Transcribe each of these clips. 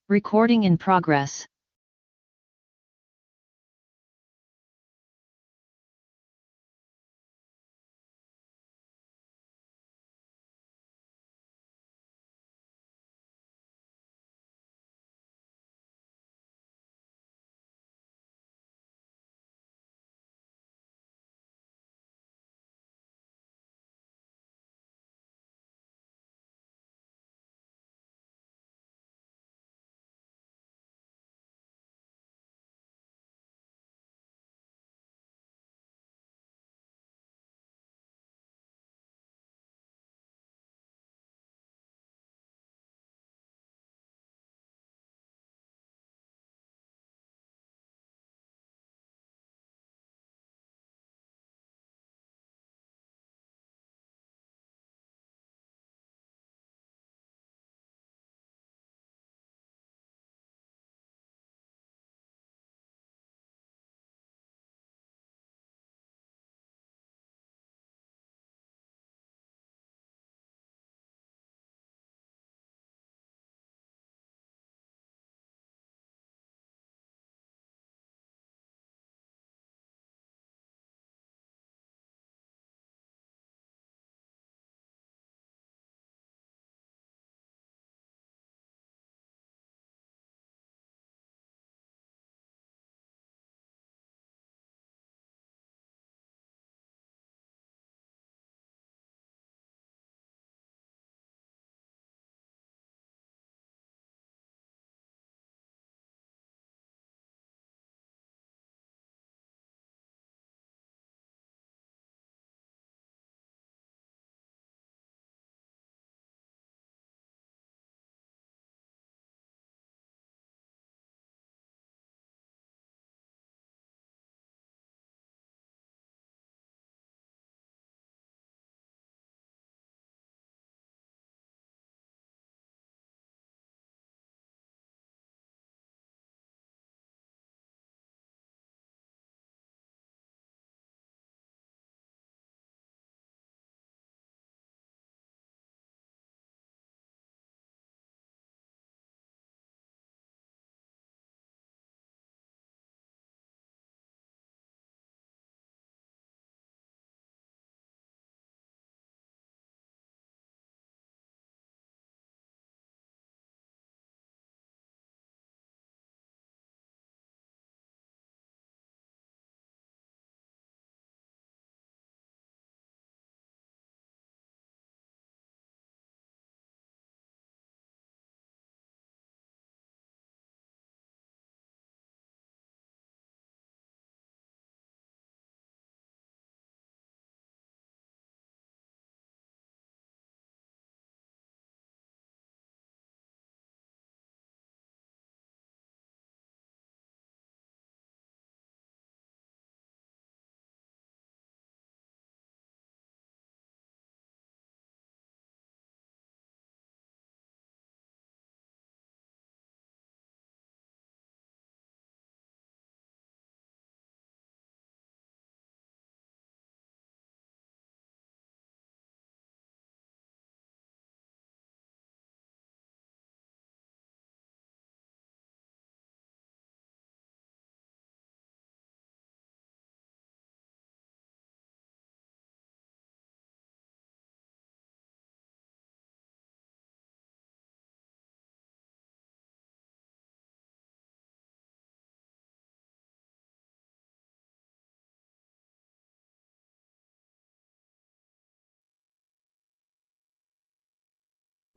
Recording in progress.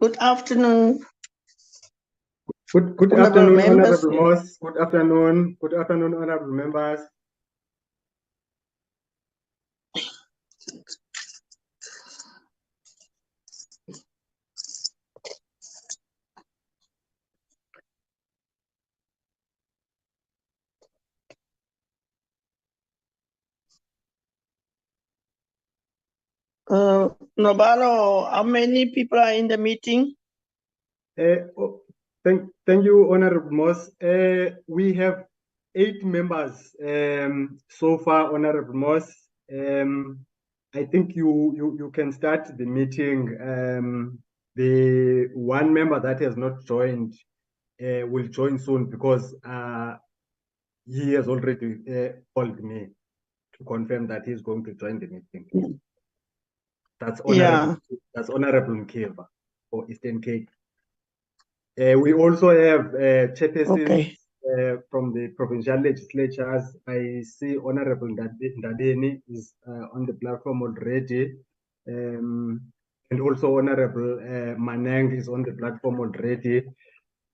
Good afternoon. Good Honorable afternoon, members. Honorable Moss. Good afternoon. Good afternoon, honorable members. Nobalo, how many people are in the meeting? Thank you, Honorable Moss. We have 8 members so far, Honorable Moss. I think you can start the meeting. The one member that has not joined will join soon because he has already called me to confirm that he's going to join the meeting. That's Honorable, that's Honorable Mkiva for Eastern Cape. We also have chairpersons from the provincial legislatures. I see Honorable Ndadeni is on the platform already. And also Honorable Manang is on the platform already.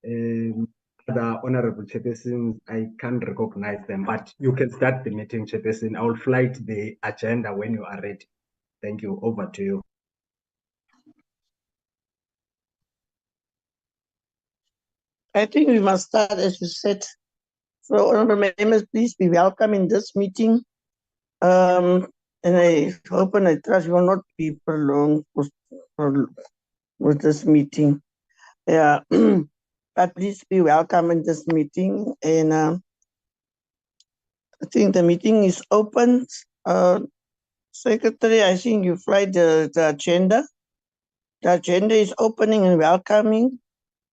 The Honorable chairpersons, I can't recognize them, but you can start the meeting, chairperson. I will flight the agenda when you are ready. Thank you. Over to you. I think we must start, as you said. So, honorable members, please be welcome in this meeting. And I hope and I trust you will not be prolonged with this meeting. Yeah, but please be welcome in this meeting. And I think the meeting is open. Secretary, I think you flight the agenda. The agenda is opening and welcoming.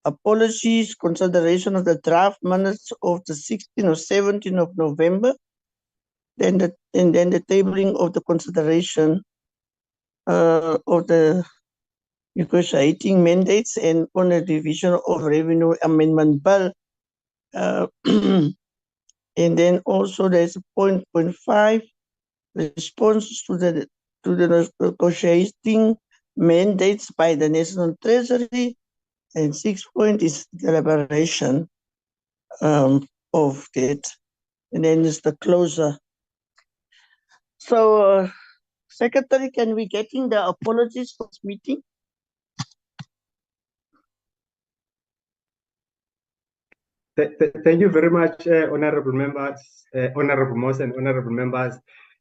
Apologies, consideration of the draft minutes of the 16th or 17th of November. Then the tabling of the consideration of the negotiating mandates and on the division of revenue amendment bill. And then also there's point 5 response to the negotiating mandates by the National Treasury, and 6 point is deliberation of that, and then is the closer. So, Secretary, can we get in the apologies for this meeting? Thank you very much, honorable members, honorable Moss and honorable members.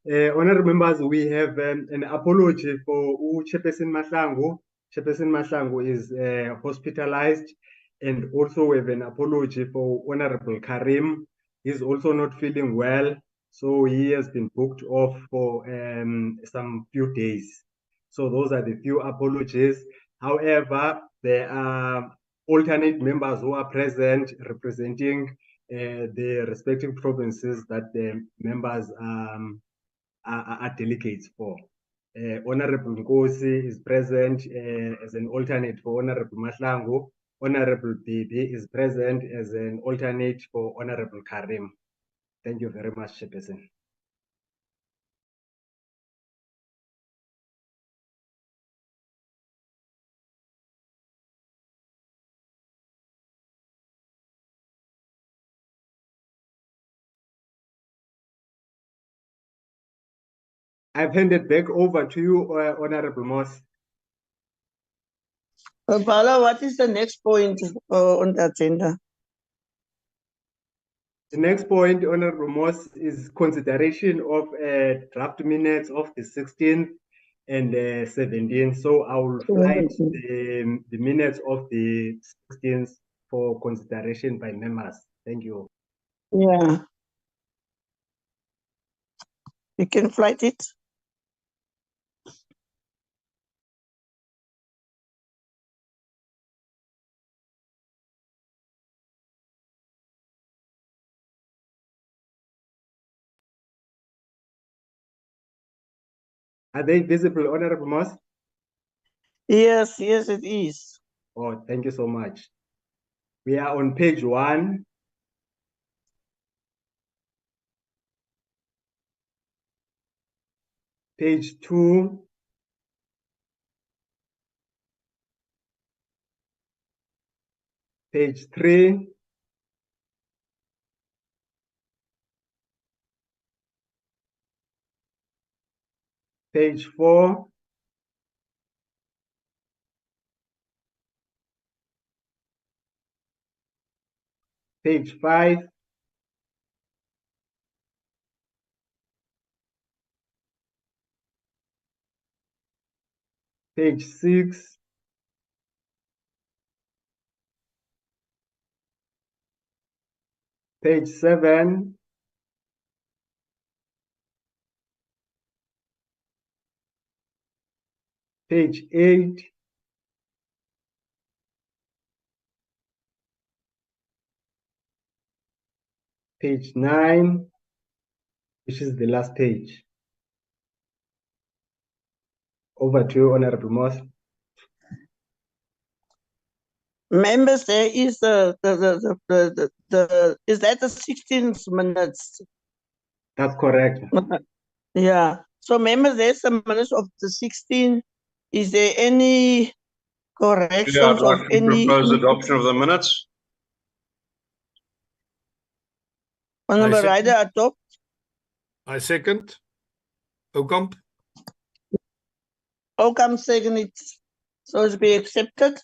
Honorable members, we have an apology for Chairperson Mahlangu. Chairperson Mahlangu is hospitalized, and also we have an apology for Honorable Karim. He's also not feeling well, so he has been booked off for some few days. So those are the few apologies. However, there are alternate members who are present representing the respective provinces that the members are delegates for. Honorable Nkosi is present as an alternate for Honorable Mahlangu. Honorable Bibi is present as an alternate for Honorable Karim. Thank you very much, Chairperson. I've handed back over to you, Honorable Moss. Bala, what is the next point on the agenda? The next point, Honorable Moss, is consideration of draft minutes of the 16th and 17th. So I will flight the minutes of the 16th for consideration by members. Thank you. Yeah. You can flight it. Are they visible, Honorable Moss? Yes, yes, it is. Oh, thank you so much. We are on page 1. Page 2. Page 3. Page 4. Page 5. Page 6. Page 7. Page 8. page 9, which is the last page. Over to you, Honorable Moss. Members, there is is that the 16 minutes? That's correct. Yeah. So members, there's the minutes of the 16. Is there any corrections Yeah, I'd like of to any? propose adoption of the minutes. Honorable second. Rider, adopt. I second. Okamp. Outcome second it. So it's be accepted.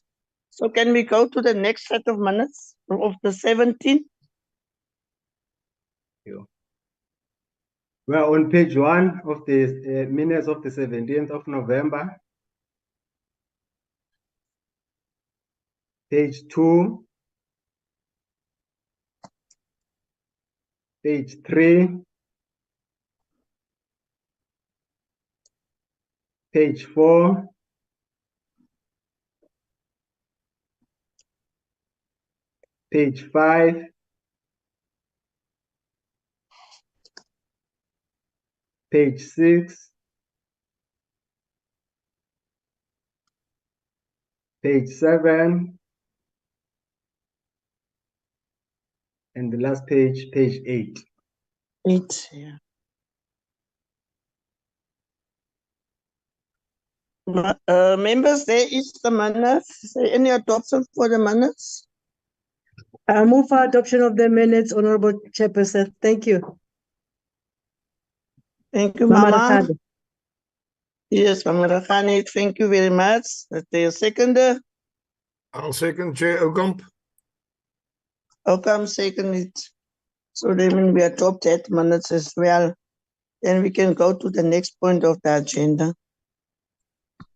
So can we go to the next set of minutes of the 17? We are on page 1 of the minutes of the 17th of November. Page 2. Page 3. Page 4. Page 5. Page 6. Page 7. And the last page, page 8. 8, yeah. Members, there is the minutes. Is there any adoption for the minutes? I move for adoption of the minutes, Honorable Chairperson. Thank you. Thank you, Mama Mama. Rakhane. Yes, Mama Rakhane, thank you very much. Is there a seconder? I'll second, Chair Okamp. Outcome second it. So then when we adopt that minutes as well, then we can go to the next point of the agenda.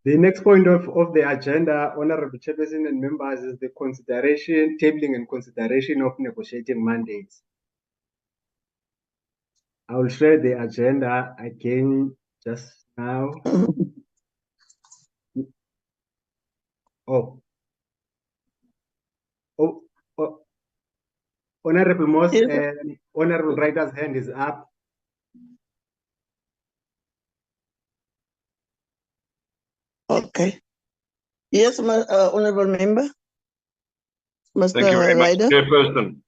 The next point of the agenda, Honorable Chairperson and members, is the consideration, tabling and consideration of negotiating mandates. I will share the agenda again just now. Honorable Moss, Yes. Honorable Ryder's hand is up. Okay. Yes, honorable member. Mr. Thank you very much, Ryder. Chairperson.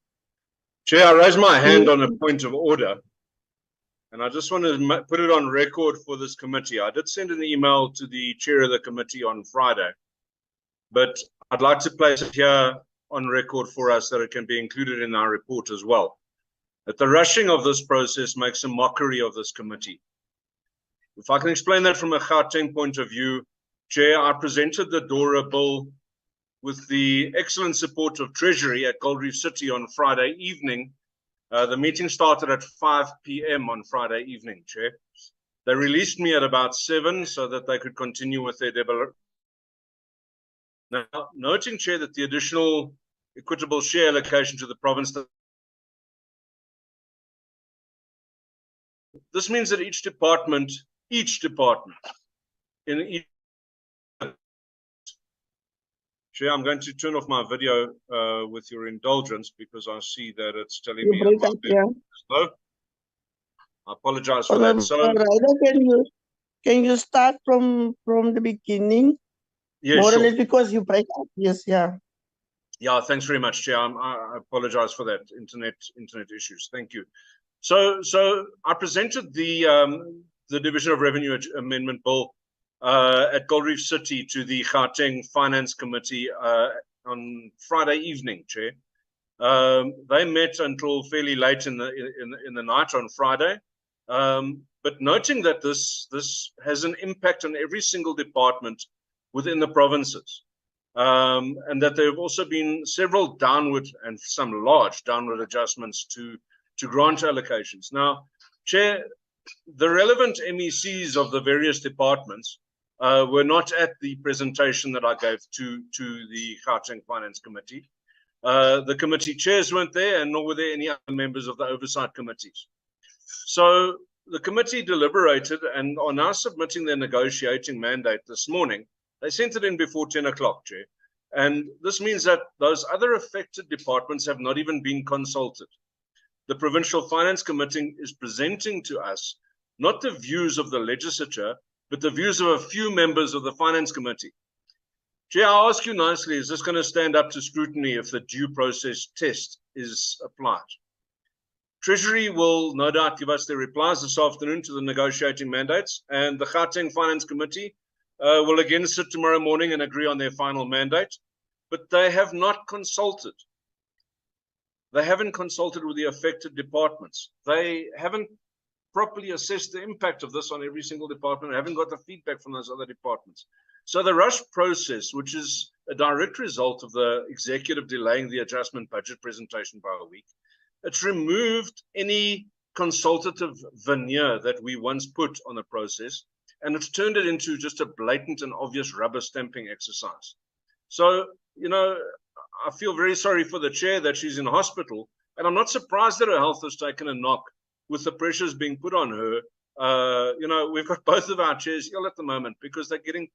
Chair, I raise my hand Yes. on a point of order, and I just want to put it on record for this committee. I did send an email to the chair of the committee on Friday, but I'd like to place it here on record for us that it can be included in our report as well. That the rushing of this process makes a mockery of this committee. If I can explain that from a Gauteng point of view, Chair, I presented the DORA bill with the excellent support of Treasury at Gold Reef City on Friday evening. The meeting started at 5 p.m. on Friday evening, Chair. They released me at about 7 so that they could continue with their debate. Now, noting, Chair, that the additional equitable share allocation to the province, this means that each department in each, Chair, I'm going to turn off my video with your indulgence because I see that it's telling me break up, yeah. slow. I apologize for Honorable that. So, Ryder, can you start from the beginning? yeah, More or sure. less because you break up. Yes, yeah. Yeah, thanks very much, Chair. I apologize for that internet issues. Thank you. So I presented the Division of Revenue Amendment Bill at Gold Reef City to the Gauteng Finance Committee on Friday evening, Chair. They met until fairly late in the night on Friday, but noting that this has an impact on every single department within the provinces, and that there have also been several downward and some large downward adjustments to grant allocations. Now, Chair, the relevant MECs of the various departments were not at the presentation that I gave to the Gauteng Finance Committee. The committee chairs weren't there, and nor were there any other members of the oversight committees. So the committee deliberated and are now submitting their negotiating mandate this morning. They sent it in before 10 o'clock, Chair. And this means that those other affected departments have not even been consulted. the Provincial Finance Committee is presenting to us not the views of the legislature, but the views of a few members of the Finance Committee. Chair, I'll ask you nicely, is this going to stand up to scrutiny if the due process test is applied? Treasury will no doubt give us their replies this afternoon to the negotiating mandates, and the Gauteng Finance Committee will again sit tomorrow morning and agree on their final mandate, but they have not consulted. They haven't consulted with the affected departments. They haven't properly assessed the impact of this on every single department, haven't got the feedback from those other departments. So the rush process, which is a direct result of the executive delaying the adjustment budget presentation by a week, it's removed any consultative veneer that we once put on the process, and it's turned it into just a blatant and obvious rubber stamping exercise. So, you know, I feel very sorry for the chair that she's in hospital, and I'm not surprised that her health has taken a knock with the pressures being put on her. You know, we've got both of our chairs ill at the moment because they're getting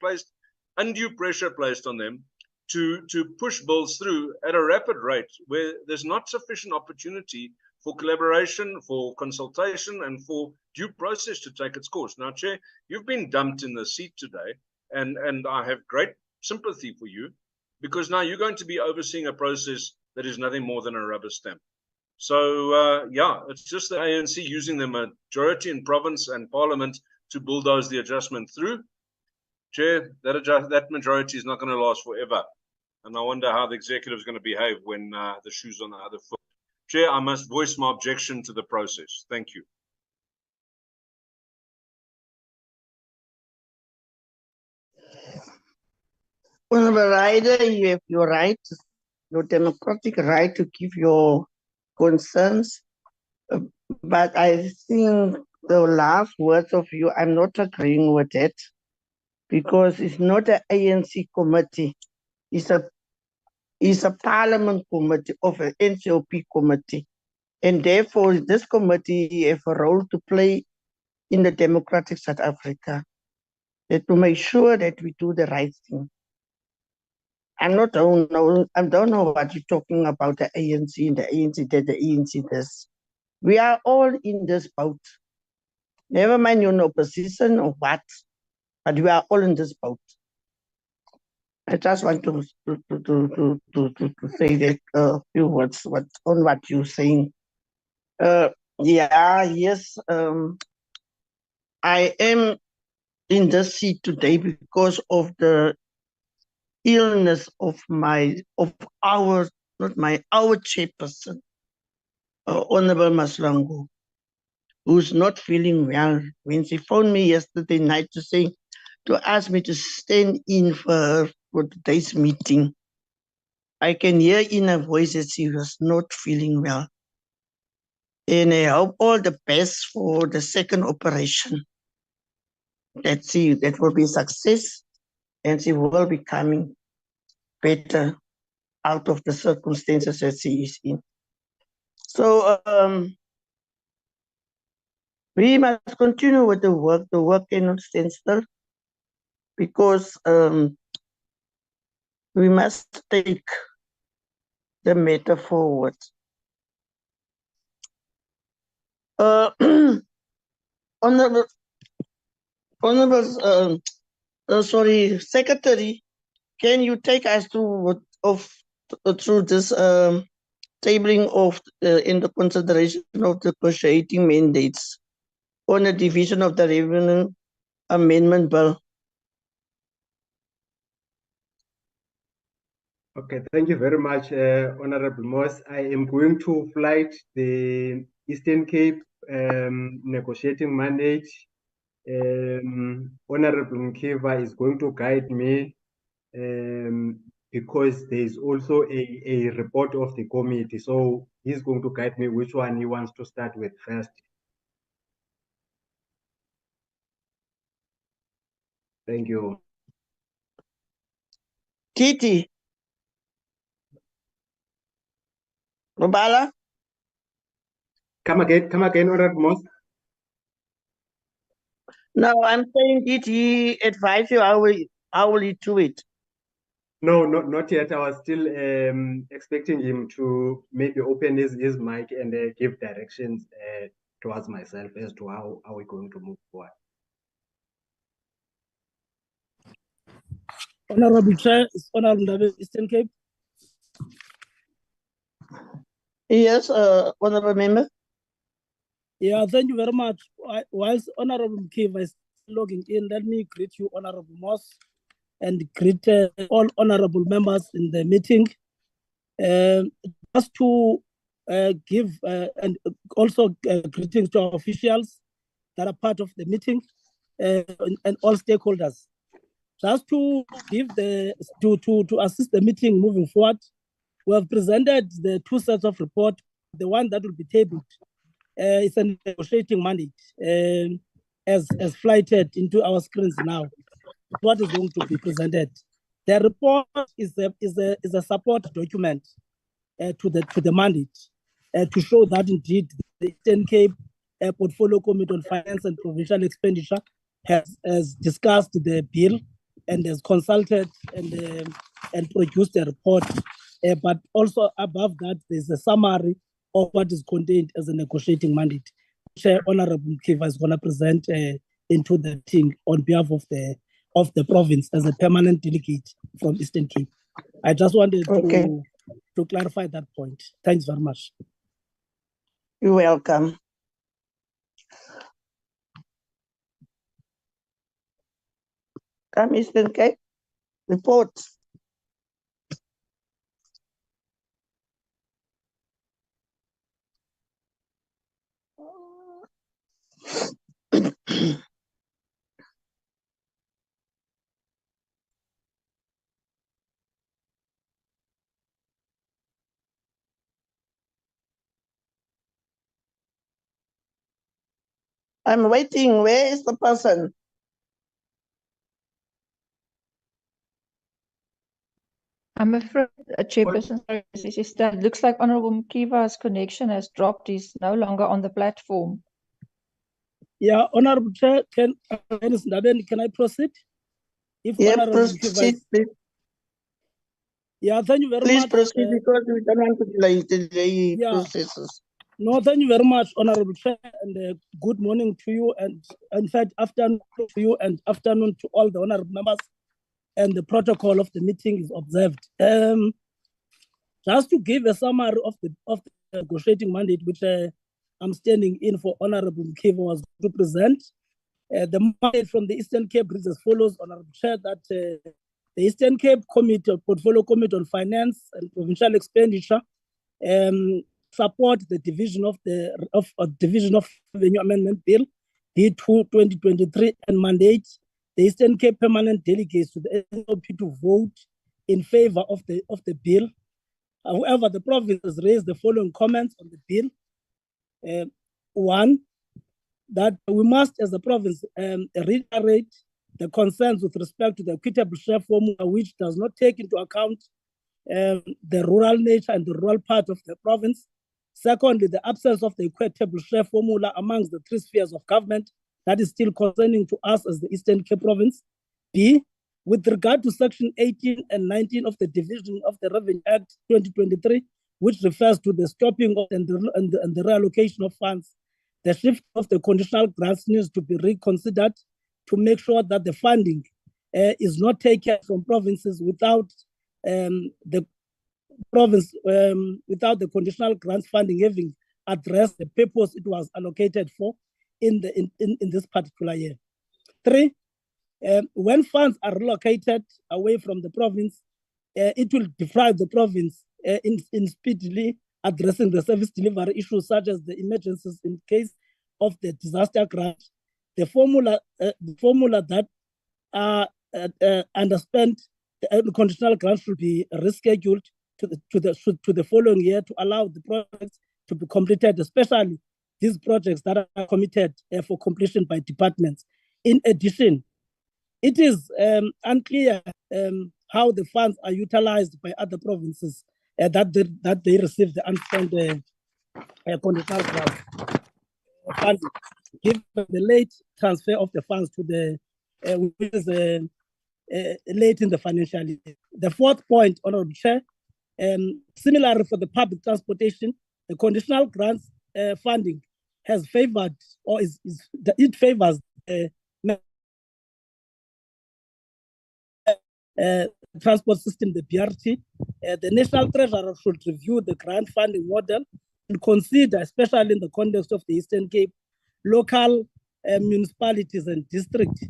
undue pressure placed on them to push bills through at a rapid rate where there's not sufficient opportunity for collaboration, for consultation, and for due process to take its course. Now, Chair, you've been dumped in the seat today, and I have great sympathy for you, because now you're going to be overseeing a process that is nothing more than a rubber stamp. So, yeah, it's just the ANC using the majority in province and parliament to bulldoze the adjustment through. Chair, that majority is not going to last forever. And I wonder how the executive is going to behave when the shoe's on the other foot. Chair, I must voice my objection to the process. Thank you. Honorable Rider, you have your right, your democratic right to give your concerns. But I think the last words of you, I'm not agreeing with that, because it's not an ANC committee. It's a parliament committee of an NCOP committee. And therefore, this committee has a role to play in the democratic South Africa, to make sure that we do the right thing. I don't know what you're talking about, the ANC and the ANC that the ANC does. We are all in this boat. Never mind you're in opposition or what, but we are all in this boat. I just want to say that few words on what you're saying. Yes, I am in this seat today because of the illness of our chairperson, Honorable Maslango, who's not feeling well. When she phoned me yesterday night to ask me to stand in for her for today's meeting, I can hear in her voice that she was not feeling well. And I hope all the best for the second operation. That will be a success, and she will be coming better out of the circumstances that she is in. So we must continue with the work. The work cannot stand still, because we must take the matter forward. Secretary, can you take us through this tabling of in the consideration of the negotiating mandates on the division of the revenue amendment bill? Okay, thank you very much, Honorable Moss. I am going to flight the Eastern Cape negotiating mandate. Honorable Mkiva is going to guide me because there is also a report of the committee. So he's going to guide me which one he wants to start with first. Thank you. Titi. Robala? Come again, Honorable Moss. No, I'm saying, did he advise you how will he do it? No, not yet. I was still expecting him to maybe open his mic and give directions towards myself as to how we're going to move forward. Honorable Chair, Honorable Ndabe, Eastern Cape. Yes, honorable member. Yeah, thank you very much. Whilst Honorable Mkiva is logging in, let me greet you, Honorable Moss, and greet all honorable members in the meeting. Just to give and also greetings to our officials that are part of the meeting and all stakeholders. Just to give to assist the meeting moving forward, we have presented the two sets of report. The one that will be tabled is a negotiating mandate as flighted into our screens now. What is going to be presented? The report is a support document to the mandate to show that indeed the Eastern Cape Portfolio Committee on Finance and Provincial Expenditure has discussed the bill and has consulted and produced a report. But also above that, there's a summary of what is contained as a negotiating mandate, which Honorable Mkiva is going to present into the meeting on behalf of the province as a permanent delegate from Eastern Cape. I just wanted to clarify that point. Thanks very much. You're welcome. Come, Eastern Cape. Report. I'm waiting. Where is the person? I'm afraid, Chairperson, sorry, it looks like Honorable Mkiva's connection has dropped. He's no longer on the platform. Yeah, Honorable Chair, can I proceed? If Yeah, Honorable proceed, please. Yeah, thank you very Please much. proceed because we don't want to delay processes. No, thank you very much, Honorable Chair, and good morning to you, and in fact, afternoon to you, and afternoon to all the honorable members. And the protocol of the meeting is observed. Just to give a summary of the negotiating mandate, which I'm standing in for Honorable Mkiva was to present. The mandate from the Eastern Cape reads as follows, Honorable Chair, that the Eastern Cape Portfolio Committee on Finance and Provincial Expenditure support the division of Division of Revenue Amendment Bill D2 2023 and mandate the Eastern Cape permanent delegates to the NOP to vote in favor of the bill. However, the province has raised the following comments on the bill. One, that we must, as a province, reiterate the concerns with respect to the equitable share formula, which does not take into account the rural nature and the rural part of the province. Secondly, the absence of the equitable share formula amongst the three spheres of government that is still concerning to us as the Eastern Cape province. B, with regard to Section 18 and 19 of the Division of the Revenue Act 2023, which refers to the stopping of and the reallocation of funds, the shift of the conditional grants needs to be reconsidered to make sure that the funding is not taken from provinces without the province, without the conditional grants funding having addressed the purpose it was allocated for in this particular year. 3, when funds are relocated away from the province, it will deprive the province in speedily addressing the service delivery issues such as the emergencies in case of the disaster grant. The formula that are underspent, the conditional grants should be rescheduled to the following year to allow the projects to be completed, especially these projects that are committed for completion by departments. In addition, it is unclear how the funds are utilized by other provinces that they receive the unspent conditional grant funding, given the late transfer of the funds to the late in the financial year. The fourth point, Honorable Chair, similarly for the public transportation, the conditional grants funding has favored, or it favors transport system, the BRT. The National Treasurer should review the grant funding model and consider, especially in the context of the Eastern Cape, local municipalities and districts,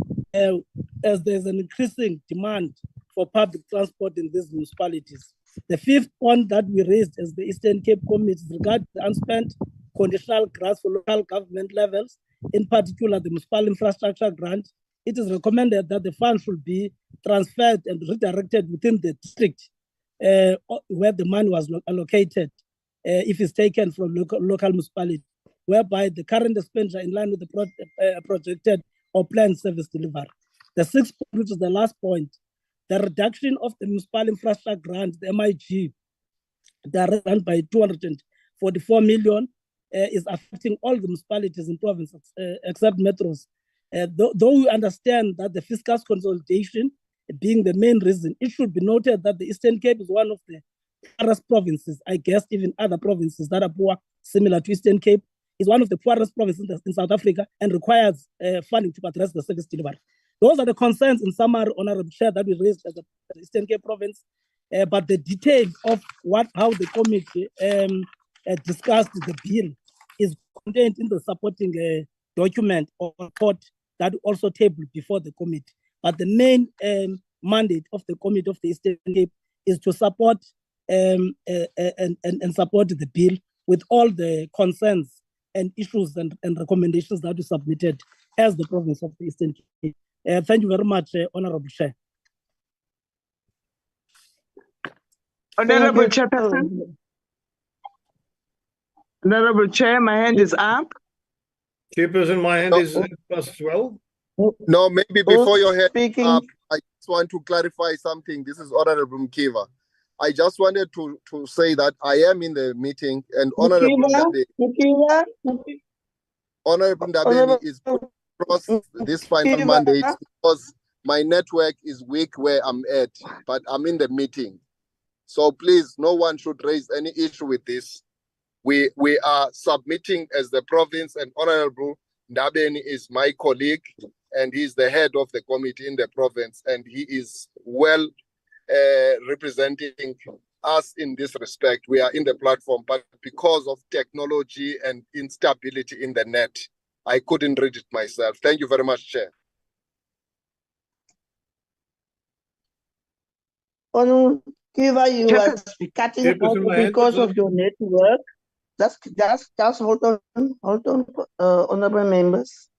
as there's an increasing demand for public transport in these municipalities. The fifth point that we raised as the Eastern Cape Committee regarding the unspent conditional grants for local government levels, in particular the municipal infrastructure grant. It is recommended that the fund should be transferred and redirected within the district where the money was allocated, if it's taken from local municipality, whereby the current expenditure in line with the projected or planned service delivery. The sixth point, which is the last point, the reduction of the municipal infrastructure grant, the MIG, that run by 244 million, is affecting all the municipalities in provinces except metros. Though we understand that the fiscal consolidation being the main reason, it should be noted that the Eastern Cape is one of the poorest provinces. I guess even other provinces that are poor, similar to Eastern Cape, is one of the poorest provinces in South Africa and requires funding to address the service delivery. Those are the concerns in summary, Honorable Chair, that we raised as the Eastern Cape province. But the detail of how the committee discussed the bill is contained in the supporting document or report that also tabled before the committee. But the main mandate of the Committee of the Eastern Cape is to support and support the bill with all the concerns and issues and recommendations that we submitted as the province of the Eastern Cape. Thank you very much, Honorable Chair. Honorable Chairperson. Honorable Chair, my hand is up. Chairperson, my hand is up as well. No, maybe before your hand Speaking. up, I just want to clarify something. This is Honorable Mkiva. I just wanted to say that I am in the meeting and Honorable Ndabeni is put across this final mandate because my network is weak where I'm at, but I'm in the meeting. So please, no one should raise any issue with this. We are submitting as the province, and Honorable Ndabeni is my colleague and he's the head of the committee in the province, and he is well representing us in this respect. We are in the platform, but because of technology and instability in the net, I couldn't read it myself. Thank you very much, Chair. On Kiva, you are cutting off because of your network. Just hold on, honorable members.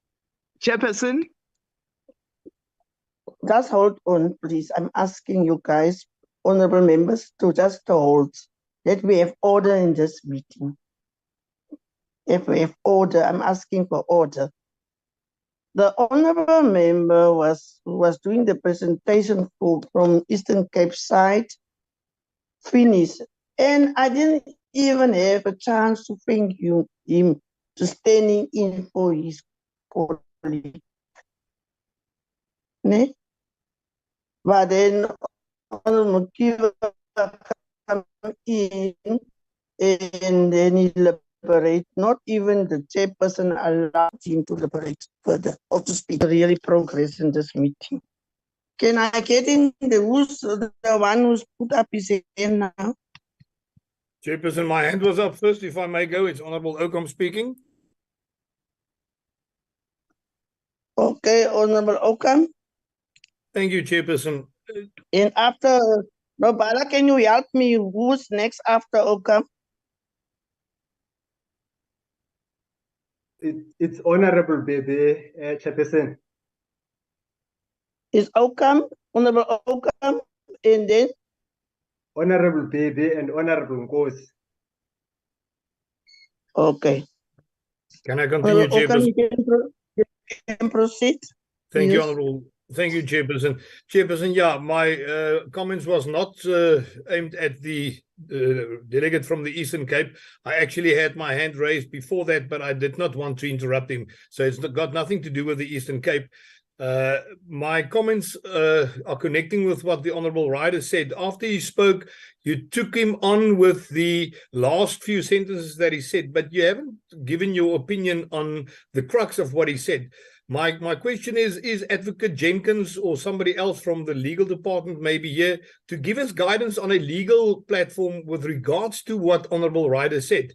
Chairperson. Just hold on, please. I'm asking you guys, honorable members, to just hold. Let me have order in this meeting. If we have order, I'm asking for order. The honorable member was doing the presentation from Eastern Cape side, finished, and I didn't even have a chance to thank him to standing in for his colleague. Ne? But then Honorable Kiva come in and then he liberate. Not even the chairperson allowed him to liberate further or to speak. Really progress in this meeting. Can I get in who's the one who's put up his hand now? Chairperson, my hand was up first. If I may go, it's Honorable Oakham speaking. Okay, Honorable Oakham. Thank you, Chairperson. And after, Bala, can you help me? Who's next after Oakham? It's Honorable Bebe, Chairperson. Is Oakham, Honorable Oakham, and then? Honorable Bebe and Honorable Nkos. Okay. Can I continue, Chairperson? You can proceed. Thank you, Yes. Honorable. Thank you, Chairperson. Chairperson, yeah, my comments was not aimed at the delegate from the Eastern Cape. I actually had my hand raised before that, but I did not want to interrupt him. So it's got nothing to do with the Eastern Cape. My comments are connecting with what the Honorable Rider said. After he spoke, you took him on with the last few sentences that he said, but you haven't given your opinion on the crux of what he said. My question is Advocate Jenkins or somebody else from the legal department maybe here to give us guidance on a legal platform with regards to what Honorable Rider said?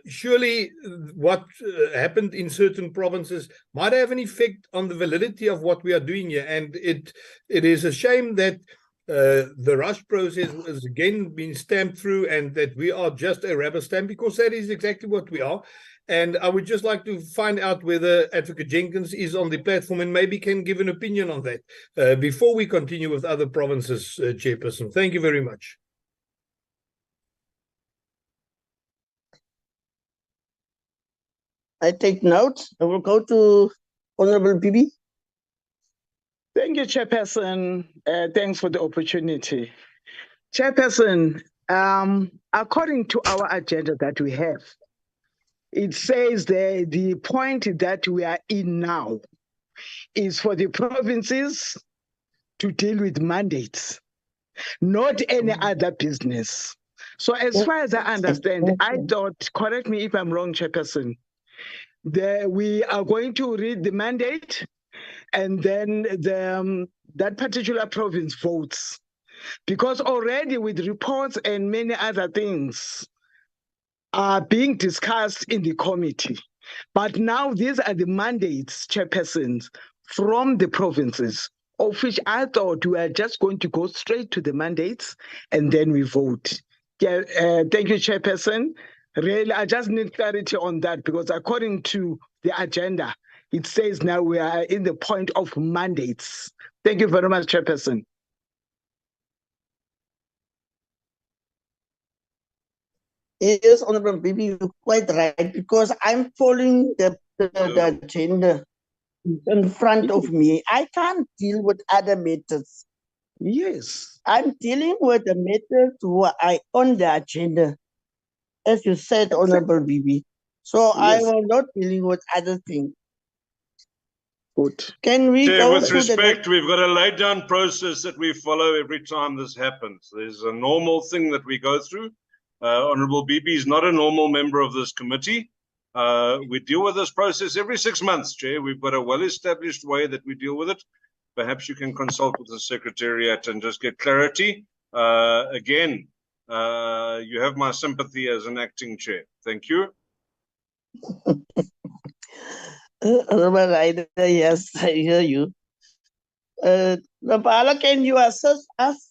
Surely what happened in certain provinces might have an effect on the validity of what we are doing here. And it is a shame that the rush process has again been stamped through and that we are just a rubber stamp, because that is exactly what we are. And I would just like to find out whether Advocate Jenkins is on the platform and maybe can give an opinion on that before we continue with other provinces, Chairperson. Thank you very much. I take note. I will go to Honorable Bibi. Thank you, Chairperson. Thanks for the opportunity. Chairperson, according to our agenda that we have, it says that the point that we are in now is for the provinces to deal with mandates, not any other business. So as far as I understand, I thought, correct me if I'm wrong, Chairperson, that we are going to read the mandate and then that particular province votes. Because already with reports and many other things are being discussed in the committee. But now these are the mandates, Chairpersons, from the provinces, of which I thought we were just going to go straight to the mandates and then we vote. Yeah, thank you, Chairperson. Really, I just need clarity on that, because according to the agenda, it says now we are in the point of mandates. Thank you very much, Chairperson. Yes, Honorable Bibi, you're quite right, because I'm following the agenda in front of me. I can't deal with other matters. Yes. I'm dealing with the matters who are on the agenda, as you said, Honorable Bibi. So yes. I will not dealing with other things. Good. Can we Chair, go with to respect, we've got a laid down process that we follow every time this happens. There's a normal thing that we go through. Honorable Bibi is not a normal member of this committee. We deal with this process every 6 months, Chair. We've got a well-established way that we deal with it. Perhaps you can consult with the Secretariat and just get clarity. Again, you have my sympathy as an acting chair. Thank you. Honorable Rider, yes, I hear you. Napala, can you assist us?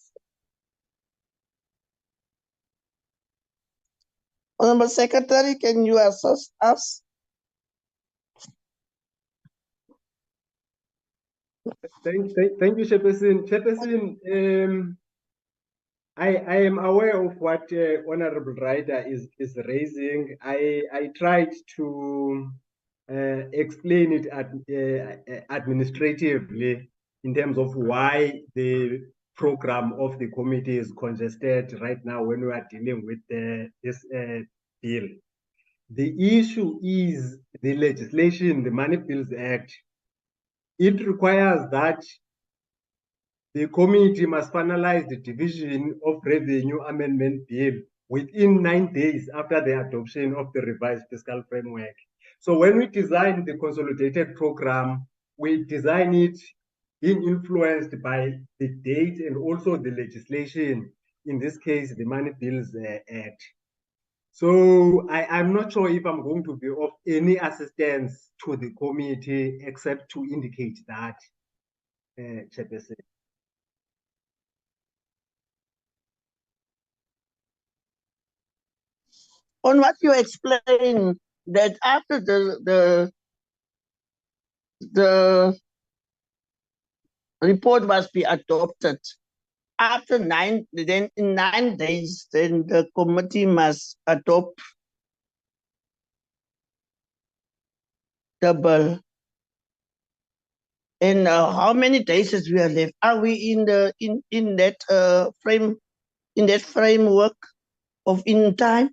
Honorable Secretary, can you assist us? Thank you, Chairperson. Chairperson, I am aware of what Honorable Rider is raising. I tried to explain it administratively in terms of why the program of the committee is congested right now when we are dealing with this bill. The issue is the legislation, the Money Bills Act. It requires that the committee must finalize the division of revenue amendment bill within 9 days after the adoption of the revised fiscal framework. So when we design the consolidated program, we design it being influenced by the date and also the legislation, in this case, the Money Bills Act. So I'm not sure if I'm going to be of any assistance to the committee except to indicate that, Chairperson. On what you explain, that after the report must be adopted, after in 9 days, then the committee must adopt the bill. And how many days is we are left? Are we in that framework of in time?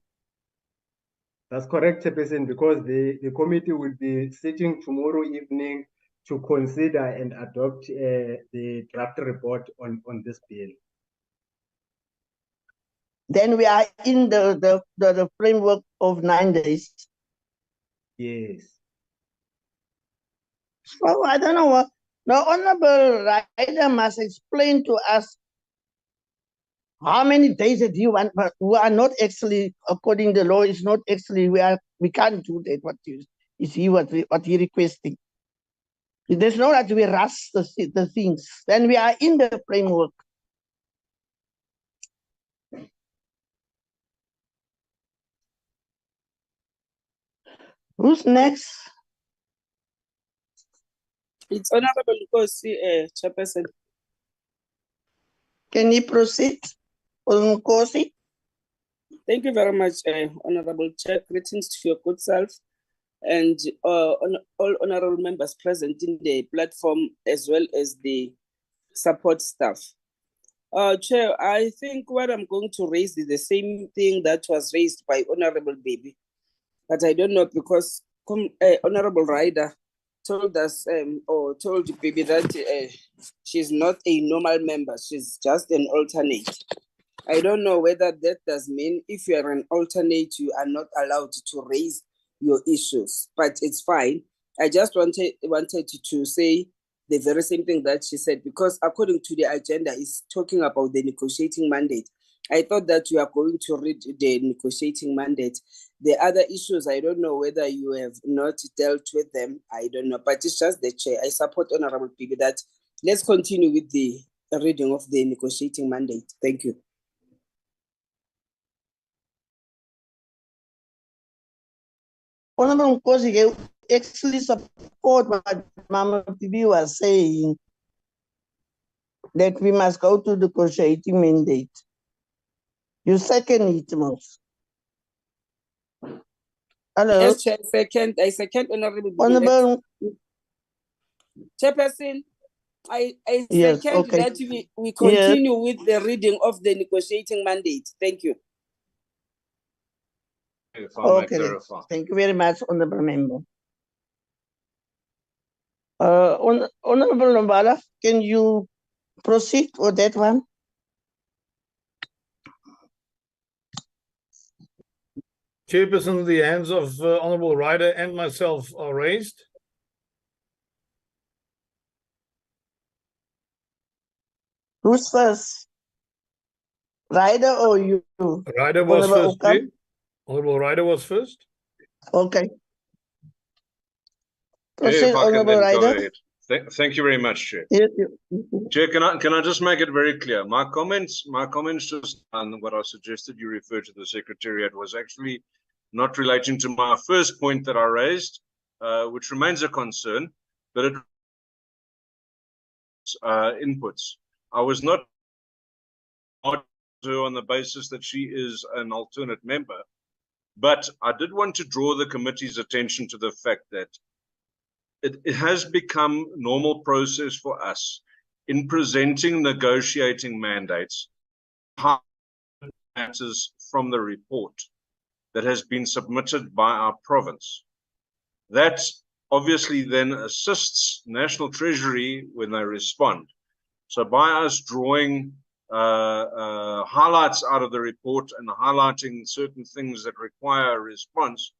That's correct, Chairperson, because the committee will be sitting tomorrow evening to consider and adopt the draft report on this bill. Then we are in the framework of 9 days. Yes. So I don't know what the Honorable Rider must explain to us how many days that you want, but we are not actually, according to the law, is not actually, we can't do that. What he requesting. There's no that we rush the things. Then we are in the framework. Who's next? It's Honorable Nkosi, Chairperson. Can you proceed, Nkosi? Thank you very much, Honorable Chair. Greetings to your good self and all honorable members present in the platform, as well as the support staff. Chair, I think what I'm going to raise is the same thing that was raised by Honorable Baby, but I don't know because Honorable Rider told us or told Baby that she's not a normal member, she's just an alternate. I don't know whether that does mean if you are an alternate, you are not allowed to raise your issues, but it's fine. I just wanted to say the very same thing that she said, because according to the agenda, is talking about the negotiating mandate. I thought that you are going to read the negotiating mandate. The other issues, I don't know whether you have not dealt with them. I don't know, but it's just the chair. I support Honorable Pibi that let's continue with the reading of the negotiating mandate. Thank you. Honorable Nkosi, you actually support what Mama Pibi was saying, that we must go to the negotiating mandate. You second it, most. Hello? Yes, Chair, I second Honorable Pibi. Honorable, Chairperson, I yes, second okay. that we continue with the reading of the negotiating mandate. Thank you. If I may Okay, clarify. thank you very much, Honorable Member. Honorable Nombala, can you proceed with that one? Chairperson, the hands of Honorable Rider and myself are raised. Who's first? Rider or you? Rider was Honorable first. Okam? Chair. Honorable Rider was first. Okay. If Proceed, I can Honorable then go Rider. ahead. Thank you very much, Chair. Yes, Chair, can I just make it very clear? My comments just on what I suggested you refer to the Secretariat was actually not relating to my first point that I raised, which remains a concern, but it inputs. I was not on the basis that she is an alternate member, but I did want to draw the committee's attention to the fact that it has become normal process for us in presenting negotiating mandates, matters from the report that has been submitted by our province. That obviously then assists National Treasury when they respond. So by us drawing highlights out of the report and highlighting certain things that require a response,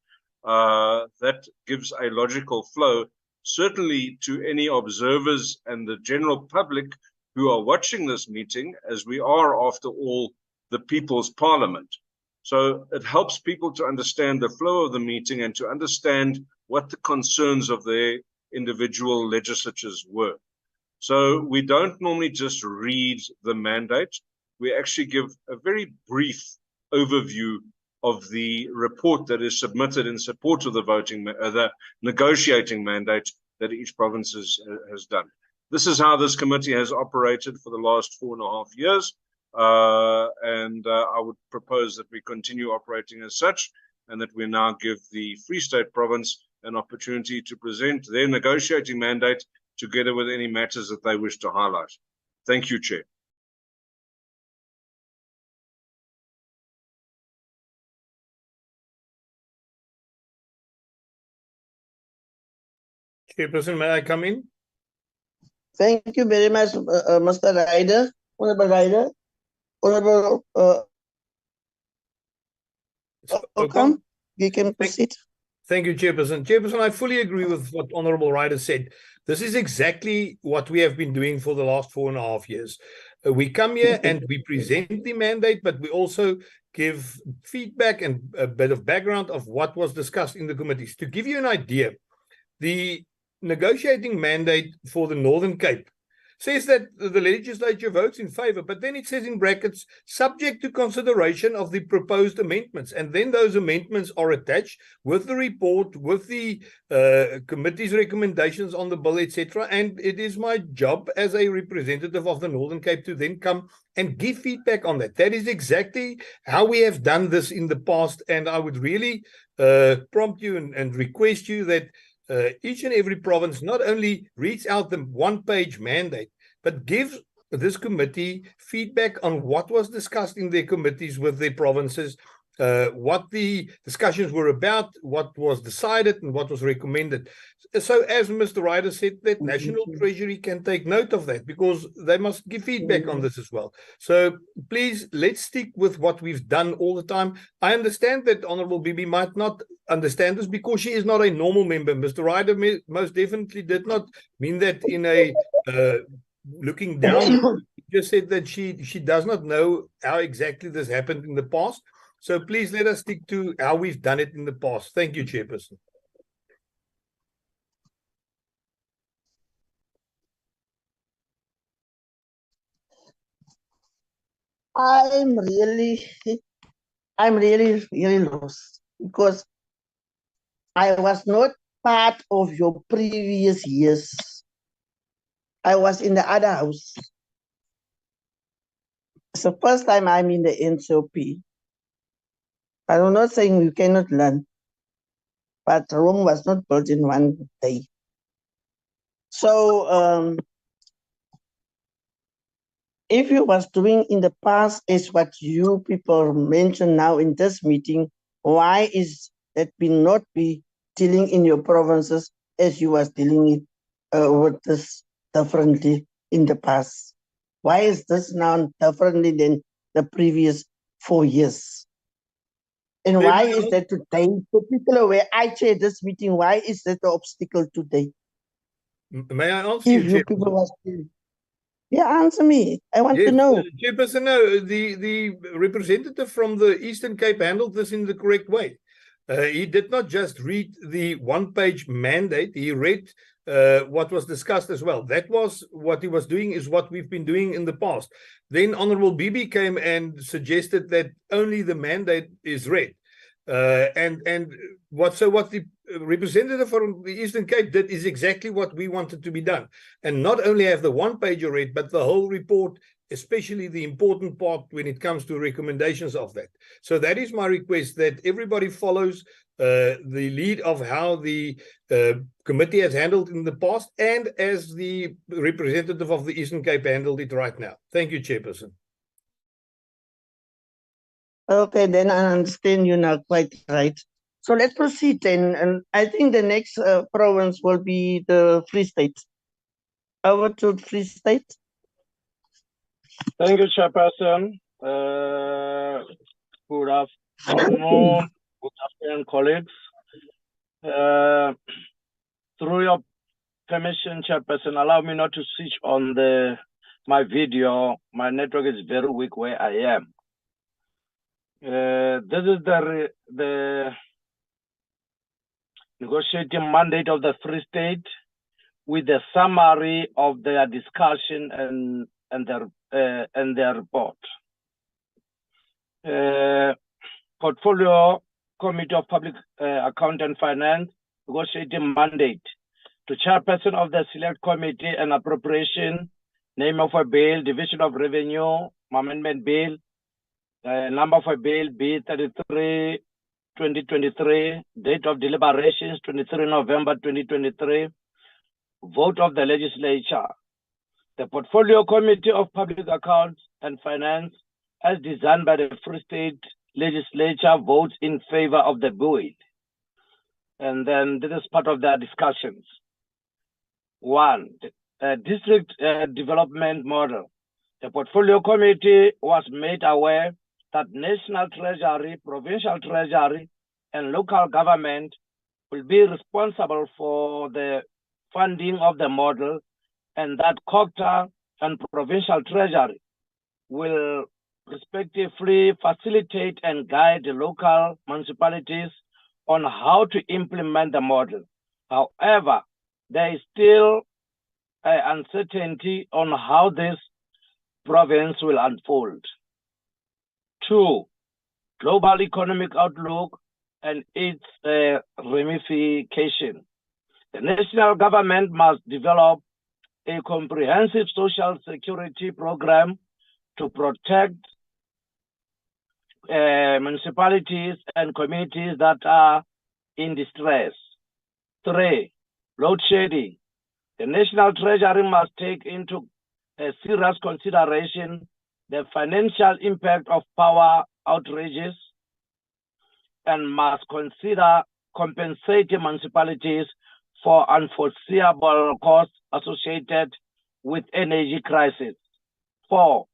that gives a logical flow, certainly to any observers and the general public who are watching this meeting, as we are, after all, the People's Parliament. So it helps people to understand the flow of the meeting and to understand what the concerns of their individual legislatures were. So we don't normally just read the mandate. We actually give a very brief overview of the report that is submitted in support of the negotiating mandate that each province has done. This is how this committee has operated for the last 4.5 years. And I would propose that we continue operating as such, and that we now give the Free State province an opportunity to present their negotiating mandate together with any matters that they wish to highlight. Thank you, Chair. Chairperson, may I come in? Thank you very much, Mr. Ryder. Honorable Ryder. Honorable Ockham, you can proceed. Thank you, Chairperson. Chairperson, I fully agree with what Honorable Ryder said. This is exactly what we have been doing for the last 4.5 years. We come here and we present the mandate, but we also give feedback and a bit of background of what was discussed in the committees. To give you an idea, the negotiating mandate for the Northern Cape says that the legislature votes in favor, but then it says in brackets, subject to consideration of the proposed amendments. And then those amendments are attached with the report, with the committee's recommendations on the bill, etc. And it is my job as a representative of the Northern Cape to then come and give feedback on that. That is exactly how we have done this in the past. And I would really prompt you and request you that each and every province not only reads out the one-page mandate, but gives this committee feedback on what was discussed in their committees with their provinces, what the discussions were about, what was decided, and what was recommended. So, as Mr. Ryder said, that National Treasury can take note of that because they must give feedback on this as well. So, please, let's stick with what we've done all the time. I understand that Honorable Bibi might not understand this because she is not a normal member. Mr. Ryder most definitely did not mean that in a looking down. He just said that she does not know how exactly this happened in the past. So please let us stick to how we've done it in the past. Thank you, Chairperson. I'm really lost because I was not part of your previous years. I was in the other house. It's the first time I'm in the NCOP. I'm not saying you cannot learn, but Rome was not built in one day. So if you was doing in the past is what you people mention now in this meeting, why is that we not be dealing in your provinces as you was dealing with this differently in the past? Why is this now differently than the previous 4 years? And why is that today, particular where I chair this meeting, why is that the obstacle today? May I answer if you, people was Yeah, answer me. I want to know. Chairperson, no, the representative from the Eastern Cape handled this in the correct way. He did not just read the one-page mandate, he read what was discussed as well. That was what he was doing, is what we've been doing in the past. Then Honorable Bibi came and suggested that only the mandate is read. What the representative from the Eastern Cape did is exactly what we wanted to be done. And not only have the one page read, but the whole report, especially the important part when it comes to recommendations of that. So that is my request, that everybody follows the lead of how the committee has handled in the past, and as the representative of the Eastern Cape handled it right now. Thank you, Chairperson. Okay, then I understand you now quite right. So let's proceed then. And I think the next province will be the Free State. Over to Free State. Thank you, Chairperson. Good afternoon, colleagues. Through your permission, Chairperson, allow me not to switch on my video. My network is very weak where I am. This is the negotiating mandate of the Free State with the summary of their discussion and their report. Portfolio Committee of Public Account and Finance negotiating mandate to Chairperson of the Select Committee and Appropriation, name of a bill, Division of Revenue, Amendment Bill, number of a bill B33 2023, date of deliberations 23 November 2023, vote of the legislature. The Portfolio Committee of Public Accounts and Finance, as designed by the Free State Legislature, votes in favor of the bill. And then this is part of their discussions. 1. district development model. The portfolio committee was made aware that National Treasury, Provincial Treasury, and local government will be responsible for the funding of the model, and that COGTA and Provincial Treasury will respectively facilitate and guide the local municipalities on how to implement the model. However, there is still uncertainty on how this province will unfold. 2, global economic outlook and its ramification. The national government must develop a comprehensive social security program to protect municipalities and communities that are in distress. 3, load shedding. The National Treasury must take into serious consideration the financial impact of power outages and must consider compensating municipalities for unforeseeable costs associated with energy crisis. 4,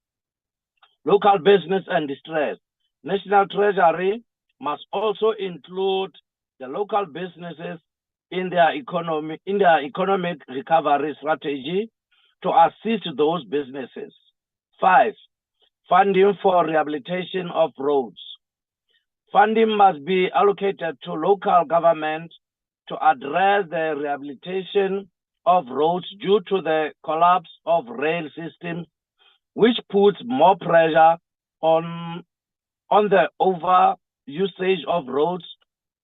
local business and distress. National Treasury must also include the local businesses in their economic recovery strategy to assist those businesses. 5, funding for rehabilitation of roads. Funding must be allocated to local government to address the rehabilitation of roads due to the collapse of rail systems, which puts more pressure on the over usage of roads,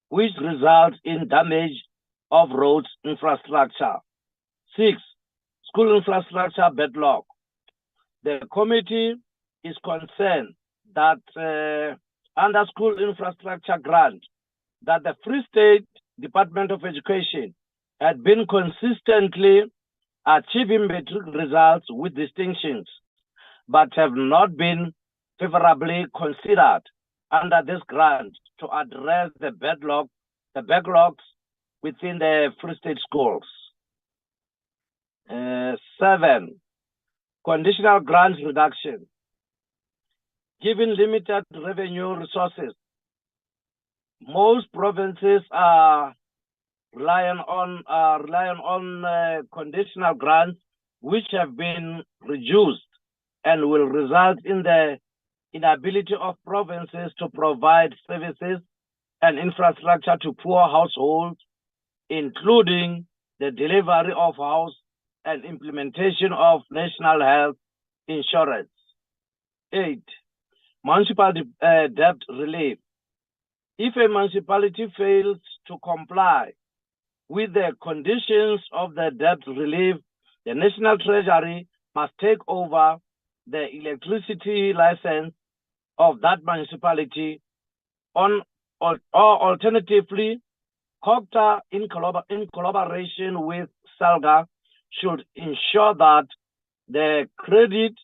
which results in damage of roads infrastructure. 6, school infrastructure backlog. The committee is concerned that under school infrastructure grant, that the Free State Department of Education had been consistently achieving metric results with distinctions, but have not been favorably considered under this grant to address the backlogs within the Free State schools. 7, conditional grant reduction. Given limited revenue resources, most provinces are relying on conditional grants, which have been reduced and will result in the inability of provinces to provide services and infrastructure to poor households, including the delivery of house and implementation of national health insurance. 8, municipal debt relief. If a municipality fails to comply with the conditions of the debt relief, the National Treasury must take over the electricity license of that municipality, or alternatively, COGTA in collaboration with SALGA should ensure that the credit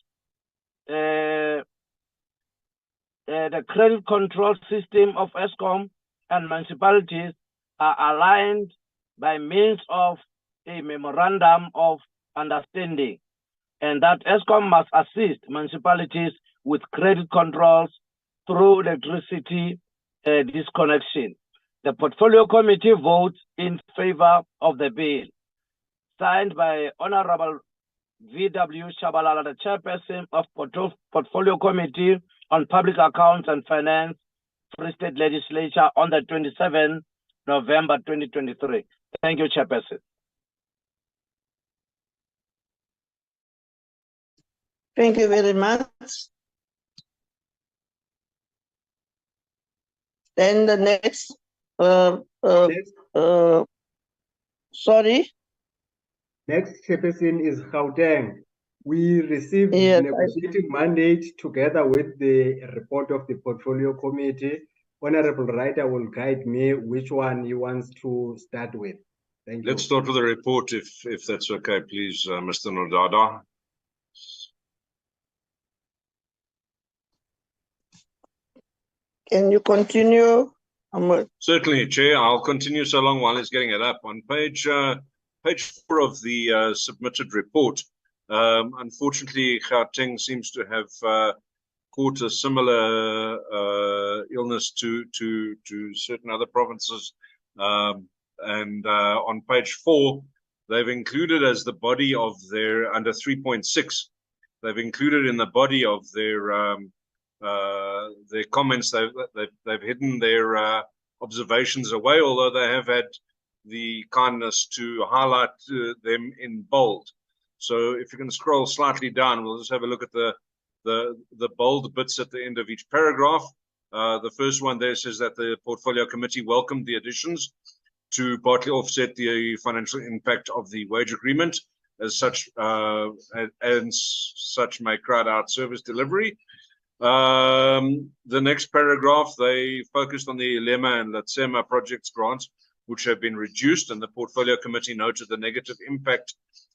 control system of ESCOM and municipalities are aligned by means of a memorandum of understanding, and that ESCOM must assist municipalities with credit controls through electricity disconnection. The Portfolio Committee votes in favor of the bill. Signed by Honorable V.W. Shabalala, the Chairperson of Portfolio Committee on Public Accounts and Finance, Free State Legislature, on the 27th November 2023. Thank you, Chairperson. Thank you very much. Then the next, sorry. Next chairperson is Gauteng. We received Yes, negotiating mandate together with the report of the portfolio committee. Honorable Writer will guide me which one he wants to start with. Thank you. Let's start with the report, if that's okay, please, Mr. Nodada. Can you continue? Certainly, Chair. I'll continue so long while he's getting it up. On page page 4 of the submitted report. Unfortunately, Gauteng seems to have caught a similar illness to certain other provinces. And on page 4, they've included as the body of their, under 3.6, they've included in the body of their comments, they've hidden their observations away, although they have had the kindness to highlight them in bold. So if you can scroll slightly down, we'll just have a look at the bold bits at the end of each paragraph. The first one there says that the Portfolio Committee welcomed the additions to partly offset the financial impact of the wage agreement, as such may crowd out service delivery. The next paragraph, they focused on the Lema and Latsema projects grants, which have been reduced, and the Portfolio Committee noted the negative impact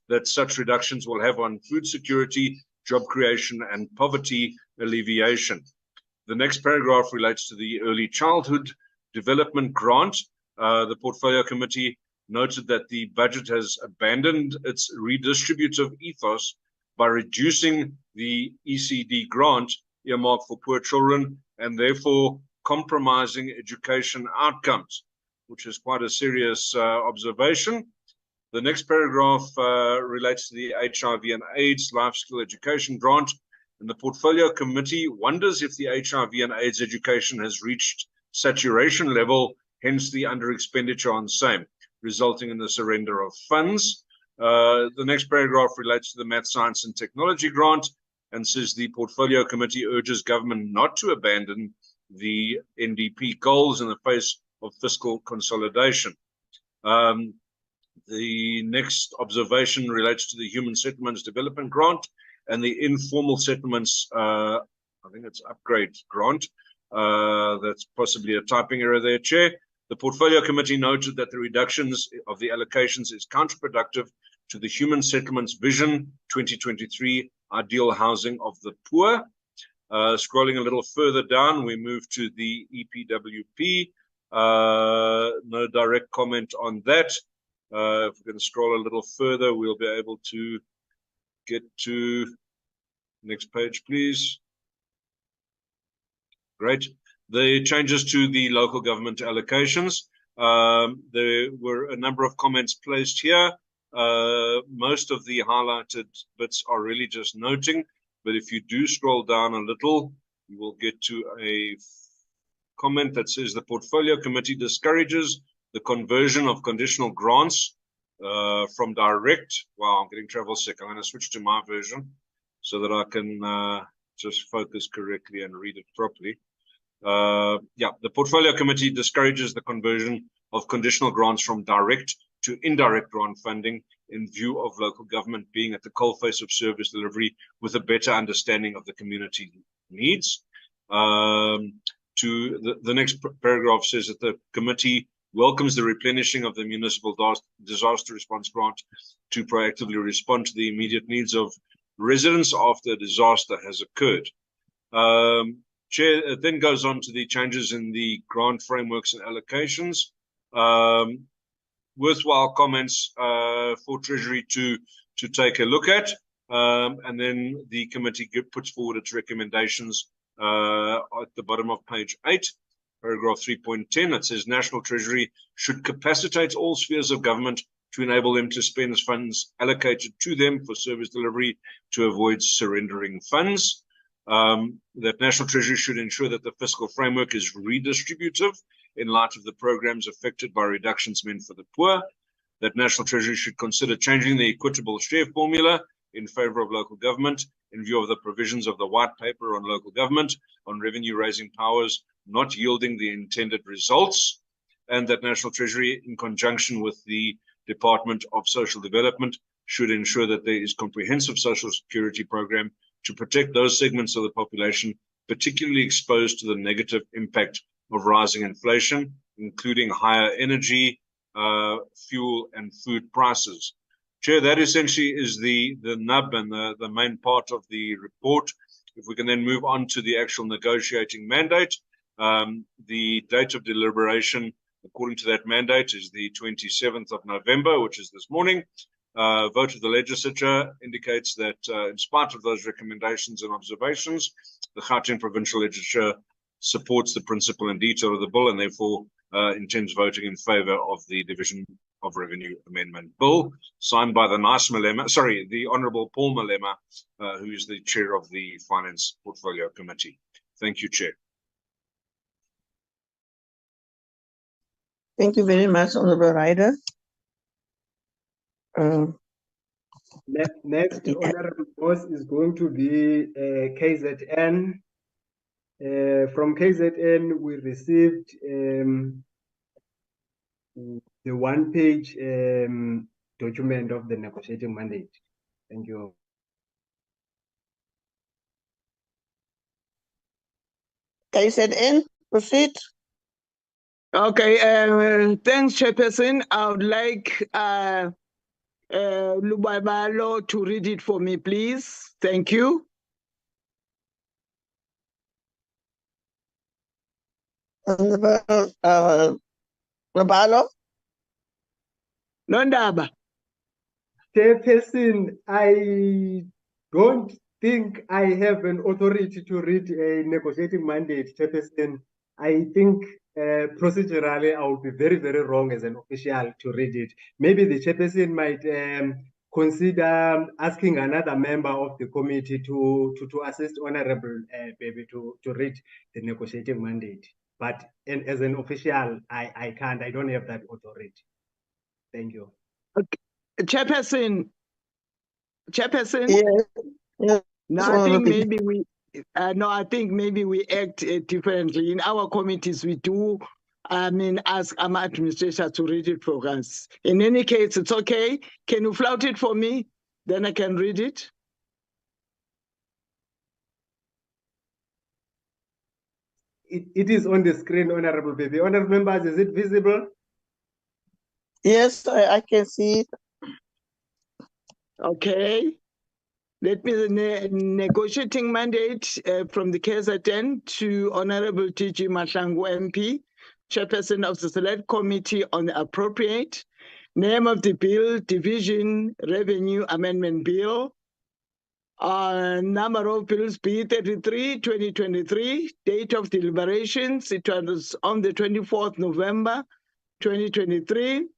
that such reductions will have on food security, job creation, and poverty alleviation. The next paragraph relates to the Early Childhood Development Grant. The Portfolio Committee noted that the budget has abandoned its redistributive ethos by reducing the ECD grant earmarked for poor children and therefore compromising education outcomes, which is quite a serious observation. The next paragraph relates to the HIV and AIDS life skill education grant, and the Portfolio Committee wonders if the HIV and AIDS education has reached saturation level, hence the under expenditure on same, resulting in the surrender of funds. The next paragraph relates to the Math, Science and Technology grant and says the Portfolio Committee urges government not to abandon the NDP goals in the face of fiscal consolidation. The next observation relates to the Human Settlements Development Grant and the Informal Settlements, I think it's Upgrade Grant. That's possibly a typing error there, Chair. The Portfolio Committee noted that the reductions of the allocations is counterproductive to the Human Settlements Vision 2023 ideal housing of the poor. Scrolling a little further down, we move to the EPWP. No direct comment on that. If we can scroll a little further, we'll be able to get to next page, please. Great. The changes to the local government allocations. There were a number of comments placed here. Most of the highlighted bits are really just noting, but if you do scroll down a little, you will get to a comment that says the Portfolio Committee discourages the conversion of conditional grants from direct. Wow, I'm getting travel sick. I'm going to switch to my version so that I can just focus correctly and read it properly. The Portfolio Committee discourages the conversion of conditional grants from direct to indirect grant funding in view of local government being at the coalface of service delivery with a better understanding of the community needs. The next paragraph says that the committee welcomes the replenishing of the municipal disaster response grant to proactively respond to the immediate needs of residents after a disaster has occurred. Chair, it then goes on to the changes in the grant frameworks and allocations. Worthwhile comments for Treasury to take a look at, and then the committee puts forward its recommendations at the bottom of page 8, paragraph 3.10. It says National Treasury should capacitate all spheres of government to enable them to spend funds allocated to them for service delivery to avoid surrendering funds. That National Treasury should ensure that the fiscal framework is redistributive in light of the programs affected by reductions meant for the poor. That National Treasury should consider changing the equitable share formula in favor of local government in view of the provisions of the white paper on local government on revenue raising powers not yielding the intended results. And that National Treasury, in conjunction with the Department of Social Development, should ensure that there is comprehensive social security program to protect those segments of the population particularly exposed to the negative impact of rising inflation, including higher energy, fuel and food prices. Chair, that essentially is the nub and the main part of the report. If we can then move on to the actual negotiating mandate, the date of deliberation according to that mandate is the 27th of November, which is this morning. Vote of the legislature indicates that in spite of those recommendations and observations, the Gauteng Provincial Legislature supports the principle and detail of the bill and therefore intends voting in favor of the Division of Revenue Amendment Bill, signed by the the Honourable Paul Malema, who is the chair of the Finance Portfolio Committee. Thank you, Chair. Thank you very much, Honourable Ryder. Next, Honourable Boss is going to be KZN. From KZN, we received the one-page document of the negotiating mandate. Thank you. KZN, proceed. Okay, thanks, Chairperson. I would like Lubabalo to read it for me, please. Thank you. Lubalo? Nondaba. Chairperson, I don't think I have an authority to read a negotiating mandate, Chairperson. I think procedurally I would be very, very wrong as an official to read it. Maybe the Chairperson might consider asking another member of the committee to assist Honourable Baby to read the negotiating mandate. But as an official, I can't. I don't have that authority. Thank you. Okay. Chairperson. Yeah. No, I think maybe we. I think maybe we act differently. In our committees, we do. Ask our administrator to read it for us. In any case, it's okay. Can you flout it for me? Then I can read it. It is on the screen, Honourable Baby. Honourable members, is it visible? Yes, I can see it. Okay. Let me the negotiating mandate from the KZN to Honourable TG Mahlangu MP, Chairperson of the Select Committee on the Appropriate. Name of the bill, Division Revenue Amendment Bill. Number of bills B33, 2023. Date of deliberations, it was on the 24th November, 2023.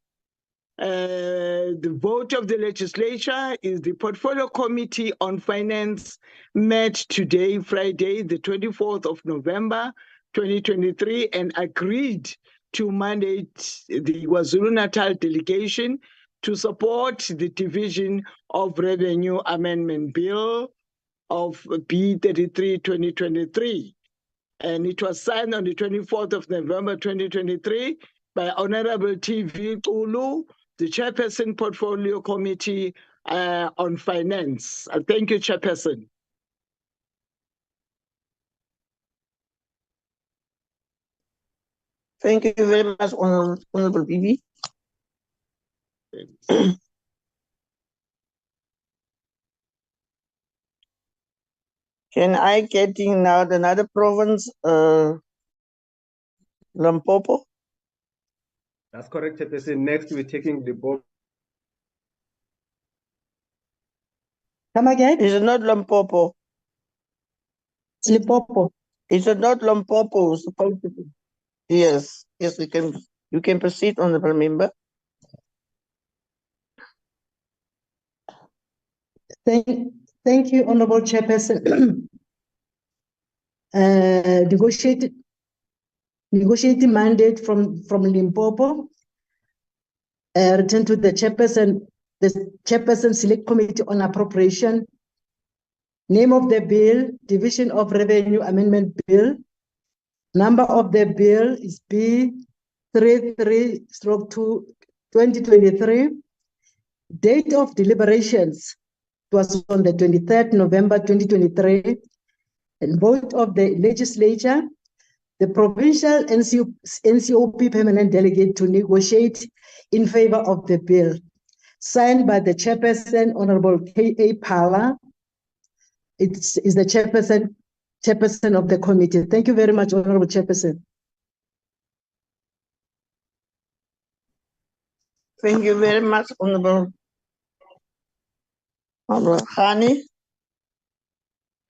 The vote of the legislature is the Portfolio Committee on Finance met today, Friday, the 24th of November, 2023, and agreed to mandate the KwaZulu-Natal delegation to support the Division of Revenue Amendment Bill of B33, 2023. And it was signed on the 24th of November, 2023 by Honourable TV Ulu, the Chairperson Portfolio Committee on Finance. Thank you, Chairperson. Thank you very much, Honourable Bibi. Can I get in now another province, Limpopo? That's correct, Chairperson. Next, we're taking the board. Come again? Is it not Limpopo? It's Limpopo. Is it not Limpopo supposed to be? Yes, yes, you can proceed, Honourable Member. Thank you, Honourable Chairperson. Negotiating mandate from Limpopo, return to the Chairperson Select Committee on Appropriation. Name of the bill, Division of Revenue Amendment Bill. Number of the bill is B33/2023. Date of deliberations was on the 23rd November 2023. And vote of the legislature, the provincial NCOP permanent delegate to negotiate in favor of the bill. Signed by the Chairperson, Honourable K.A. Pala. Is the chairperson of the committee. Thank you very much, Honourable Chairperson. Thank you very much, Honorable Ghani.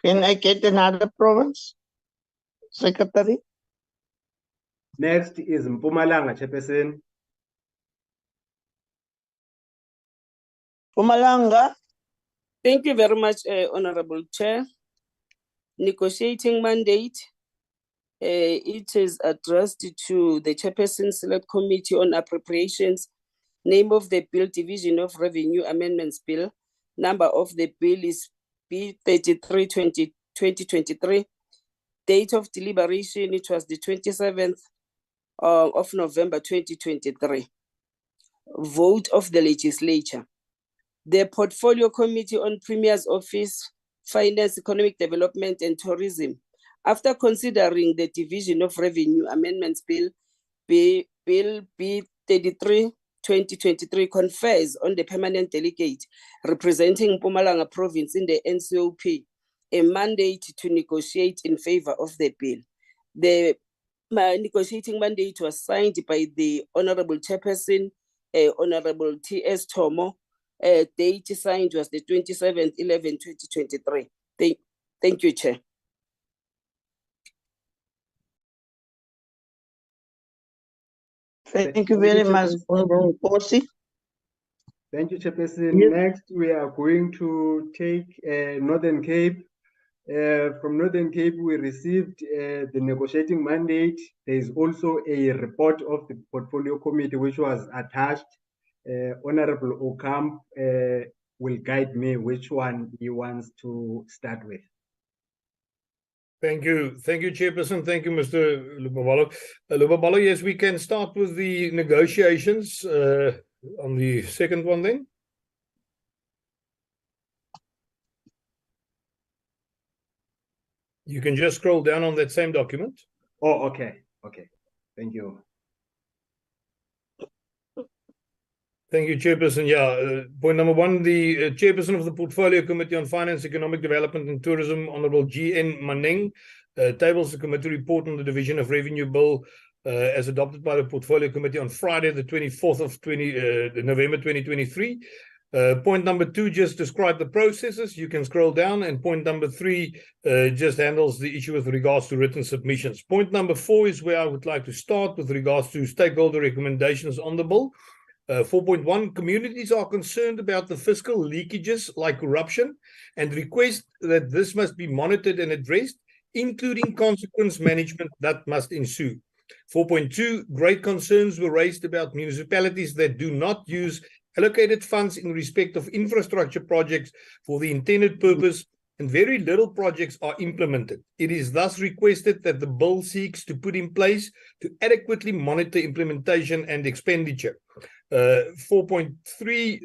Can I get another province? Secretary? Next is Mpumalanga, Chairperson. Pumalanga. Thank you very much, Honorable Chair. Negotiating mandate. It is addressed to the Chairperson Select Committee on Appropriations. Name of the bill, Division of Revenue Amendments Bill. Number of the bill is B33/2023. Date of deliberation, it was the 27th of November 2023. Vote of the legislature. The Portfolio Committee on Premier's Office, Finance, Economic Development and Tourism, after considering the Division of Revenue Amendments Bill, Bill B33/2023, confers on the permanent delegate representing Mpumalanga province in the NCOP a mandate to negotiate in favor of the bill. The negotiating mandate was signed by the Honorable Chairperson, Honorable T.S. Tomo. Date signed was the 27/11/2023. Thank you, Chair. Thank you very much, Honorable Nkosi. Thank you, Chairperson. Yes. Next, we are going to take Northern Cape. From Northern Cape, we received the negotiating mandate. There is also a report of the Portfolio Committee which was attached. Honorable Ocamp will guide me which one he wants to start with. Thank you, Chairperson. Thank you, Mr. Lubabalo. Lubabalo, yes, we can start with the negotiations on the second one then. You can just scroll down on that same document. Oh, okay. Okay. Thank you. Thank you, Chairperson. Yeah, point number one, the Chairperson of the Portfolio Committee on Finance, Economic Development and Tourism, Honorable G.N. Maneng, tables the committee report on the Division of Revenue Bill as adopted by the Portfolio Committee on Friday, the 24th of November 2023. Point number two just describe the processes. You can scroll down. And point number three just handles the issue with regards to written submissions. Point number four is where I would like to start with regards to stakeholder recommendations on the bill. 4.1, communities are concerned about the fiscal leakages like corruption and request that this must be monitored and addressed, including consequence management that must ensue. 4.2, great concerns were raised about municipalities that do not use allocated funds in respect of infrastructure projects for the intended purpose, and very little projects are implemented. It is thus requested that the bill seeks to put in place to adequately monitor implementation and expenditure. 4.3,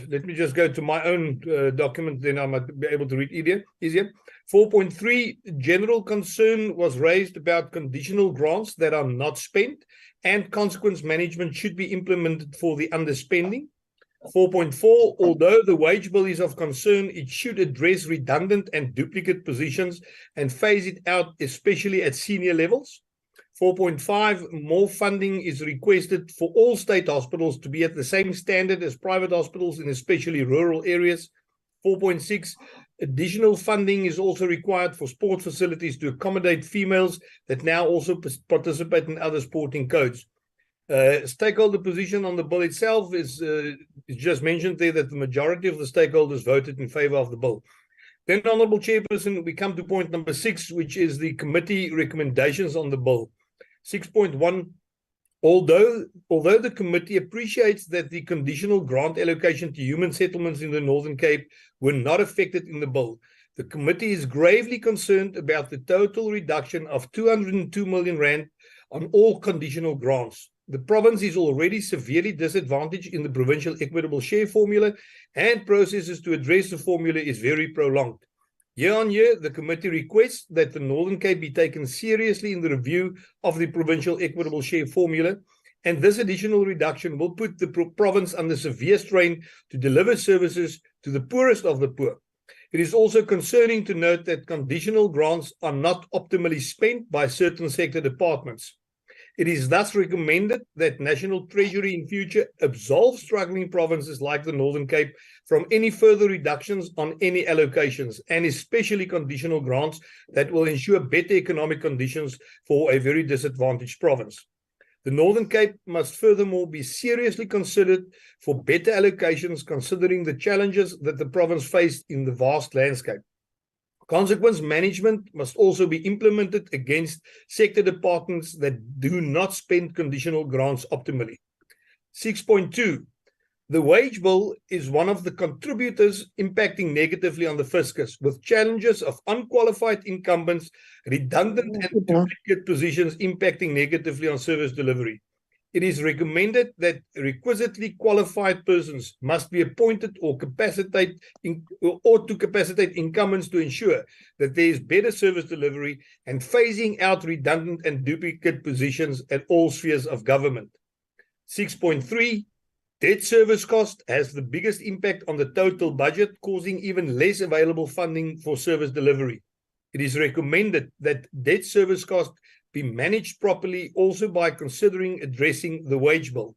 let me just go to my own document, then I might be able to read easier. 4.3, general concern was raised about conditional grants that are not spent, and consequence management should be implemented for the underspending. 4.4, although the wage bill is of concern, it should address redundant and duplicate positions and phase it out, especially at senior levels. 4.5, more funding is requested for all state hospitals to be at the same standard as private hospitals in especially rural areas. 4.6, additional funding is also required for sports facilities to accommodate females that now also participate in other sporting codes. Stakeholder position on the bill itself is just mentioned there that the majority of the stakeholders voted in favor of the bill. Then, Honorable Chairperson, we come to point number 6, which is the committee recommendations on the bill. 6.1, although the committee appreciates that the conditional grant allocation to human settlements in the Northern Cape were not affected in the bill, the committee is gravely concerned about the total reduction of 202 million rand on all conditional grants. The province is already severely disadvantaged in the provincial equitable share formula, and processes to address the formula is very prolonged. Year on year, the committee requests that the Northern Cape be taken seriously in the review of the provincial equitable share formula, and this additional reduction will put the province under severe strain to deliver services to the poorest of the poor. It is also concerning to note that conditional grants are not optimally spent by certain sector departments. It is thus recommended that National Treasury in future absolve struggling provinces like the Northern Cape from any further reductions on any allocations, and especially conditional grants that will ensure better economic conditions for a very disadvantaged province. The Northern Cape must furthermore be seriously considered for better allocations considering the challenges that the province faced in the vast landscape. Consequence management must also be implemented against sector departments that do not spend conditional grants optimally. 6.2. The wage bill is one of the contributors impacting negatively on the fiscus, with challenges of unqualified incumbents, redundant and duplicate positions impacting negatively on service delivery. It is recommended that requisitely qualified persons must be appointed or to capacitate incumbents to ensure that there is better service delivery and phasing out redundant and duplicate positions at all spheres of government. 6.3. Debt service cost has the biggest impact on the total budget, causing even less available funding for service delivery. It is recommended that debt service cost be managed properly also by considering addressing the wage bill.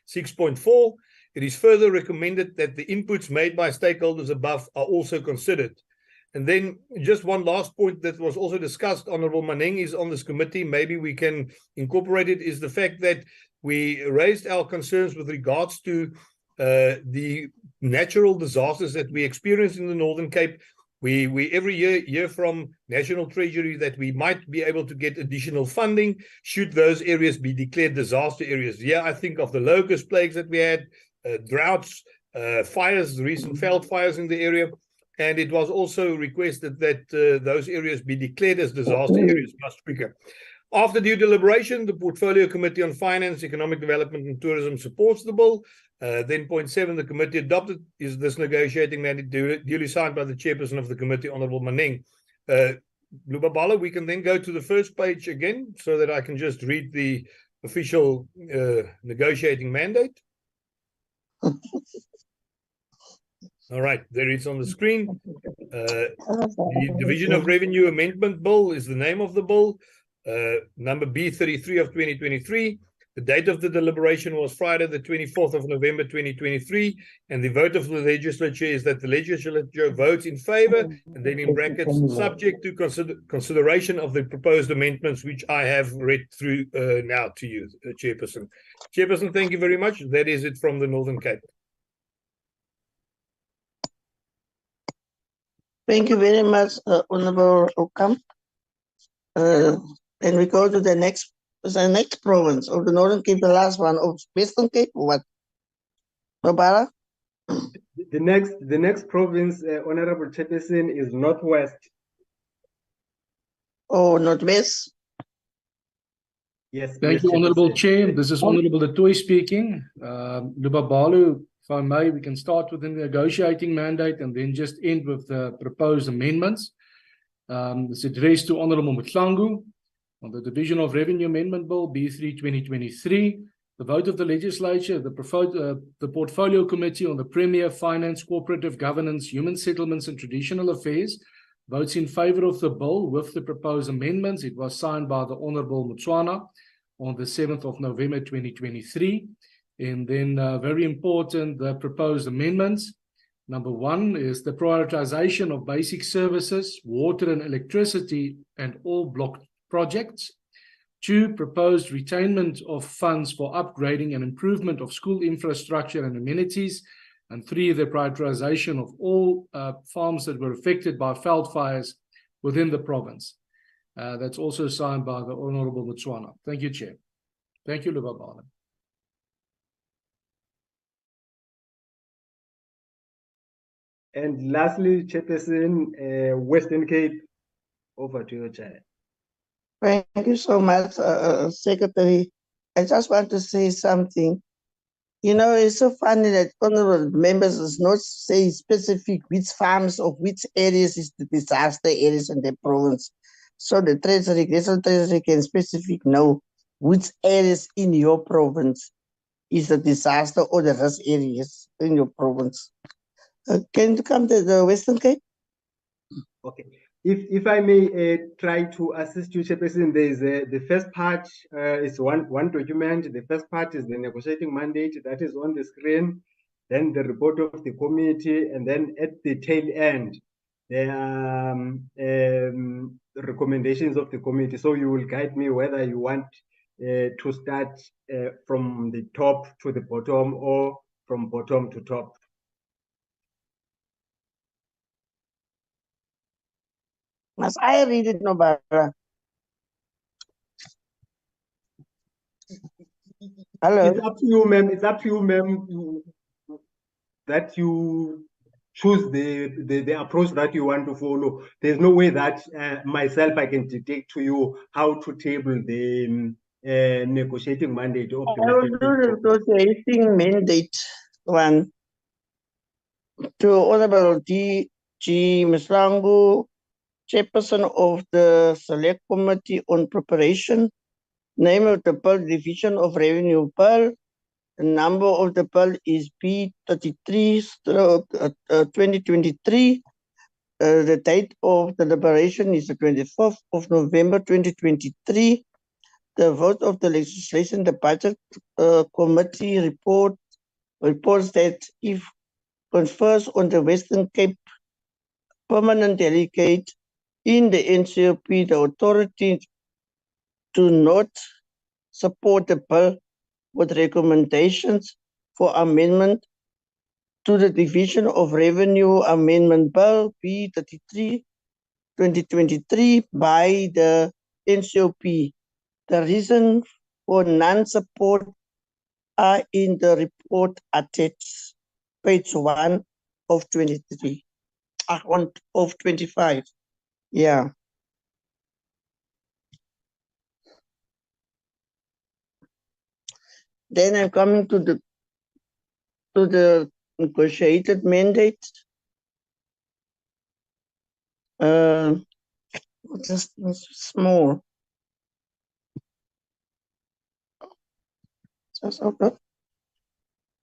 6.4. It is further recommended that the inputs made by stakeholders above are also considered. And then just one last point that was also discussed, Honorable Maneng is on this committee, maybe we can incorporate it, is the fact that we raised our concerns with regards to the natural disasters that we experience in the Northern Cape. We every year hear from National Treasury that we might be able to get additional funding should those areas be declared disaster areas. Yeah, I think of the locust plagues that we had, droughts, fires, recent veld fires in the area, and it was also requested that those areas be declared as disaster areas much quicker. After due deliberation, the Portfolio Committee on Finance, Economic Development and Tourism supports the bill. Then point 7, the committee adopted is this negotiating mandate duly signed by the chairperson of the committee, Honorable Maneng. Lubabala, we can then go to the first page again so that I can just read the official negotiating mandate. All right, there it's on the screen. The Division of Revenue Amendment Bill is the name of the bill. Number B33 of 2023. The date of the deliberation was Friday, the 24th of November, 2023. And the vote of the legislature is that the legislature votes in favor, and then in brackets, subject to consideration of the proposed amendments, which I have read through now to you, Chairperson. Chairperson, thank you very much. That is it from the Northern Cape. Thank you very much, Honorable Okam. And we go to the next province of the Northern Cape, the last one of Western Cape, or what? Barbara? The next province, Honorable Chairperson, is Northwest. Oh, Northwest. Yes. Thank you, Honorable Chair. This is Honorable Latoy speaking. Lubabalu, if I may, we can start with the negotiating mandate and then just end with the proposed amendments. This addressed to Honorable Mutlangu on the Division of Revenue Amendment Bill B3 2023. The vote of the legislature, the Portfolio Committee on the Premier, Finance, Cooperative Governance, Human Settlements and Traditional Affairs votes in favor of the bill with the proposed amendments. It was signed by the Honorable Mutswana on the 7th of November 2023. And then very important, the proposed amendments. Number 1 is the prioritization of basic services, water and electricity, and all block projects. 2, proposed retainment of funds for upgrading and improvement of school infrastructure and amenities. And 3, the prioritization of all farms that were affected by veld fires within the province. That's also signed by the Honorable Mutswana. Thank you, Chair. Thank you, Lubabala. And lastly, Chairperson, Western Cape, over to you, Chair. Thank you so much, Secretary. I just want to say something. You know, it's so funny that honorable members does not say specific which farms or which areas is the disaster areas in the province. So the Treasury, National Treasury can specific know which areas in your province is the disaster or the risk areas in your province. Can you come to the Western Cape? Okay. if I may try to assist you, Chairperson, there is the first part is one document. The first part is the negotiating mandate that is on the screen, then the report of the committee, and then at the tail end, there are recommendations of the committee. So you will guide me whether you want to start from the top to the bottom or from bottom to top. Must I read it, Nobara? Hello? It's up to you, ma'am. It's up to you, ma'am, that you choose the approach that you want to follow. There's no way that myself, I can dictate to you how to table the negotiating mandate of the I will do the negotiating mandate one to Honorable G. Mslangu, Chairperson of the Select Committee on Preparation, name of the Pearl Division of Revenue Pearl. The number of the Pearl is P33/2023. The date of the liberation is the 24th of November 2023. The vote of the legislation, the budget committee reports that if confers on the Western Cape permanent delegate in the NCOP, the authority do not support the bill with recommendations for amendment to the Division of Revenue Amendment Bill B33/2023 by the NCOP. The reason for non-support are in the report attached, page 1 of 23, of 25. Yeah. Then I'm coming to the negotiated mandate. Just small. Just okay.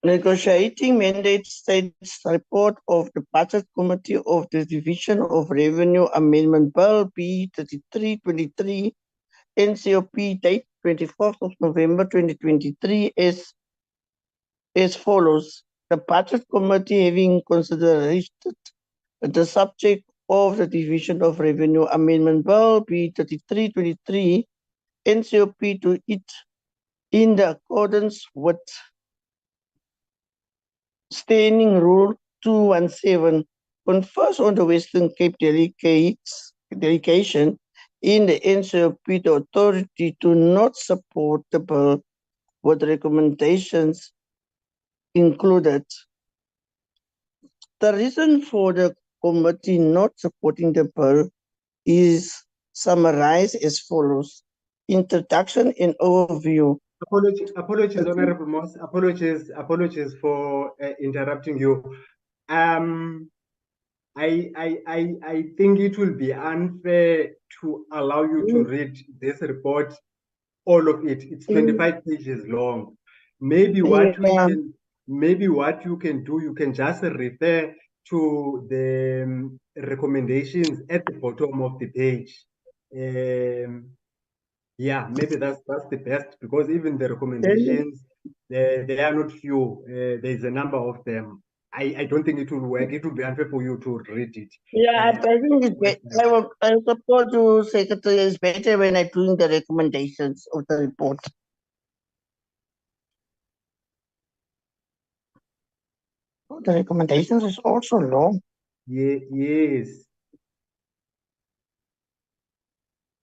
Negotiating mandate states report of the budget committee of the Division of Revenue Amendment Bill B33/23 NCOP date 24th of November 2023 as follows. The budget committee, having considered the subject of the Division of Revenue Amendment Bill B33/23 NCOP to it in the accordance with Standing Rule 217, confers on the Western Cape delegation in the NCOP the authority to not support the bill with recommendations included. The reason for the committee not supporting the bill is summarized as follows. Introduction and overview. Apologies, Honorable Moss. Apologies for interrupting you. I think it will be unfair to allow you to read this report, all of it. It's 25 pages long. Maybe what you can do, you can just refer to the recommendations at the bottom of the page. Yeah, maybe that's the best, because even the recommendations, they are not few. There's a number of them. I don't think it will work. It will be unfair for you to read it. Yeah, I think it's better. I suppose to Secretary, it's better when I'm doing the recommendations of the report. Oh, the recommendations is also long. Yeah, yes.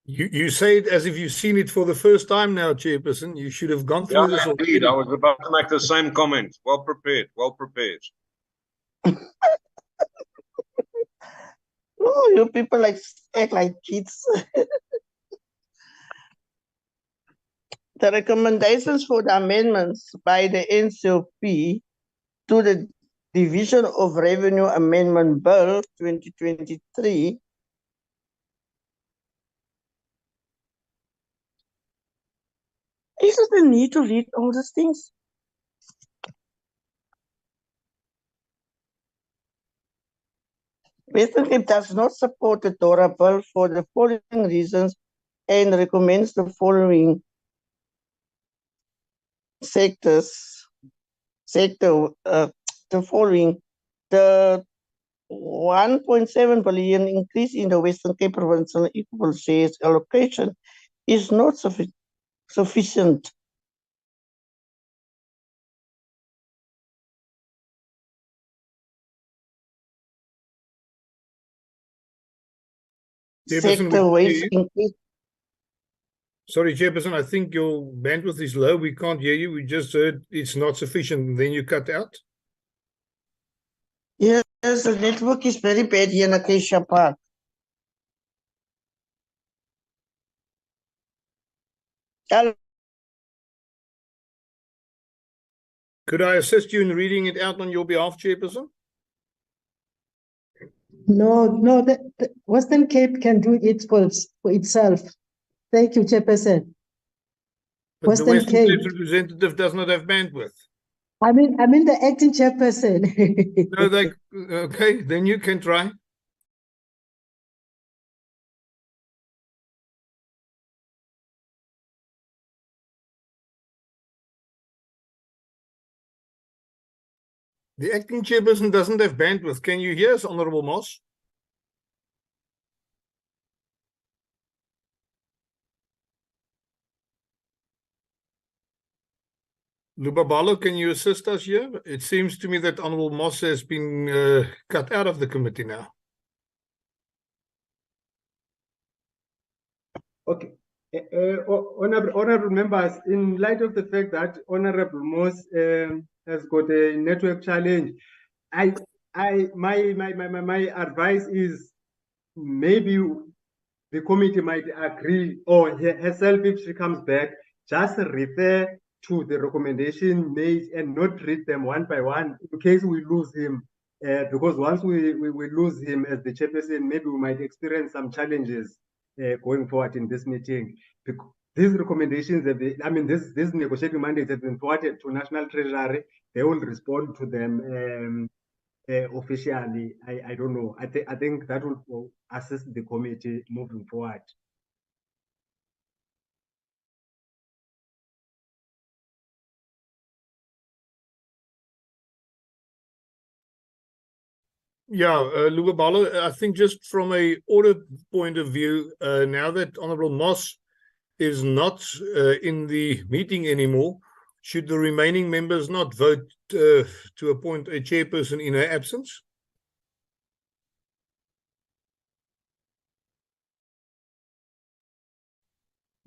You say it as if you've seen it for the first time now, Chairperson. You should have gone through this already. Indeed, I was about to make the same comment. Well prepared, well prepared. Oh, you people act like kids. The recommendations for the amendments by the NCOP to the Division of Revenue Amendment Bill 2023 is it the need to read all these things? Western Cape does not support the DORA bill for the following reasons and recommends the following the following. The 1.7 billion increase in the Western Cape Provincial Equal Shares allocation is not sufficient. Sector waste increase. Sorry, Chairperson, I think your bandwidth is low. We can't hear you. We just heard it's not sufficient. Then you cut out. Yes, the network is very bad here in Acacia Park. Could I assist you in reading it out on your behalf, Chairperson? No, the Western Cape can do it for itself. Thank you, Chairperson. But the Western Cape representative does not have bandwidth. I mean the acting chairperson. No, okay, then you can try. The acting chairperson doesn't have bandwidth. Can you hear us, Honorable Moss? Lubabalo, can you assist us here? It seems to me that Honorable Moss has been cut out of the committee now. Okay. Honorable members, in light of the fact that Honorable Moss has got a network challenge, my advice is maybe the committee might agree, or herself, if she comes back, just refer to the recommendation made and not read them one by one in case we lose him. Because once we lose him as the chairperson, maybe we might experience some challenges going forward in this meeting. Because these recommendations, these negotiating mandates have been forwarded to National Treasury. They will respond to them officially. I don't know. I think that will assist the committee moving forward. Yeah, Lubabalo, I think just from a order point of view, now that Honorable Moss is not in the meeting anymore, should the remaining members not vote to appoint a chairperson in her absence?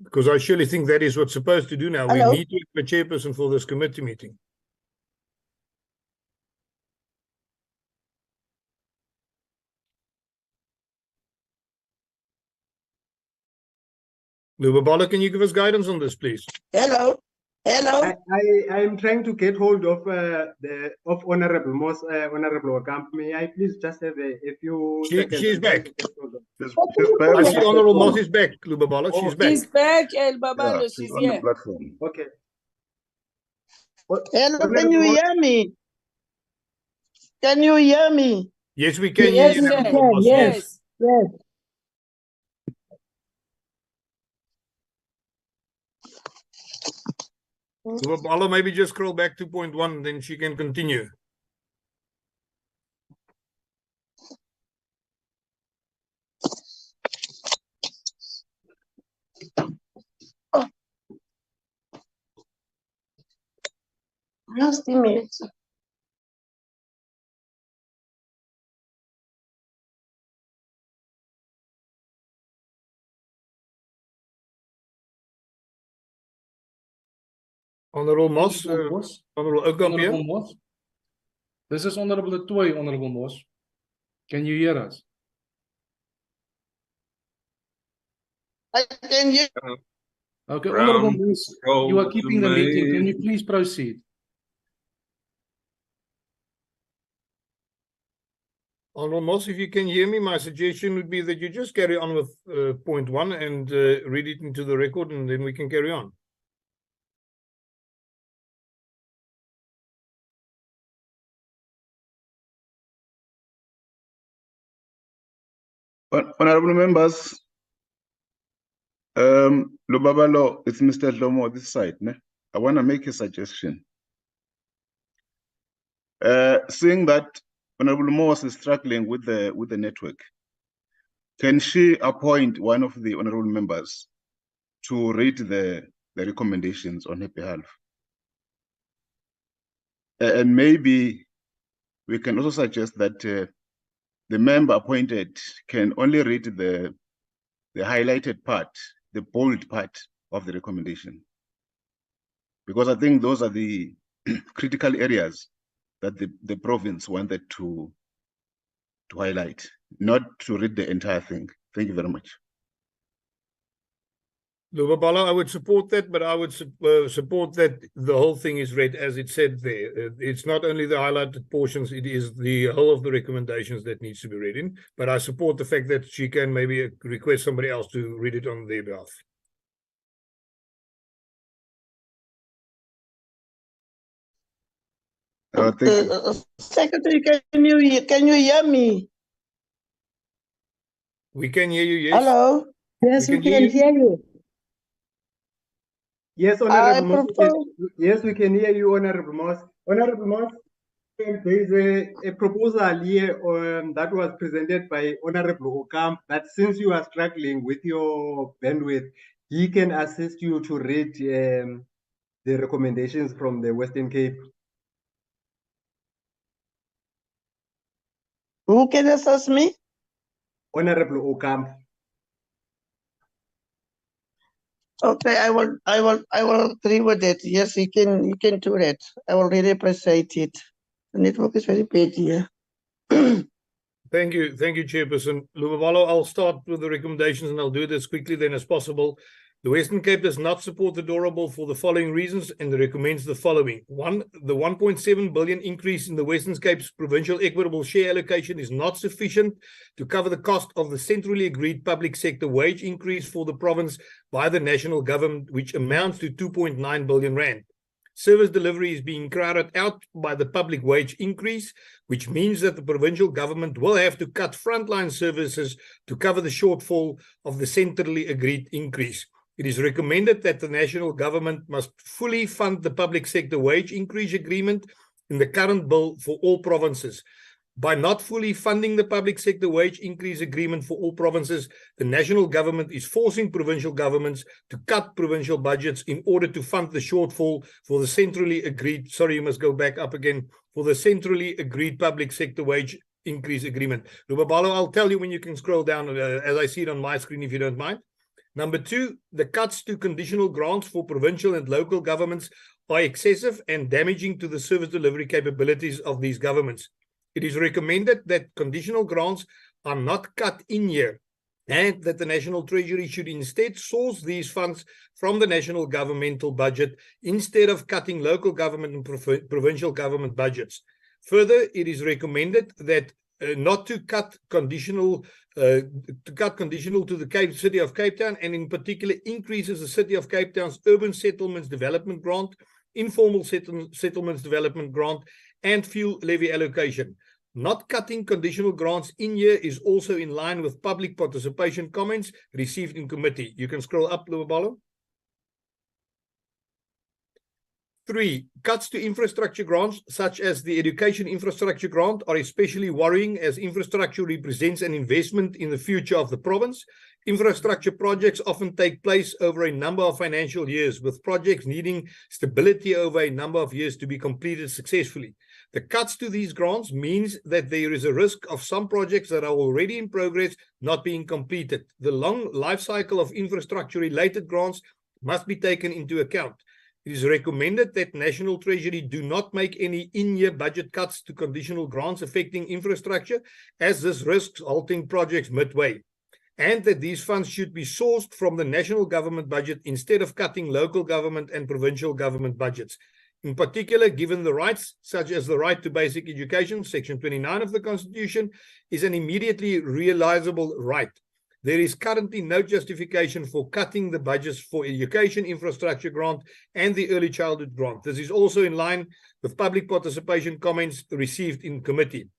Because I surely think that is what's supposed to do now. Hello? We need to have a chairperson for this committee meeting. Lubabalo, can you give us guidance on this, please? Hello? I am trying to get hold of Honorable Moss, Honorable Okamp. May I please just have a few seconds? She's back. She's back. I see Honorable Moss is back, Lubabalo. She's back. She's back, El Babalo. Yeah, She's on the here. platform. Okay. Hello, can you hear me? Can you hear me? Yes, we can Yes, hear you, sir. Honorable Moss. Yes. Yes. Lubabalo, maybe just scroll back to point 1, then she can continue. Just a minute. Honorable Moss, Honorable Moss. Honorable Okamp here. Honorable Moss. This is Honorable Etoy, Honorable Moss. Can you hear us? I can hear. Okay, Round Honorable Moss, you are keeping the meeting. Can you maze. please proceed? Honorable Moss, if you can hear me, my suggestion would be that you just carry on with point 1 and read it into the record, and then we can carry on. Honorable members, Lubabalo, it's Mr. Lomo this side. Ne? I want to make a suggestion. Seeing that Honorable Moss is struggling with the network, can she appoint one of the honorable members to read the recommendations on her behalf? And maybe we can also suggest that the member appointed can only read the highlighted part, the bold part of the recommendation. Because I think those are the critical areas that the province wanted to highlight, not to read the entire thing. Thank you very much. Lubabalo, I would support that, but I would support that the whole thing is read as it said there. It's not only the highlighted portions, it is the whole of the recommendations that needs to be read in. But I support the fact that she can maybe request somebody else to read it on their behalf. Thank you. Secretary, can you hear me? We can hear you, yes. Hello? Yes, we can hear you. Yes, Honorable Moss. Yes, we can hear you, Honorable Moss. Honorable Moss, there is a proposal here that was presented by Honorable Okam that since you are struggling with your bandwidth, he can assist you to read the recommendations from the Western Cape. Who can assist me? Honorable Okam. Okay, I will agree with it. Yes, you can do that. I will really appreciate it. The network is very bad here. Thank you, Chairperson. Lubabalo, I'll start with the recommendations and I'll do it as quickly then as possible. The Western Cape does not support the Durable for the following reasons and recommends the following. One, the 1.7 billion increase in the Western Cape's provincial equitable share allocation is not sufficient to cover the cost of the centrally agreed public sector wage increase for the province by the national government, which amounts to 2.9 billion rand. Service delivery is being crowded out by the public wage increase, which means that the provincial government will have to cut frontline services to cover the shortfall of the centrally agreed increase. It is recommended that the national government must fully fund the public sector wage increase agreement in the current bill for all provinces. By not fully funding the public sector wage increase agreement for all provinces, the national government is forcing provincial governments to cut provincial budgets in order to fund the shortfall for the centrally agreed, sorry, you must go back up again, for the centrally agreed public sector wage increase agreement. Lubabalo, I'll tell you when you can scroll down as I see it on my screen, if you don't mind. Number two, the cuts to conditional grants for provincial and local governments are excessive and damaging to the service delivery capabilities of these governments. It is recommended that conditional grants are not cut in year and that the National Treasury should instead source these funds from the national governmental budget instead of cutting local government and provincial government budgets. Further, it is recommended that not to cut conditional to the City of Cape Town, and in particular increases the City of Cape Town's Urban Settlements Development Grant, Informal Settlements Development Grant, and fuel levy allocation. Not cutting conditional grants in year is also in line with public participation comments received in committee. You can scroll up, Lubabalo. 3, cuts to infrastructure grants, such as the Education Infrastructure Grant, are especially worrying as infrastructure represents an investment in the future of the province. Infrastructure projects often take place over a number of financial years, with projects needing stability over a number of years to be completed successfully. The cuts to these grants means that there is a risk of some projects that are already in progress not being completed. The long life cycle of infrastructure-related grants must be taken into account. It is recommended that National Treasury do not make any in-year budget cuts to conditional grants affecting infrastructure, as this risks halting projects midway, and that these funds should be sourced from the national government budget instead of cutting local government and provincial government budgets. In particular, given the rights, such as the right to basic education, Section 29 of the Constitution, is an immediately realizable right. There is currently no justification for cutting the budgets for education infrastructure grant and the early childhood grant. This is also in line with public participation comments received in committee.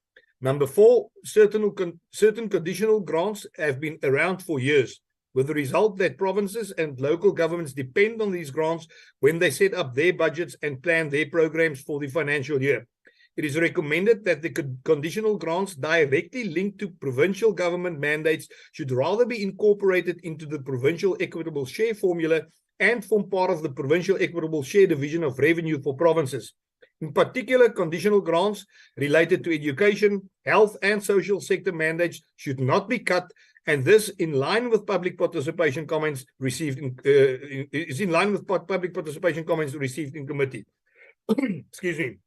Number 4, certain conditional grants have been around for years, with the result that provinces and local governments depend on these grants when they set up their budgets and plan their programs for the financial year. It is recommended that the conditional grants directly linked to provincial government mandates should rather be incorporated into the provincial equitable share formula and form part of the provincial equitable share division of revenue for provinces. In particular, conditional grants related to education, health, and social sector mandates should not be cut, and this in line with public participation comments received in committee. Excuse me.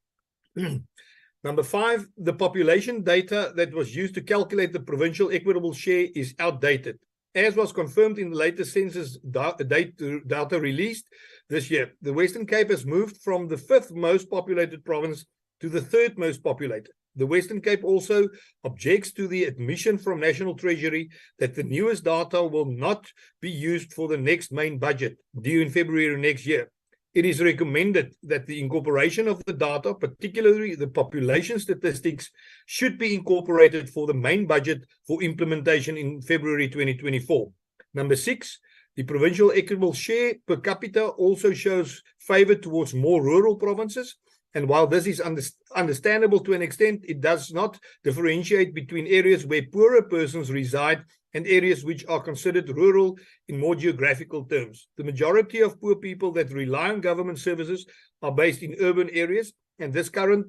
Number 5, the population data that was used to calculate the provincial equitable share is outdated. As was confirmed in the latest census data released this year, the Western Cape has moved from the 5th most populated province to the 3rd most populated. The Western Cape also objects to the admission from National Treasury that the newest data will not be used for the next main budget due in February next year. It is recommended that the incorporation of the data, particularly the population statistics, should be incorporated for the main budget for implementation in February 2024. Number 6, the provincial equitable share per capita also shows favor towards more rural provinces. And while this is understandable to an extent, it does not differentiate between areas where poorer persons reside and areas which are considered rural in more geographical terms. The majority of poor people that rely on government services are based in urban areas, and this current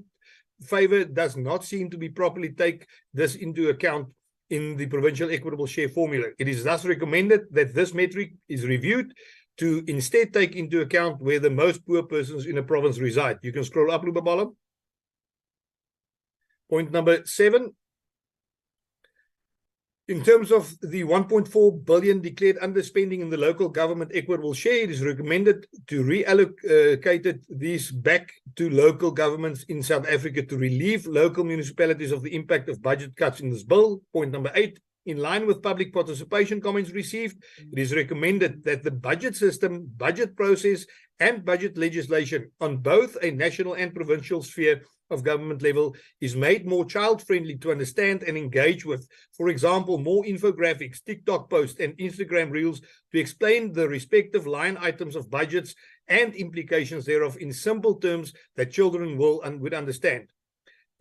favor does not seem to be properly take this into account in the provincial equitable share formula. It is thus recommended that this metric is reviewed to instead take into account where the most poor persons in a province reside. You can scroll up, Lubabala. Point number 7. In terms of the 1.4 billion declared underspending in the local government equitable share, it is recommended to reallocate these back to local governments in South Africa to relieve local municipalities of the impact of budget cuts in this bill. Point number 8. In line with public participation comments received, it is recommended that the budget system, budget process, and budget legislation on both a national and provincial sphere of government level is made more child-friendly to understand and engage with. For example, more infographics, TikTok posts, and Instagram reels to explain the respective line items of budgets and implications thereof in simple terms that children would understand.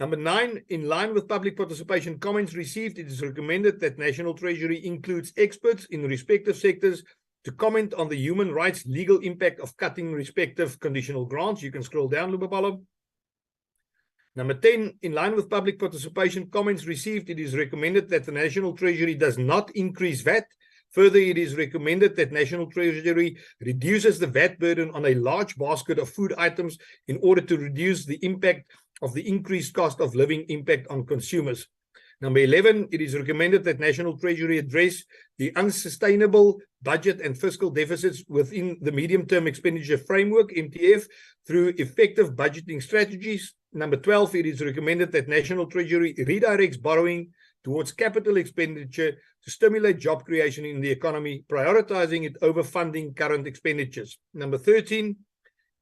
Number 9, in line with public participation comments received, it is recommended that National Treasury includes experts in respective sectors to comment on the human rights legal impact of cutting respective conditional grants. You can scroll down, Lubabala. Number 10, in line with public participation comments received, it is recommended that the National Treasury does not increase VAT. Further, it is recommended that National Treasury reduces the VAT burden on a large basket of food items in order to reduce the impact of the increased cost of living impact on consumers. Number 11, it is recommended that National Treasury address the unsustainable budget and fiscal deficits within the medium-term expenditure framework, MTF, through effective budgeting strategies. Number 12, it is recommended that National Treasury redirects borrowing towards capital expenditure to stimulate job creation in the economy, prioritizing it over funding current expenditures. Number 13,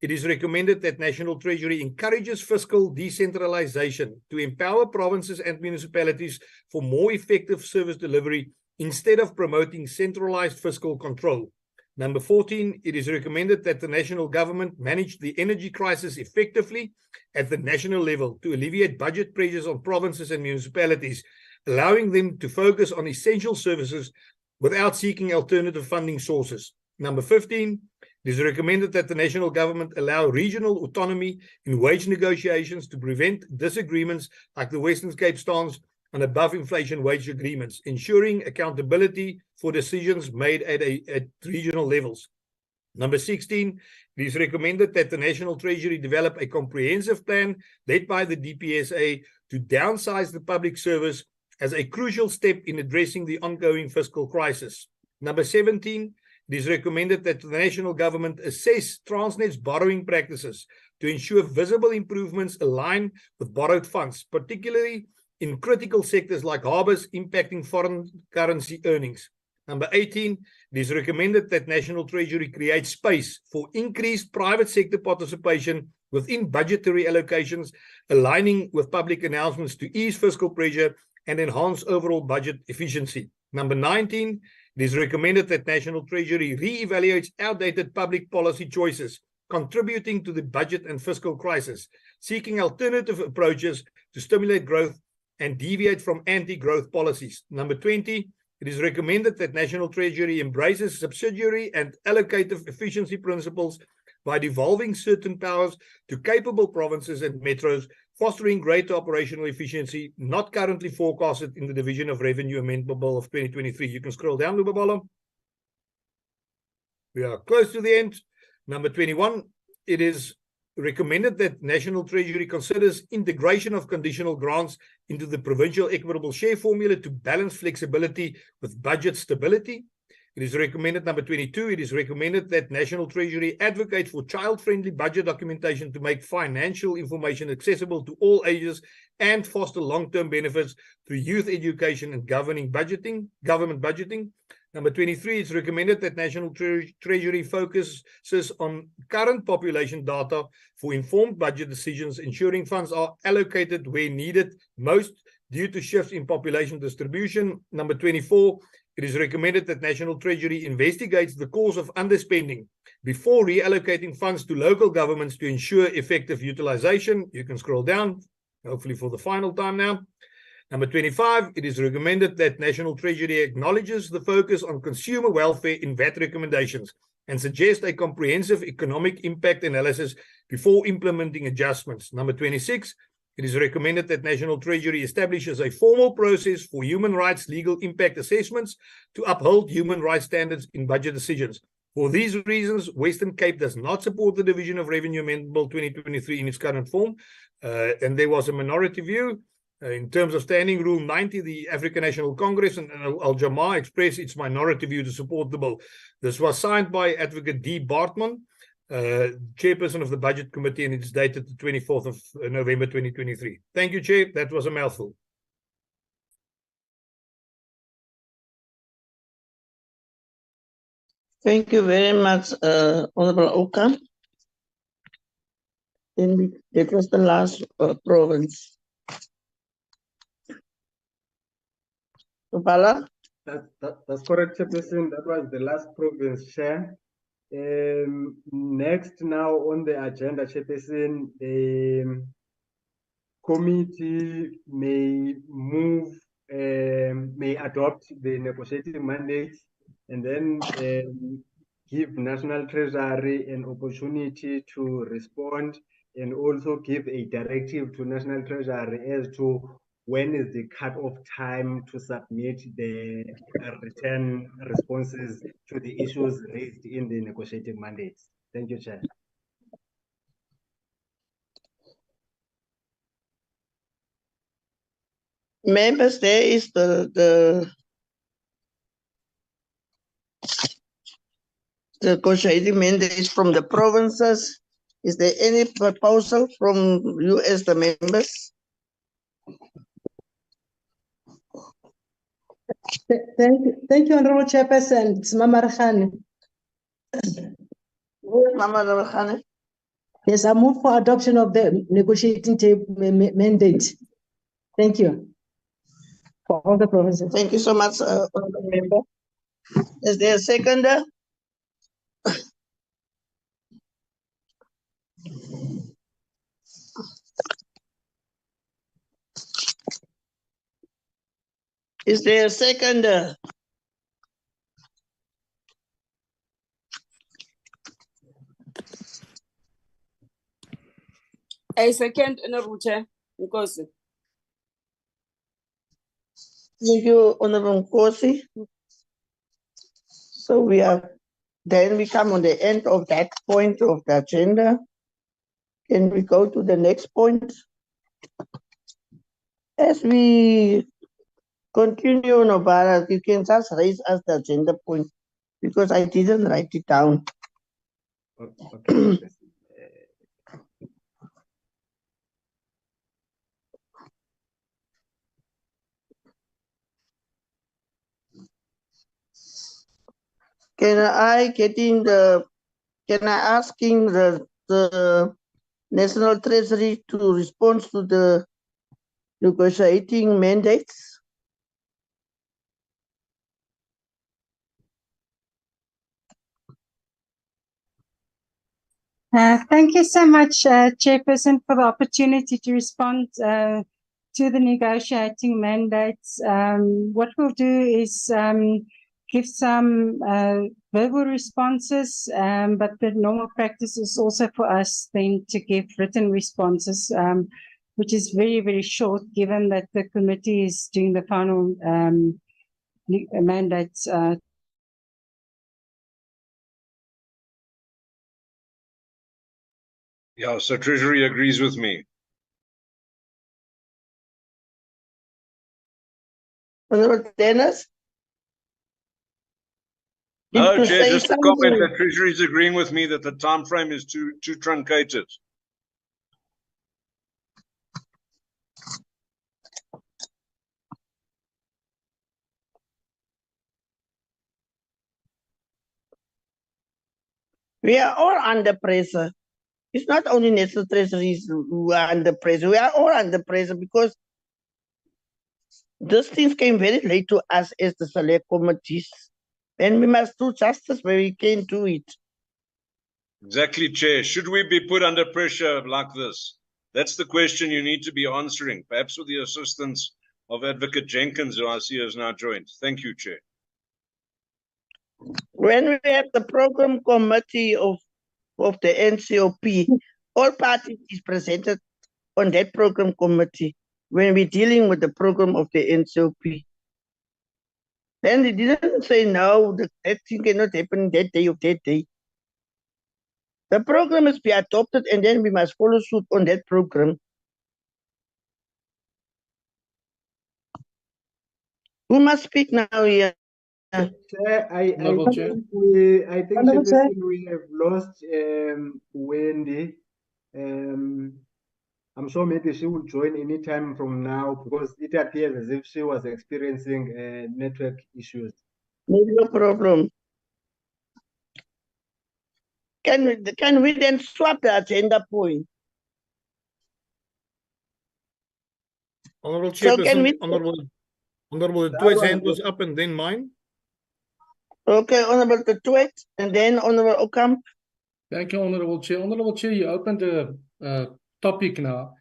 it is recommended that National Treasury encourages fiscal decentralization to empower provinces and municipalities for more effective service delivery instead of promoting centralized fiscal control. Number 14, it is recommended that the national government manage the energy crisis effectively at the national level to alleviate budget pressures on provinces and municipalities, allowing them to focus on essential services without seeking alternative funding sources. Number 15, it is recommended that the national government allow regional autonomy in wage negotiations to prevent disagreements like the Western Cape stance on above-inflation wage agreements, ensuring accountability for decisions made at regional levels. Number 16, it is recommended that the National Treasury develop a comprehensive plan led by the DPSA to downsize the public service as a crucial step in addressing the ongoing fiscal crisis. Number 17, it is recommended that the national government assess Transnet's borrowing practices to ensure visible improvements align with borrowed funds, particularly in critical sectors like harbors impacting foreign currency earnings. Number 18, it is recommended that National Treasury create space for increased private sector participation within budgetary allocations, aligning with public announcements to ease fiscal pressure and enhance overall budget efficiency. Number 19, it is recommended that National Treasury re-evaluates outdated public policy choices, contributing to the budget and fiscal crisis, seeking alternative approaches to stimulate growth and deviate from anti-growth policies. Number 20, it is recommended that National Treasury embraces subsidiary and allocative efficiency principles by devolving certain powers to capable provinces and metros, fostering greater operational efficiency, not currently forecasted in the Division of Revenue Amendment Bill of 2023. You can scroll down, Lubabalo. We are close to the end. Number 21, it is recommended that National Treasury considers integration of conditional grants into the provincial equitable share formula to balance flexibility with budget stability. It is recommended, number 22, it is recommended that National Treasury advocate for child-friendly budget documentation to make financial information accessible to all ages and foster long-term benefits through youth education and government budgeting. Number 23, it's recommended that National Treasury focuses on current population data for informed budget decisions, ensuring funds are allocated where needed most due to shifts in population distribution. Number 24, it is recommended that National Treasury investigates the cause of underspending before reallocating funds to local governments to ensure effective utilization. You can scroll down, hopefully for the final time now. Number 25, it is recommended that National Treasury acknowledges the focus on consumer welfare in VAT recommendations and suggests a comprehensive economic impact analysis before implementing adjustments. Number 26, it is recommended that National Treasury establishes a formal process for human rights legal impact assessments to uphold human rights standards in budget decisions. For these reasons, Western Cape does not support the Division of Revenue Amendment Bill 2023 in its current form, and there was a minority view. In terms of Standing Rule 90, the African National Congress and Al-Jamaa expressed its minority view to support the bill. This was signed by Advocate D. Bartman, Chairperson of the Budget Committee, and it's dated the 24th of November 2023. Thank you, Chair. That was a mouthful. Thank you very much, Honorable Oka. That was the last province. Upala? That's correct, Chairperson. That was the last province, Chair. Next now on the agenda, Chairperson, the committee may adopt the negotiating mandates and then give National Treasury an opportunity to respond and also give a directive to National Treasury as to when is the cut-off time to submit the return responses to the issues raised in the negotiating mandates. Thank you, Chair. Members, there is the negotiating mandates from the provinces. Is there any proposal from you as the members? Thank you, Honorable Chairperson. It's Mama Rakhane. Mama Rakhane. Yes, I move for adoption of the negotiating mandate. Thank you. For all the provinces. Thank you so much, Honorable Member. Is there a seconder? Is there a seconder? I second, Honorable Chair. Nkosi. Thank you, Honorable Nkosi. So we come on the end of that point of the agenda. Can we go to the next point? As we continue, Nobara, you can just raise us the agenda point because I didn't write it down. Okay. Can I asking the National Treasury to respond to the negotiating mandates. Thank you so much, Chairperson, for the opportunity to respond to the negotiating mandates. What we'll do is give some verbal responses, but the normal practice is also for us then to give written responses, which is very, very short, given that the committee is doing the final mandates. Yeah, so Treasury agrees with me. Honorable Dennis? No, You Chair, say just a comment something? that Treasury is agreeing with me that the time frame is too truncated. We are all under pressure. It's not only National Treasuries who are under pressure. We are all under pressure because these things came very late to us as the select committees. And we must do justice where we can do it. Exactly, Chair. Should we be put under pressure like this? That's the question you need to be answering, perhaps with the assistance of Advocate Jenkins, who I see has now joined. Thank you, Chair. When we have the program committee of the NCOP, all parties is presented on that program committee when we're dealing with the program of the NCOP. Then they didn't say no, that thing cannot happen that day of that day. The program must be adopted and then we must follow suit on that program. Who must speak now here? Chair, I Honorable Chair. think Honorable Chair. Chairperson, we have lost Wendy. I'm sure maybe she will join any time from now because it appears as if she was experiencing network issues. No problem. Can we then swap the agenda point? Honorable So can Chairperson, we? Honorable Tui's hand was up and then mine. Okay, Honorable Tuet, and then Honorable Okam. Thank you, Honorable Chair. Honorable Chair, you opened a topic now.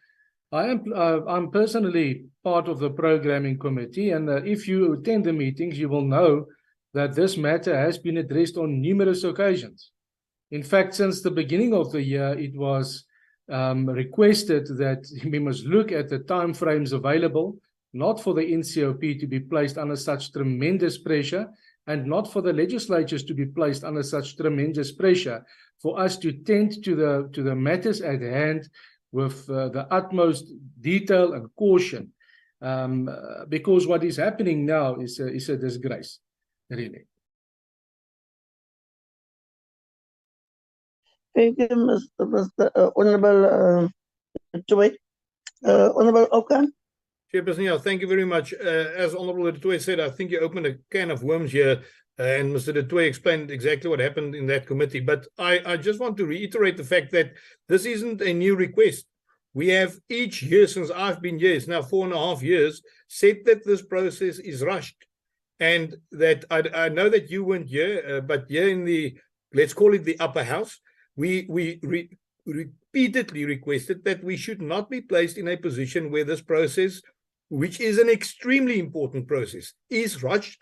I'm personally part of the programming committee, and if you attend the meetings, you will know that this matter has been addressed on numerous occasions. In fact, since the beginning of the year, it was requested that we must look at the timeframes available, not for the NCOP to be placed under such tremendous pressure, and not for the legislatures to be placed under such tremendous pressure, for us to tend to the matters at hand with the utmost detail and caution, because what is happening now is a disgrace, really. Thank you, Mr. Honorable Tuet. Honorable Okam. Chairperson, yeah, thank you very much. As Honorable De Tooy said, I think you opened a can of worms here, and Mr. De Tooy explained exactly what happened in that committee. But I just want to reiterate the fact that this isn't a new request. We have each year since I've been here, it's now 4.5 years, said that this process is rushed. And that I know that you weren't here, but here in the, let's call it the upper house, we repeatedly requested that we should not be placed in a position where this process, which is an extremely important process, is rushed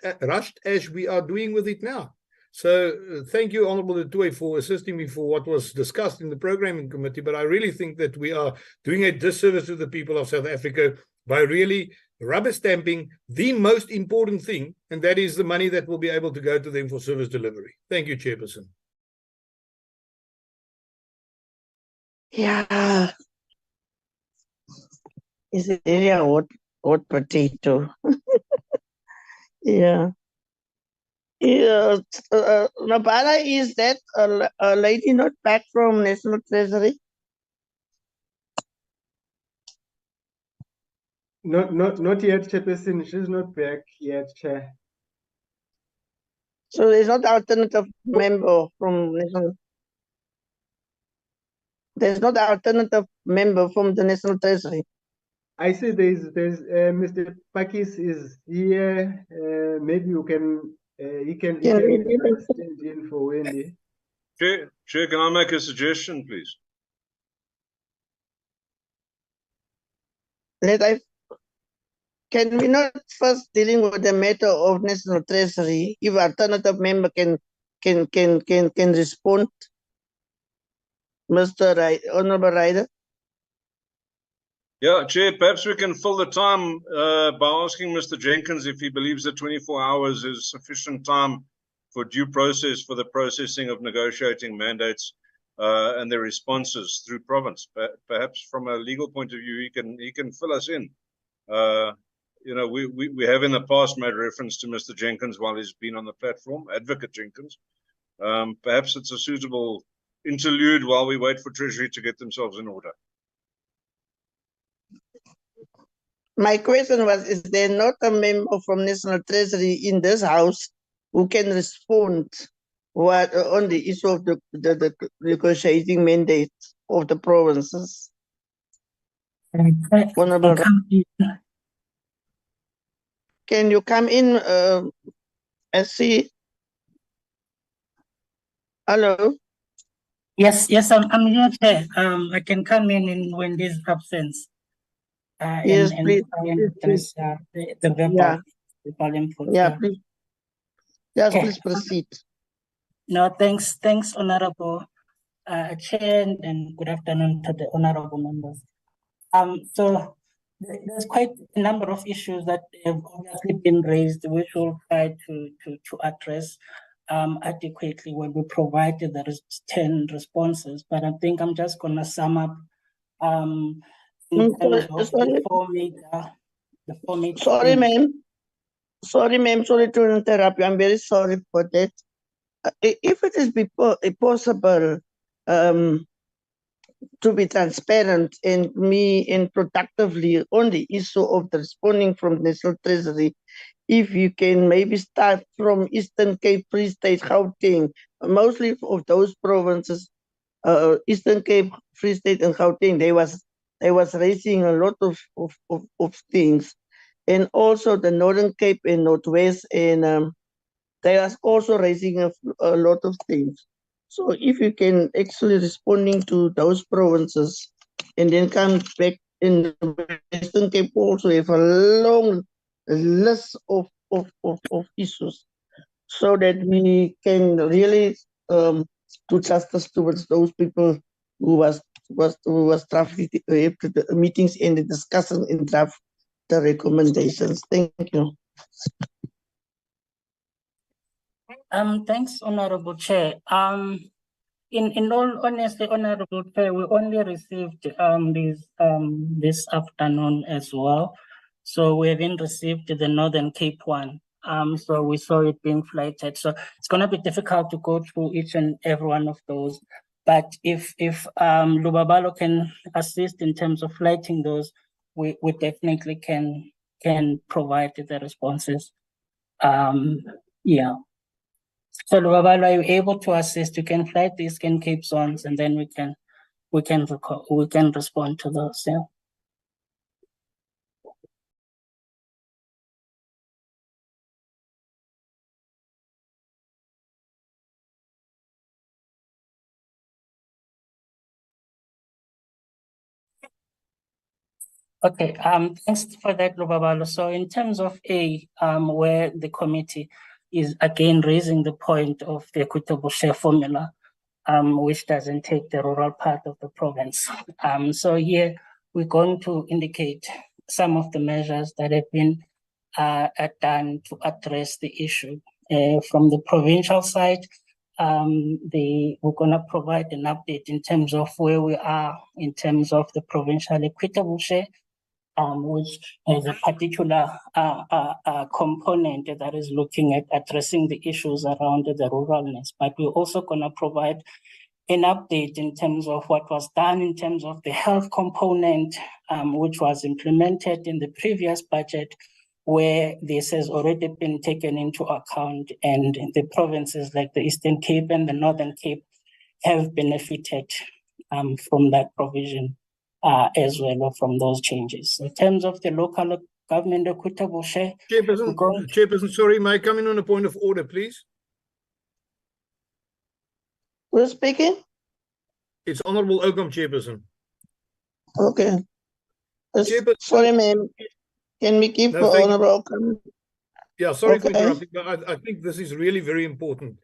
as we are doing with it now. So thank you, Honorable De Tooy, for assisting me for what was discussed in the programming committee. But I really think that we are doing a disservice to the people of South Africa by really rubber stamping the most important thing, and that is the money that will be able to go to them for service delivery. Thank you, Chairperson. Yeah. It's a very hot potato. Yeah. Nabala, is that a lady not back from National Treasury? Not yet, Chairperson. She's not back yet, Chair. So there's not alternative member from National. There's not an alternative member from the National Treasury. I see there's Mr. Pakis is here. Maybe you can he can stand in for Wendy. Chair, can I make a suggestion, please? Can we not first dealing with the matter of National Treasury? If alternative member can respond, Mr. Honorable Rider. Yeah, Chair, perhaps we can fill the time by asking Mr. Jenkins if he believes that 24 hours is sufficient time for due process for the processing of negotiating mandates and their responses through province. Perhaps from a legal point of view, he can fill us in. You know, we have in the past made reference to Mr. Jenkins while he's been on the platform, Advocate Jenkins. Perhaps it's a suitable interlude while we wait for Treasury to get themselves in order. My question was, is there not a member from National Treasury in this house who can respond on the issue of the negotiating mandate of the provinces? Honorable, can you come in, SC? Hello? Yes, I'm here, Chair. I can come in Wendy's absence. Yes, please. The verbal, the input. Yeah, please. Yes, Okay. please proceed. No, thanks, Honorable Chair, and good afternoon to the honorable members. So there's quite a number of issues that have obviously been raised, which we'll try to address adequately when we provide the 10 responses. But I think I'm just going to sum up in terms of the four major. Sorry, ma'am. Sorry to interrupt you. I'm very sorry for that. If it is possible to be transparent and productively on the issue of the responding from National Treasury, if you can maybe start from Eastern Cape, Free State, Gauteng, mostly of those provinces, Eastern Cape, Free State, and Gauteng, they was raising a lot of things, and also the Northern Cape and Northwest, and they was also raising a lot of things. So if you can actually responding to those provinces, and then come back in the Western Cape also have a long list of issues, so that we can really do justice towards those people who was drafting the meetings and the discussing and draft the recommendations. Thank you. Thanks, Honorable Chair. In all honesty, Honorable Chair, we only received this afternoon as well. So we haven't received the Northern Cape one. So we saw it being flighted. So it's going to be difficult to go through each and every one of those. But if Lubabalo can assist in terms of flighting those, we definitely can provide the responses. Yeah. So Lubabalo, are you able to assist? You can flight these Cape zones, and then we can respond to those. Yeah. Okay, thanks for that, Lubabalo. So in terms of where the committee is again raising the point of the equitable share formula, which doesn't take the rural part of the province. So here we're going to indicate some of the measures that have been done to address the issue. From the provincial side, we're going to provide an update in terms of where we are in terms of the provincial equitable share, which is a particular component that is looking at addressing the issues around the ruralness. But we're also going to provide an update in terms of what was done in terms of the health component, which was implemented in the previous budget, where this has already been taken into account, and the provinces like the Eastern Cape and the Northern Cape have benefited from that provision as well, or from those changes. In terms of the local government equitable share, Chairperson, sorry, may I come in on a point of order, please? Who's speaking? It's Honorable Oakham, Chairperson. Okay. Sorry, ma'am. Can we give No, thank you. Honorable Oakham? Yeah, sorry for Okay. interrupting, but I think this is really very important.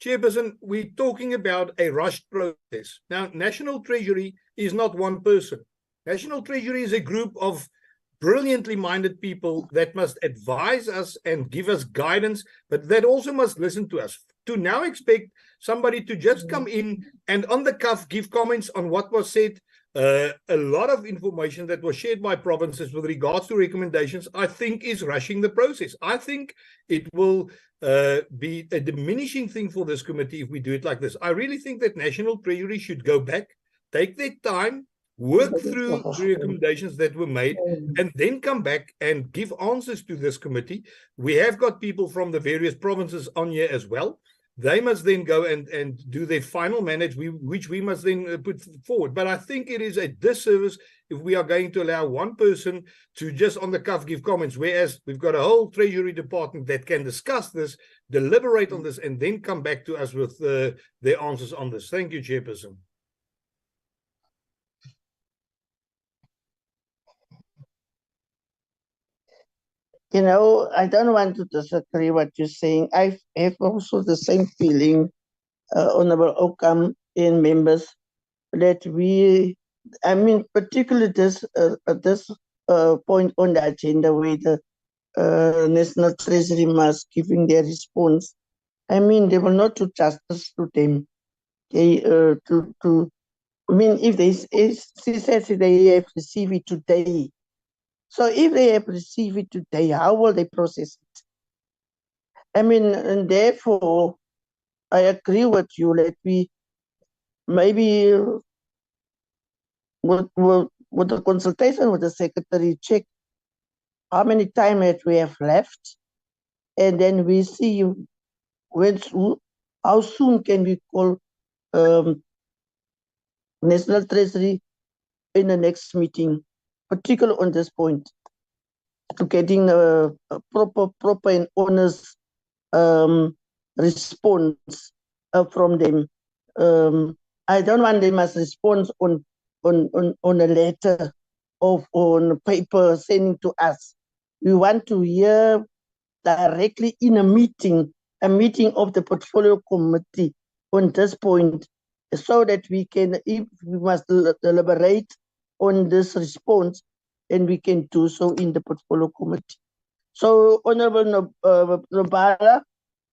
Chairperson, we're talking about a rushed process. Now, National Treasury is not one person. National Treasury is a group of brilliantly minded people that must advise us and give us guidance, but that also must listen to us. To now expect somebody to just come in and on the cuff give comments on what was said, a lot of information that was shared by provinces with regards to recommendations, I think is rushing the process. I think it will be a diminishing thing for this committee if we do it like this. I really think that National Treasury should go back, take their time, work through the recommendations that were made, and then come back and give answers to this committee. We have got people from the various provinces on here as well. They must then go and do their final mandate, which we must then put forward. But I think it is a disservice if we are going to allow one person to just on the cuff give comments, whereas we've got a whole Treasury department that can discuss this, deliberate on this, and then come back to us with their answers on this. Thank you, Chairperson. You know, I don't want to disagree what you're saying. I have also the same feeling, Honorable Oakham and members, that particularly this point on the agenda where the National Treasury must giving their response. They will not do justice to them. If she says they have received it today. So if they have received it today, how will they process it? And therefore, I agree with you that we maybe with the consultation with the secretary check how many time that we have left, and then we see how soon can we call National Treasury in the next meeting, particularly on this point, to getting a proper and honest response from them. I don't want them as response on a letter or on paper sending to us. We want to hear directly in a meeting of the portfolio committee on this point, so that we can, if we must deliberate on this response, and we can do so in the portfolio committee. So, Honorable Nobala,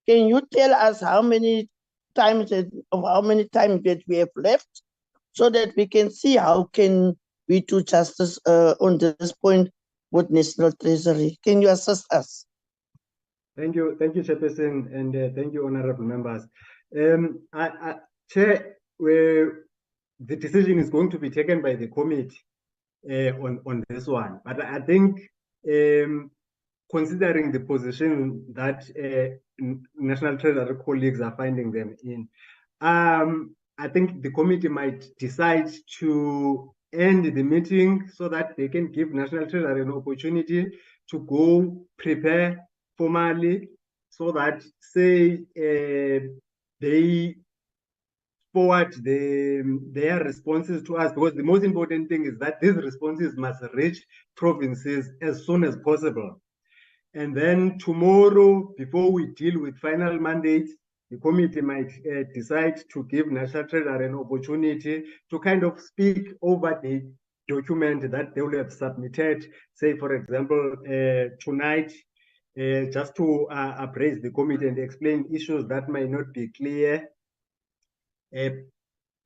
can you tell us how many times that we have left, so that we can see how can we do justice on this point with National Treasury? Can you assist us? Thank you, Chairperson, and thank you, honorable members. Chair, the decision is going to be taken by the committee on this one, but I think considering the position that National Treasury colleagues are finding them in, I think the committee might decide to end the meeting so that they can give National Treasury an opportunity to go prepare formally, so that say they forward their responses to us, because the most important thing is that these responses must reach provinces as soon as possible. And then tomorrow, before we deal with final mandates, the committee might decide to give National Treasury an opportunity to kind of speak over the document that they will have submitted, say, for example, tonight, just to appraise the committee and explain issues that might not be clear.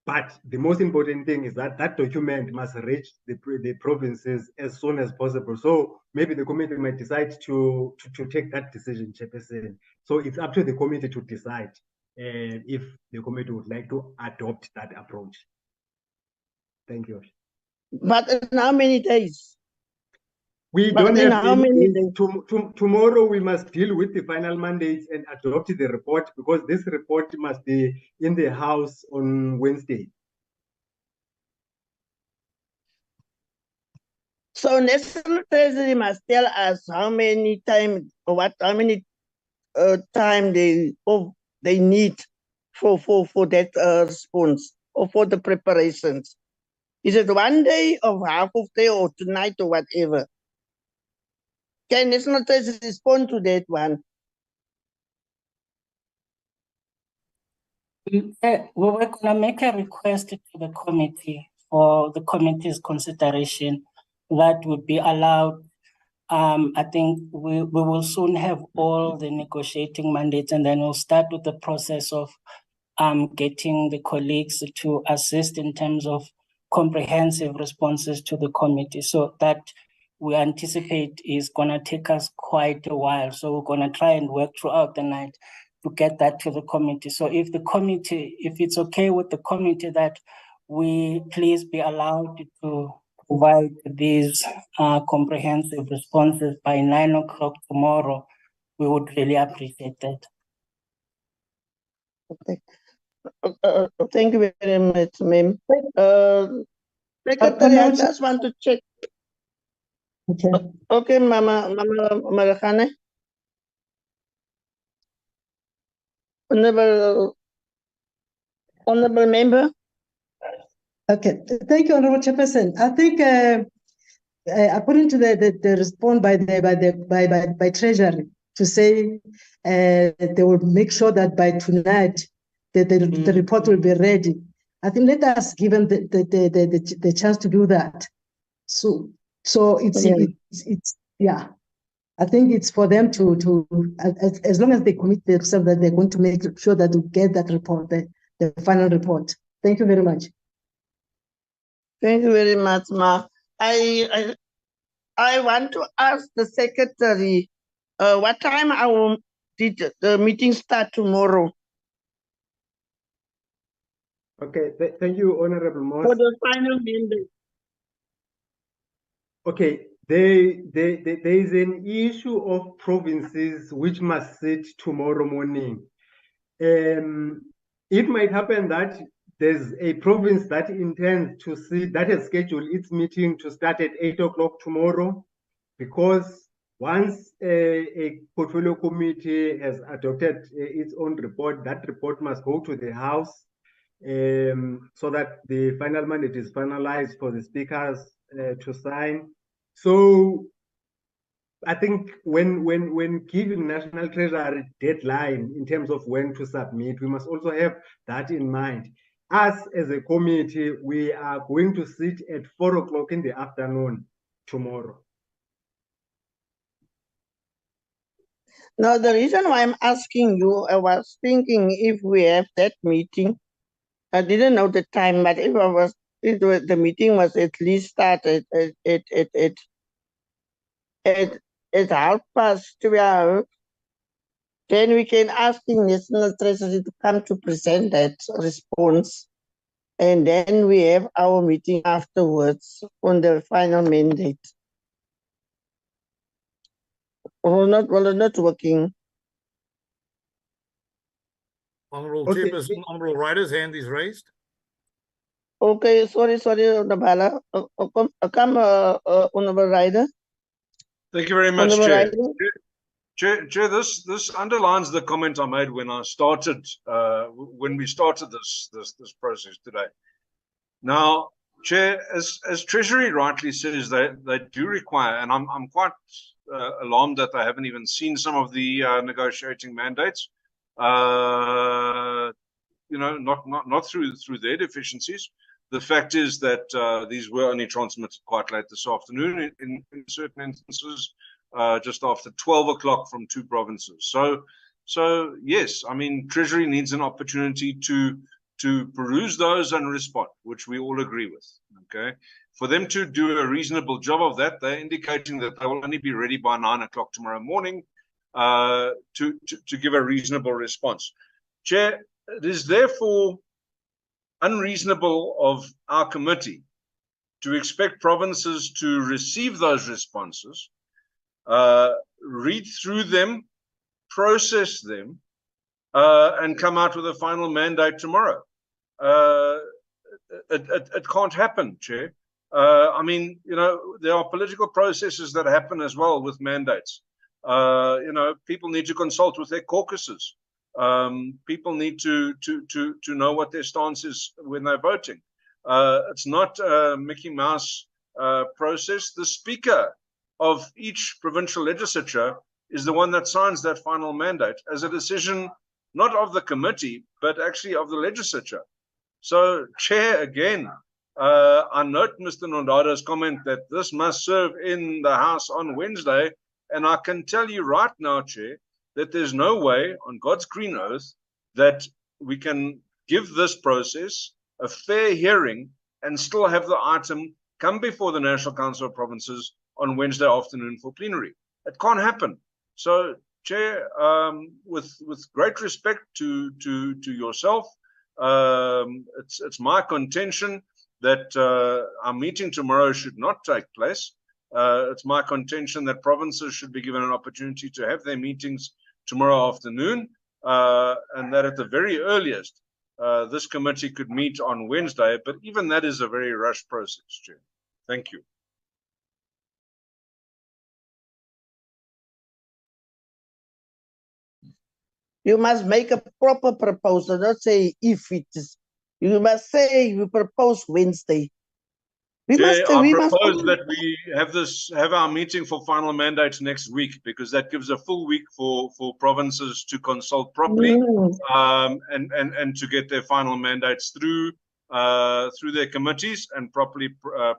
But the most important thing is that that document must reach the provinces as soon as possible. So maybe the committee might decide to take that decision, Chairperson. So it's up to the committee to decide if the committee would like to adopt that approach. Thank you. But in how many days? We don't have how many days? Tomorrow we must deal with the final mandates and adopt the report, because this report must be in the House on Wednesday. So National Treasury must tell us how many time or how many time they need for that response or for the preparations. Is it 1 day or half of day or tonight or whatever? Can National Treasury respond to that one? We're going to make a request to the committee for the committee's consideration that would be allowed. I think we will soon have all the negotiating mandates, and then we'll start with the process of getting the colleagues to assist in terms of comprehensive responses to the committee. So that we anticipate is going to take us quite a while. So we're going to try and work throughout the night to get that to the committee. So if it's okay with the committee that we please be allowed to provide these comprehensive responses by 9 o'clock tomorrow, we would really appreciate that. Okay. Thank you very much, ma'am. Secretary, I just want to check. Okay. Okay, Mama Maragane. Honorable member. Okay, thank you, Honorable Chairperson. I think according to the response by Treasury to say they will make sure that by tonight the report will be ready. I think let us give them the chance to do that. So it's yeah. I think it's for them to as long as they commit themselves that they're going to make sure that we get that report, the final report. Thank you very much. Thank you very much, Ma. I want to ask the secretary, what time did the meeting start tomorrow? Okay, thank you, Honorable Moss. For the final mandate. Okay, there is an issue of provinces which must sit tomorrow morning. It might happen that there's a province that intends to sit, that has scheduled its meeting to start at 8 o'clock tomorrow, because once a portfolio committee has adopted its own report, that report must go to the House so that the final mandate is finalized for the speakers to sign. So I think when giving National Treasury deadline in terms of when to submit, we must also have that in mind. Us as a committee, we are going to sit at 4 o'clock in the afternoon tomorrow. Now, the reason why I'm asking you, I was thinking if we have that meeting, I didn't know the time, but if the meeting was at least started at 12:30, then we can ask the National Treasury to come to present that response. And then we have our meeting afterwards on the final mandate. Not working. Honorable Chairperson, Honorable Ryder's hand is raised. Okay, sorry, Nabala. Come, Honorable Ryder. Thank you very much, Honorable Chair. Ryder. Chair, this underlines the comment I made when I started, when we started this process today. Now, Chair, as Treasury rightly says, they do require, and I'm quite alarmed that they haven't even seen some of the negotiating mandates. You know, not through their deficiencies. The fact is that these were only transmitted quite late this afternoon in certain instances, just after 12 o'clock from 2 provinces. So yes, I mean, Treasury needs an opportunity to peruse those and respond, which we all agree with. Okay, for them to do a reasonable job of that, they're indicating that they will only be ready by 9 o'clock tomorrow morning to give a reasonable response. Chair, it is therefore unreasonable of our committee to expect provinces to receive those responses, read through them, process them, and come out with a final mandate tomorrow. It can't happen, Chair. I mean, you know, there are political processes that happen as well with mandates. You know, people need to consult with their caucuses. People need to know what their stance is when they're voting. It's not a Mickey Mouse process. The speaker of each provincial legislature is the one that signs that final mandate as a decision, not of the committee, but actually of the legislature. So, Chair, again, I note Mr. Nondada's comment that this must serve in the House on Wednesday, and I can tell you right now, Chair, that there's no way on God's green earth that we can give this process a fair hearing and still have the item come before the National Council of Provinces on Wednesday afternoon for plenary. It can't happen. So, Chair, with great respect to yourself, it's my contention that our meeting tomorrow should not take place. It's my contention that provinces should be given an opportunity to have their meetings tomorrow afternoon, and that at the very earliest, this committee could meet on Wednesday, but even that is a very rushed process, Chair. Thank you. You must make a proper proposal, not say if it is. You must say we propose Wednesday. Chair, I propose that we have our meeting for final mandates next week, because that gives a full week for provinces to consult properly, and to get their final mandates through their committees and properly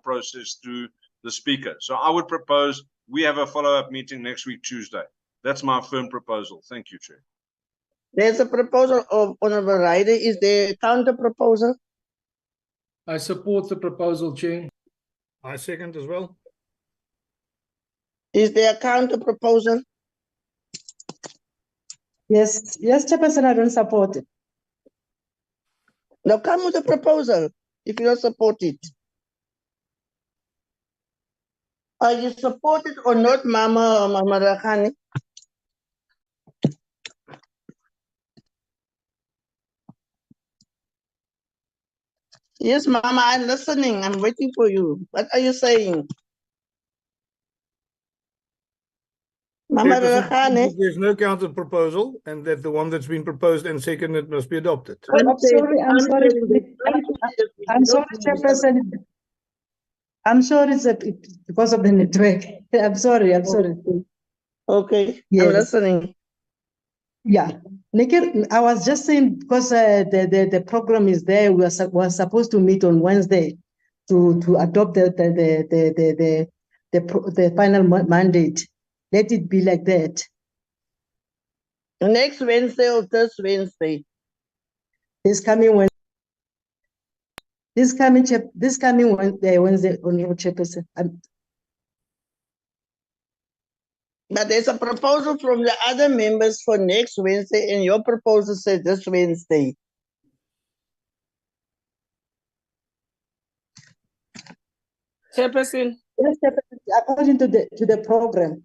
processed through the speaker. So I would propose we have a follow-up meeting next week, Tuesday. That's my firm proposal. Thank you, Chair. There's a proposal of Honorable Ryder. Is there a counter proposal? I support the proposal, Chair. I second as well. Is there a counter proposal? Yes, Chairperson, I don't support it. Now come with a proposal if you don't support it. Are you supported or not, Mama Rakhani? Yes, Mama, I'm listening. I'm waiting for you. What are you saying? Mama Rakhani? There's no counter proposal, and that the one that's been proposed and seconded must be adopted. I'm sorry, Chairperson. I'm sure it's because of the network. I'm sorry. Okay, yes. I'm listening. Yeah, Nikki, I was just saying because the program is there. We are supposed to meet on Wednesday to adopt the final mandate. Let it be like that. Next Wednesday or this Wednesday? This coming Wednesday. This coming Wednesday, Honorable Chairperson. But there's a proposal from the other members for next Wednesday, and your proposal says this Wednesday. Chairperson. Yes, Chairperson, according to the program.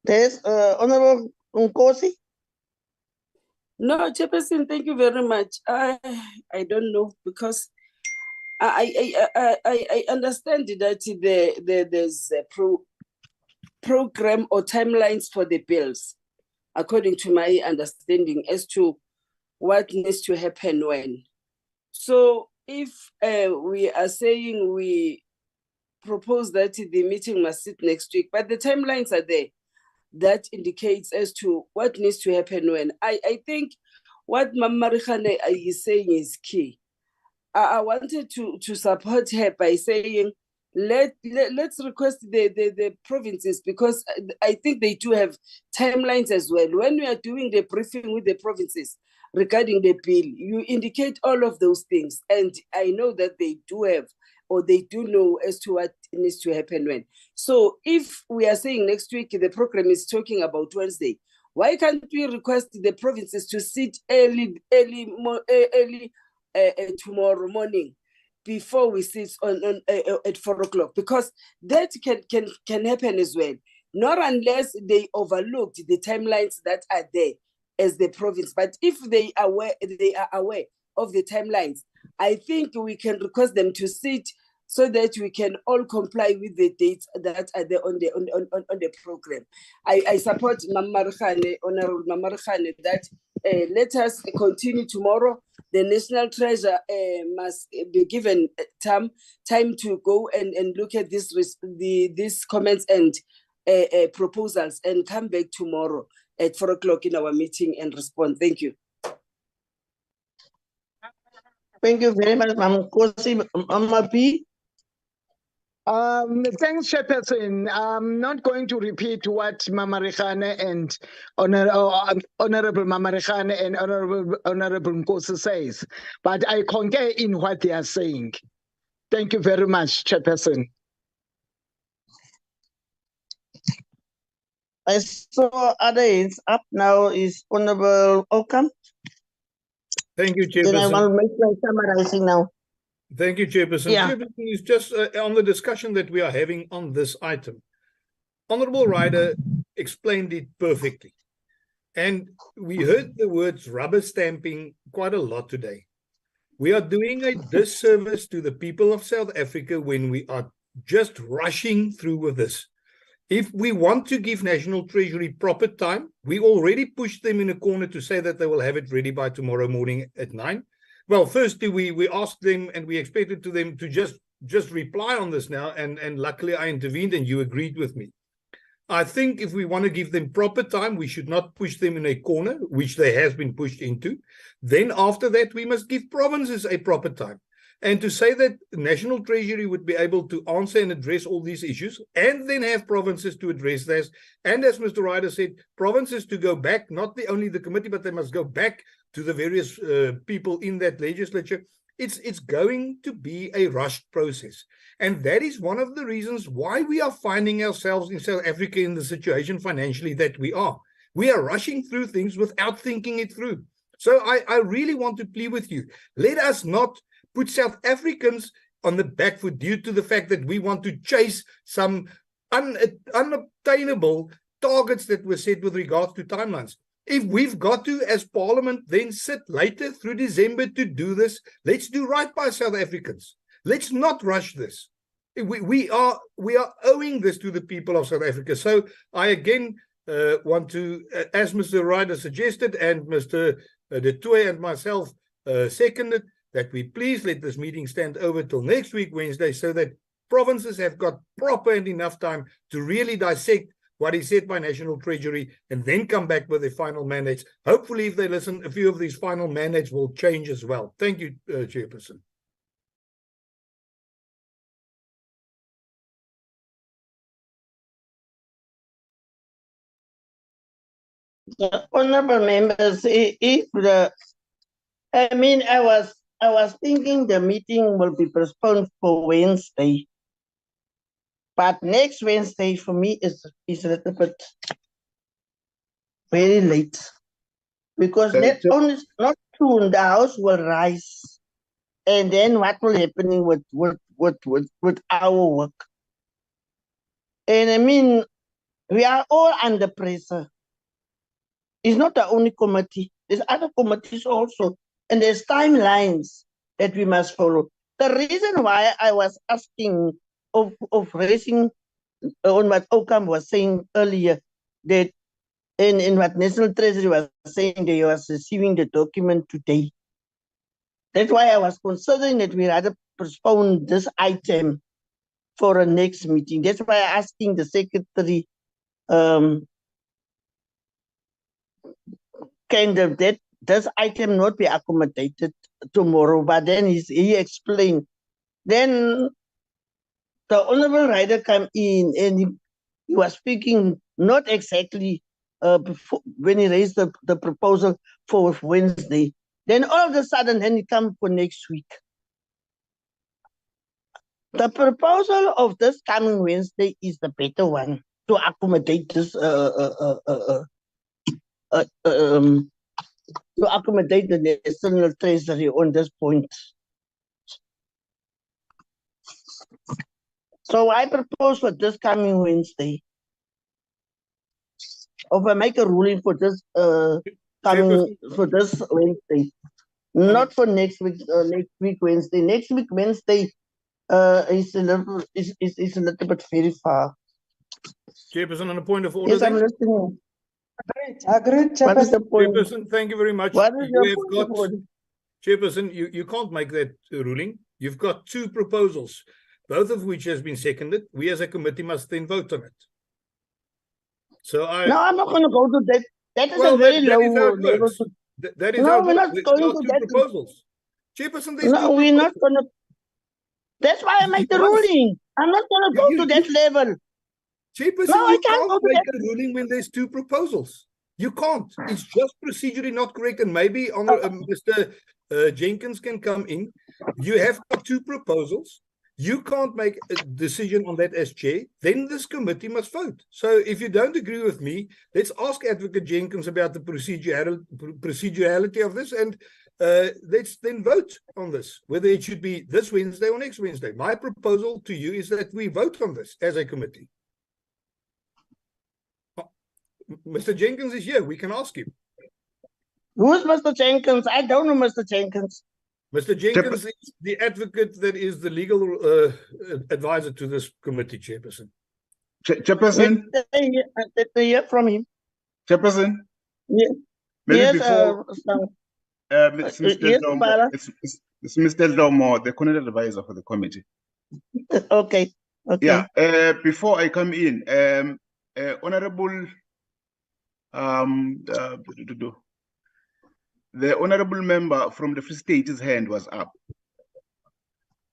There's Honorable Nkosi. No, Chairperson, thank you very much. I don't know, because I understand that there's a program or timelines for the bills, according to my understanding, as to what needs to happen when. So if we are saying we propose that the meeting must sit next week, but the timelines are there, that indicates as to what needs to happen when. I think what Mama Marikane is saying is key. I wanted to support her by saying, let's request the provinces, because I think they do have timelines as well. When we are doing the briefing with the provinces regarding the bill, you indicate all of those things. And I know that they do have, or they do know as to what needs to happen when. So if we are saying next week, the program is talking about Wednesday, why can't we request the provinces to sit early tomorrow morning before we sit on at 4 o'clock? Because that can happen as well, not unless they overlooked the timelines that are there as the province. But if they are aware of the timelines, I think we can request them to sit so that we can all comply with the dates that are there on the program. I support Honorable Mamarkhane, that let us continue tomorrow. The National Treasurer must be given time to go and look at these comments and proposals and come back tomorrow at 4 o'clock in our meeting and respond. Thank you. Thank you very much, Ma'am Kosi. Mama P. Thanks, Chairperson. I'm not going to repeat what Mamarkhane and Honorable Mamarkhane and Honorable Nkosi says, but I concur in what they are saying. Thank you very much, Chairperson. I saw other hands up now is Honorable Okam. Thank you, Then I Chairperson. will make my summarizing now. Thank you, Chairperson. Yeah. Chairperson is just on the discussion that we are having on this item. Honorable Ryder explained it perfectly. And we heard the words rubber stamping quite a lot today. We are doing a disservice to the people of South Africa when we are just rushing through with this. If we want to give National Treasury proper time, we already pushed them in a corner to say that they will have it ready by tomorrow morning at 9. Well, firstly, we asked them and we expected them to just reply on this now, and luckily I intervened and you agreed with me. I think if we want to give them proper time, we should not push them in a corner, which they have been pushed into. Then after that, we must give provinces a proper time. And to say that the National Treasury would be able to answer and address all these issues, and then have provinces to address this, and as Mr. Ryder said, provinces to go back, not only the committee, but they must go back to the various people in that legislature. It's going to be a rushed process. And that is one of the reasons why we are finding ourselves in South Africa in the situation financially that we are. We are rushing through things without thinking it through. So I really want to plead with you. Let us not put South Africans on the back foot due to the fact that we want to chase some unobtainable targets that were set with regards to timelines. If we've got to, as Parliament, then sit later through December to do this, let's do right by South Africans. Let's not rush this. We are owing this to the people of South Africa. So I again want to, as Mr. Ryder suggested and Mr. De Tooy and myself seconded, that we please let this meeting stand over till next week, Wednesday, so that provinces have got proper and enough time to really dissect what is said by National Treasury and then come back with their final mandates. Hopefully, if they listen, a few of these final mandates will change as well. Thank you, Chairperson. Honorable members, I was thinking the meeting will be postponed for Wednesday. But next Wednesday for me is a little bit very late. Because not soon the house will rise. And then what will happen with our work? And we are all under pressure. It's not the only committee. There's other committees also. And there's timelines that we must follow. The reason why I was asking of raising on what Okam was saying earlier, that in what National Treasury was saying, they was receiving the document today. That's why I was considering that we rather postpone this item for a next meeting. That's why I'm asking the secretary, can this item not be accommodated tomorrow? But then he explained. Then the Honorable Ryder came in and he was speaking not exactly before, when he raised the proposal for Wednesday. Then all of a sudden, then he comes for next week. The proposal of this coming Wednesday is the better one to accommodate this to accommodate the National Treasury on this point. So I propose for this coming Wednesday, or I make a ruling for this for this Wednesday. Not for next week. Next week Wednesday. Next week Wednesday. Is a little bit very far. Chairperson, on a point of order. Yes, I'm listening. Agreed, What is the point? Chairperson, thank you very much. What is You your have point of got, order? Chairperson, you can't make that ruling. You've got two proposals, both of which has been seconded. We as a committee must then vote on it. So No, I'm not going to go to that. That is well, a very that low is how it level. works. That is No, how it we're works. not There's going now to two that. proposals. Chairperson, there's No, two we're not proposals. going to. That's why I make the ruling. I'm not going to go to that level. Chairperson, No, I you can't go can't to make that. a ruling when there's two proposals. You can't. It's just procedurally not correct. And maybe Mr. Jenkins can come in. You have got two proposals. You can't make a decision on that as chair. Then this committee must vote. So if you don't agree with me, let's ask Advocate Jenkins about the procedurality of this, and let's then vote on this, whether it should be this Wednesday or next Wednesday. My proposal to you is that we vote on this as a committee. Mr. Jenkins is here. We can ask him. Who's Mr. Jenkins? I don't know Mr. Jenkins. Mr. Jenkins is the advocate that is the legal advisor to this committee, Chairperson. Chairperson? Let me hear from him. Chairperson? Yeah. Maybe Yes, before it's Mr. yes, Domo, it's Mr. Domo, the Connected Advisor for the committee. Okay. Yeah. Before I come in, Honorable the honorable member from the Free State's hand was up.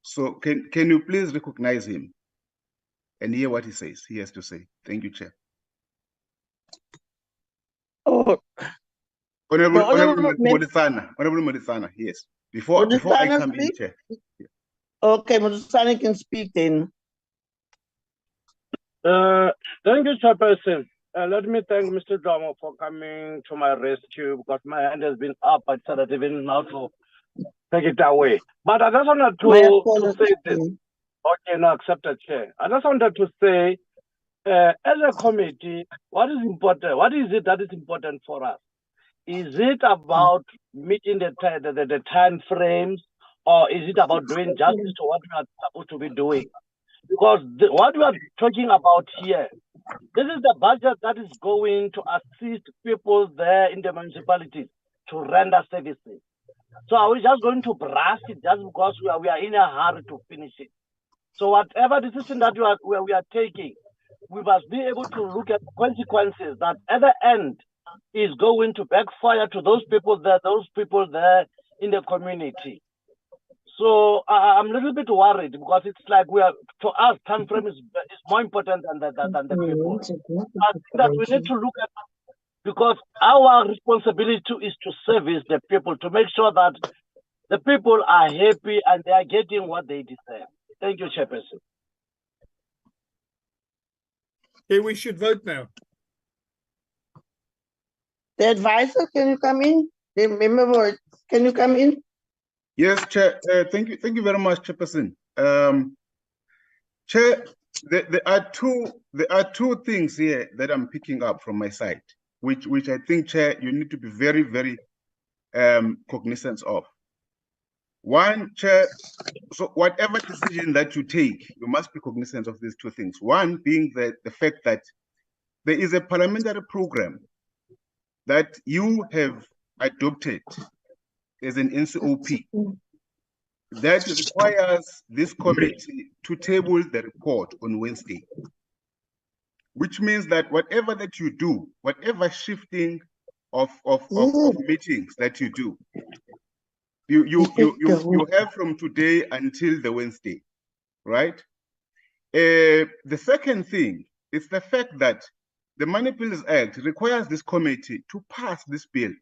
So can you please recognize him and hear what he says? He has to say. Thank you, Chair. Oh, Honorable Modisana, yes. Before I come in, Chair. Okay, Modisana can speak then. Thank you, Chairperson. Let me thank Mr. Domo for coming to my rescue, because my hand has been up. I said that even now to take it away. But I just wanted to say this. Okay, no, accepted, Chair. I just wanted to say, as a committee, what is important? What is it that is important for us? Is it about meeting the time frames, or is it about doing justice to what we are supposed to be doing? Because what we are talking about here, this is the budget that is going to assist people there in the municipalities to render services. So are we just going to brush it just because we are in a hurry to finish it? So whatever decision that we are taking, we must be able to look at the consequences that at the end is going to backfire to those people there in the community. So I'm a little bit worried, because it's like to us, time frame is more important than the people. I think that we need to look at, because our responsibility is to service the people, to make sure that the people are happy and they are getting what they deserve. Thank you, Chairperson. Okay, we should vote now. The advisor, can you come in? The member, can you come in? Yes, Chair. Thank you very much, Chairperson. Chair, there are two things here that I'm picking up from my side, which I think, Chair, you need to be very, very cognizant of. One, Chair, so whatever decision that you take, you must be cognizant of these two things. One being the fact that there is a parliamentary program that you have adopted as an NCOP that requires this committee to table the report on Wednesday, which means that whatever that you do, whatever shifting of meetings that you do, you have from today until the Wednesday, right? The second thing is the fact that the Money Bills Act requires this committee to pass this bill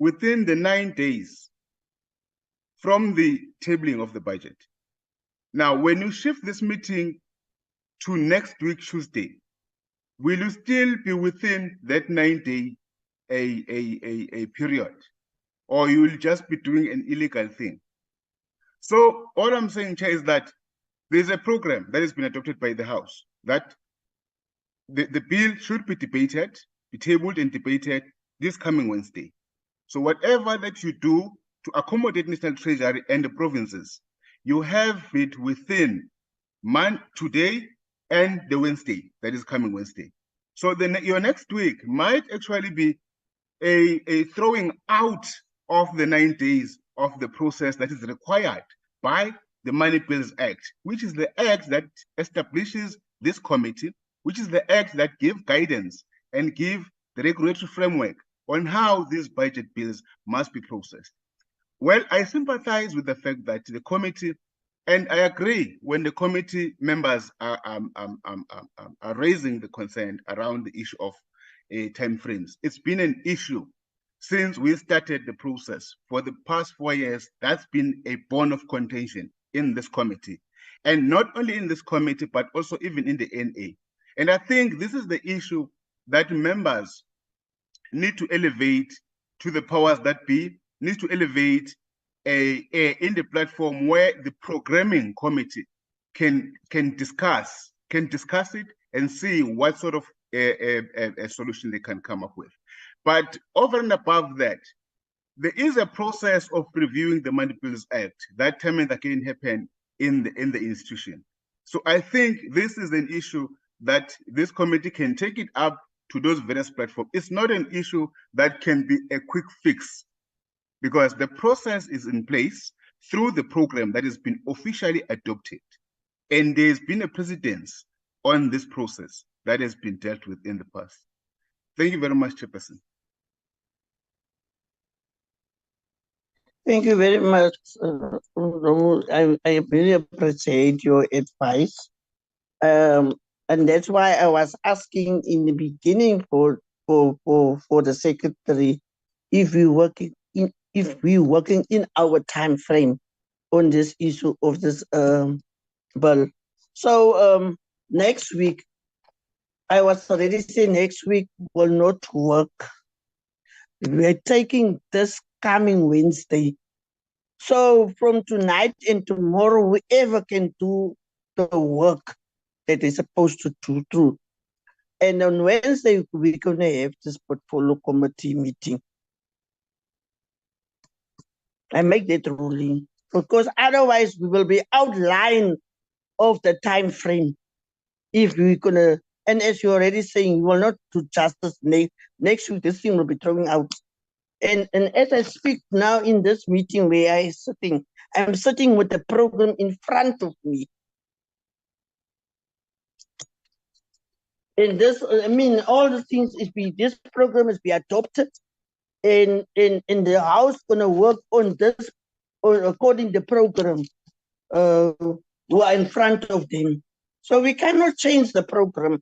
within the 9 days from the tabling of the budget. Now, when you shift this meeting to next week, Tuesday, will you still be within that 9-day period? Or you will just be doing an illegal thing? So all I'm saying, Chair, is that there's a program that has been adopted by the House that the bill should be debated, be tabled and debated this coming Wednesday. So whatever that you do to accommodate National Treasury and the provinces. You have it within today and the Wednesday, that is coming Wednesday. So then your next week might actually be a throwing out of the 9 days of the process that is required by the Money Bills Act, which is the act that establishes this committee, which is the act that gives guidance and give the regulatory framework on how these budget bills must be processed. Well, I sympathize with the fact that the committee, and I agree when the committee members are raising the concern around the issue of time frames. It's been an issue since we started the process. For the past 4 years, that's been a bone of contention in this committee. And not only in this committee, but also even in the NA. And I think this is the issue that members need to elevate to the powers that be, need to elevate in the platform where the programming committee can discuss it and see what sort of a solution they can come up with. But over and above that, there is a process of reviewing the Money Bills Act that time and again happen in the institution. So I think this is an issue that this committee can take it up to those various platforms. It's not an issue that can be a quick fix, because the process is in place through the program that has been officially adopted. And there's been a precedence on this process that has been dealt with in the past. Thank you very much, Chairperson. Thank you very much, I really appreciate your advice. And that's why I was asking in the beginning for the secretary if we working in our time frame on this issue of this bill. So next week, I was already saying next week will not work. We're taking this coming Wednesday. So from tonight and tomorrow, whoever can do the work that is supposed to do through. And on Wednesday, we're going to have this portfolio committee meeting. I make that ruling, because otherwise we will be outline of the time frame. If we're going to, and as you're already saying, we will not do justice next week, this thing will be thrown out. And as I speak now in this meeting where I'm sitting with the program in front of me. And this, I mean, all the things this program is be adopted, and the House gonna work on this, or according to the program, who are in front of them. So we cannot change the program.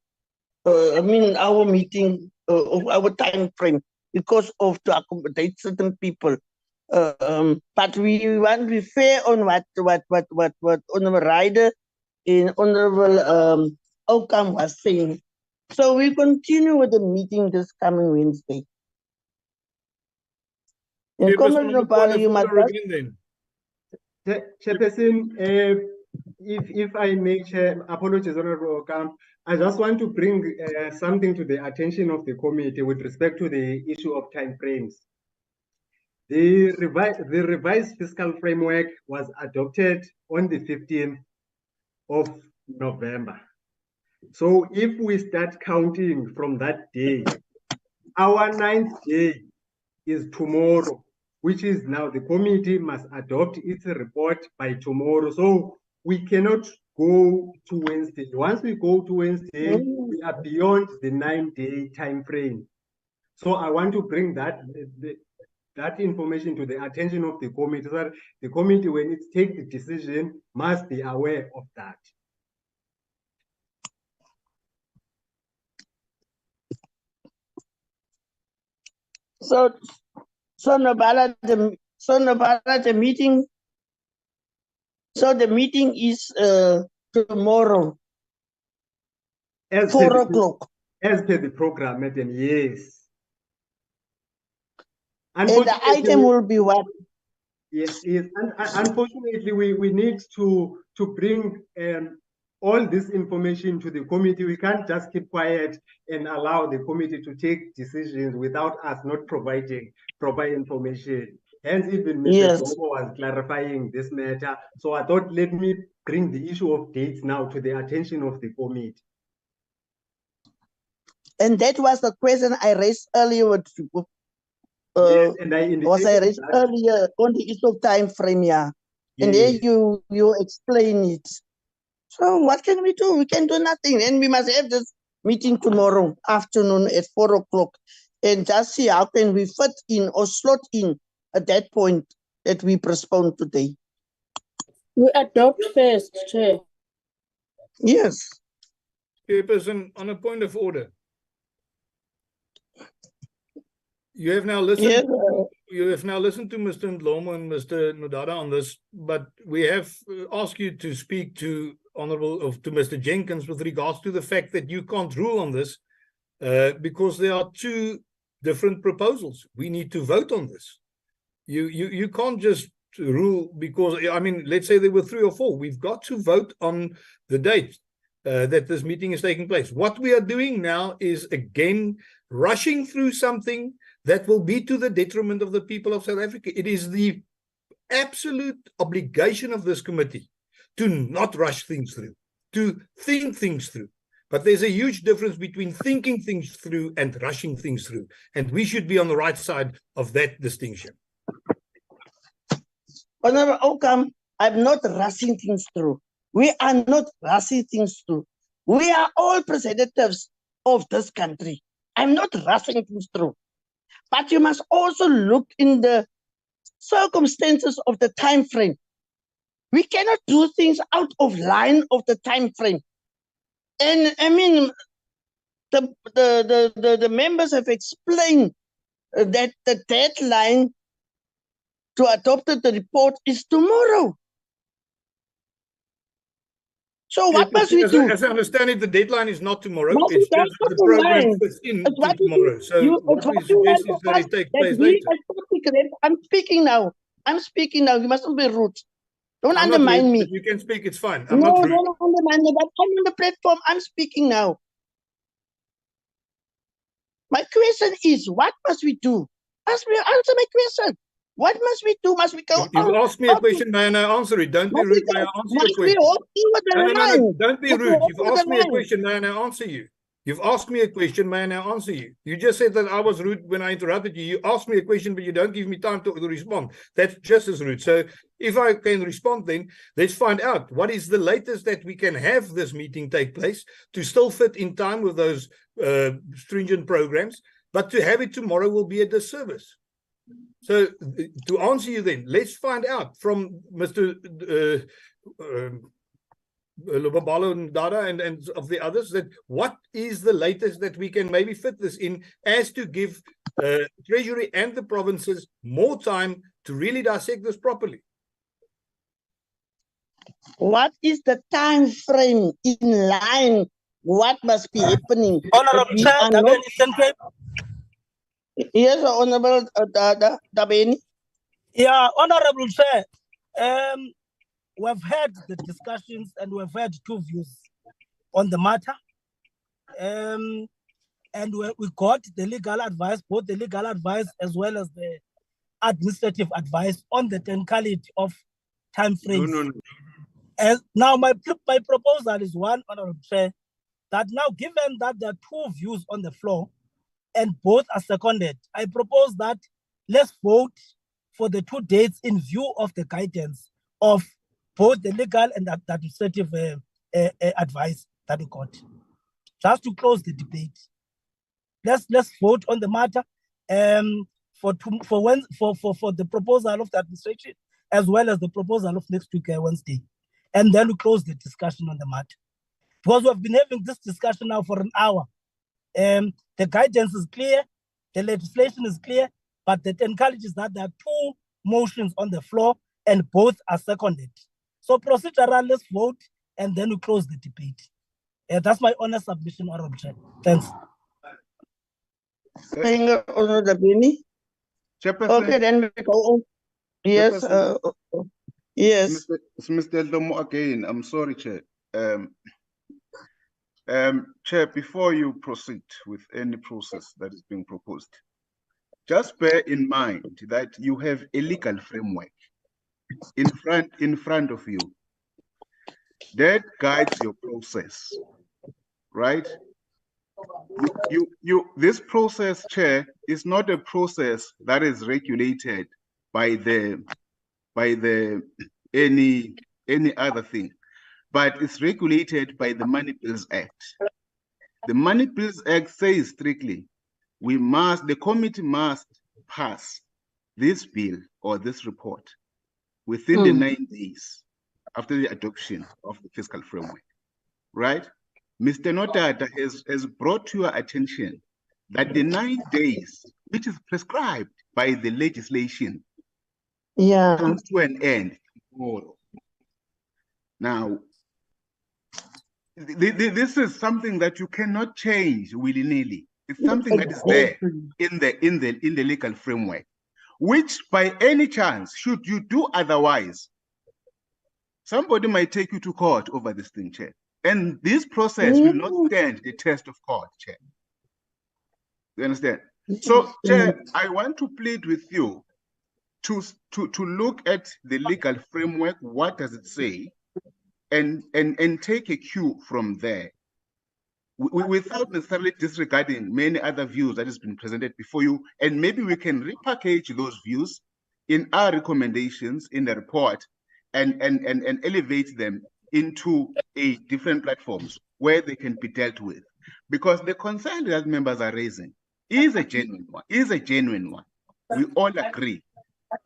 Our meeting of our time frame, because of to accommodate certain people. But we want to be fair on what Honorable Ryder and Honorable Okam was saying. So we continue with the meeting this coming Wednesday. And Chairperson, if I may, Chair, apologies, Honorable Okam. I just want to bring something to the attention of the committee with respect to the issue of time frames. The revised fiscal framework was adopted on the 15th of November. So if we start counting from that day, our 9th day is tomorrow, which is now the committee must adopt its report by tomorrow. So we cannot go to Wednesday. Once we go to Wednesday, we are beyond the 9-day time frame. So I want to bring that information to the attention of the committee, so that the committee, when it takes the decision, must be aware of that. So Nobala, the meeting. So the meeting is tomorrow, 4 o'clock. As per the program, madam, yes. And the item will be what? Yes. Unfortunately, we need to bring all this information to the committee. We can't just keep quiet and allow the committee to take decisions without us not providing proper information. Hence, even Mr. Yes. Bobo was clarifying this matter. So I thought, let me bring the issue of dates now to the attention of the committee. And that was the question I raised earlier with Yes, and I was I indicated raised that. earlier on the issue of time frame, yeah. And there Yes. you explain it. So what can we do? We can do nothing. And we must have this meeting tomorrow afternoon at 4 o'clock and just see how can we fit in or slot in at that point that we postponed today. We adopt first, Chair. Yes. Chairperson, on a point of order. You have now listened. Yes, you have now listened to Mr. Ndlomo and Mr. Nodada on this, but we have asked you to speak to to Mr. Jenkins with regards to the fact that you can't rule on this because there are two different proposals. We need to vote on this. You can't just rule because, I mean, let's say there were 3 or 4. We've got to vote on the date that this meeting is taking place. What we are doing now is, again, rushing through something that will be to the detriment of the people of South Africa. It is the absolute obligation of this committee to not rush things through, to think things through. But there's a huge difference between thinking things through and rushing things through. And we should be on the right side of that distinction. Honorable Okam, I'm not rushing things through. We are not rushing things through. We are all representatives of this country. I'm not rushing things through. But you must also look in the circumstances of the time frame. We cannot do things out of line of the time frame. And I mean, the members have explained that the deadline to adopt the report is tomorrow. So what must we do? As I understand it, the deadline is not tomorrow. Must It's we just that the don't program mind? fits in It's to what we tomorrow. do. So what we suggest is that it takes place later. I'm speaking now. I'm speaking now. You mustn't be rude. Don't I'm not undermine rude, me. but you can speak. It's fine. I'm No, not rude. don't undermine me. But I'm on the platform. I'm speaking now. My question is, what must we do? Answer my question. What must we do? Must we go? You've asked me a question, may I now answer it? Don't be rude, may I answer your question? No, don't be rude. You've asked me a question, may I now answer you? You've asked me a question, may I now answer you? You just said that I was rude when I interrupted you. You asked me a question, but you don't give me time to respond. That's just as rude. So if I can respond, then let's find out what is the latest that we can have this meeting take place to still fit in time with those stringent programs, but to have it tomorrow will be a disservice. So to answer you then, let's find out from Mr. Lubabalo and Dada and of the others that what is the latest that we can maybe fit this in as to give Treasury and the provinces more time to really dissect this properly. What is the time frame in line? What must be happening? Honorable Chair, Yes, Honorable Dabeni. Yeah, Honorable Chair, we've had the discussions and we've had 2 views on the matter. And we got the legal advice, both the legal advice as well as the administrative advice on the technicality of time frames. No. As now, my proposal is one, Honorable Chair, that now given that there are 2 views on the floor and both are seconded, I propose that let's vote for the 2 dates in view of the guidance of both the legal and the administrative advice that we got. Just to close the debate, let's vote on the matter for the proposal of the administration as well as the proposal of next week Wednesday, and then we close the discussion on the matter. Because we've been having this discussion now for an hour. The guidance is clear, the legislation is clear, but the technicality is that there are 2 motions on the floor and both are seconded. So procedural, let's vote and then we close the debate. That's my honest submission, Honorable Chair. Thanks. Thank you, Honorable Dabeni. Okay, then we go on. Yes, yes. Mr. Ndlomo again, I'm sorry, Chair. Chair, before you proceed with any process that is being proposed, just bear in mind that you have a legal framework in front of you that guides your process, right? This process, Chair, is not a process that is regulated by any other thing, but it's regulated by the Money Bills Act. The Money Bills Act says strictly, the committee must pass this bill or this report within the 9 days after the adoption of the fiscal framework, right? Mr. Notata has brought to your attention that the 9 days, which is prescribed by the legislation, comes to an end tomorrow. Now, this is something that you cannot change willy-nilly. It's something that is there in the legal framework, which by any chance, should you do otherwise, somebody might take you to court over this thing, Chair. And this process will not stand the test of court, Chair. You understand? So, Chair, I want to plead with you to look at the legal framework. What does it say? And take a cue from there, without necessarily disregarding many other views that has been presented before you. And maybe we can repackage those views in our recommendations in the report and elevate them into a different platforms where they can be dealt with. Because the concern that members are raising is a genuine one. We all agree,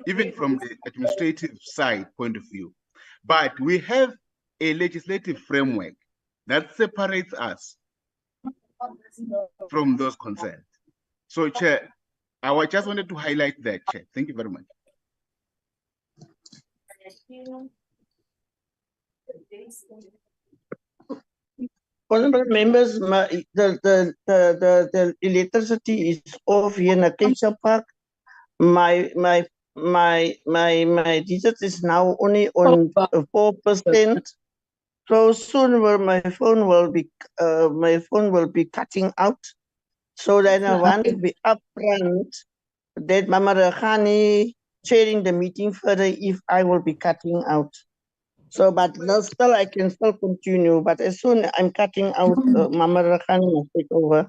even from the administrative side point of view. But we have a legislative framework that separates us from those concerns. So, Chair, I just wanted to highlight that, Chair. Thank you very much. Honorable members, the electricity is off here in Acacia Park. My digit is now only on 4%. So soon my phone will be cutting out. So then I want to be upfront that Mama Rakhani chairing the meeting further if I will be cutting out. So, but no, still I can still continue. But as soon as I'm cutting out, Mama Rakhani will take over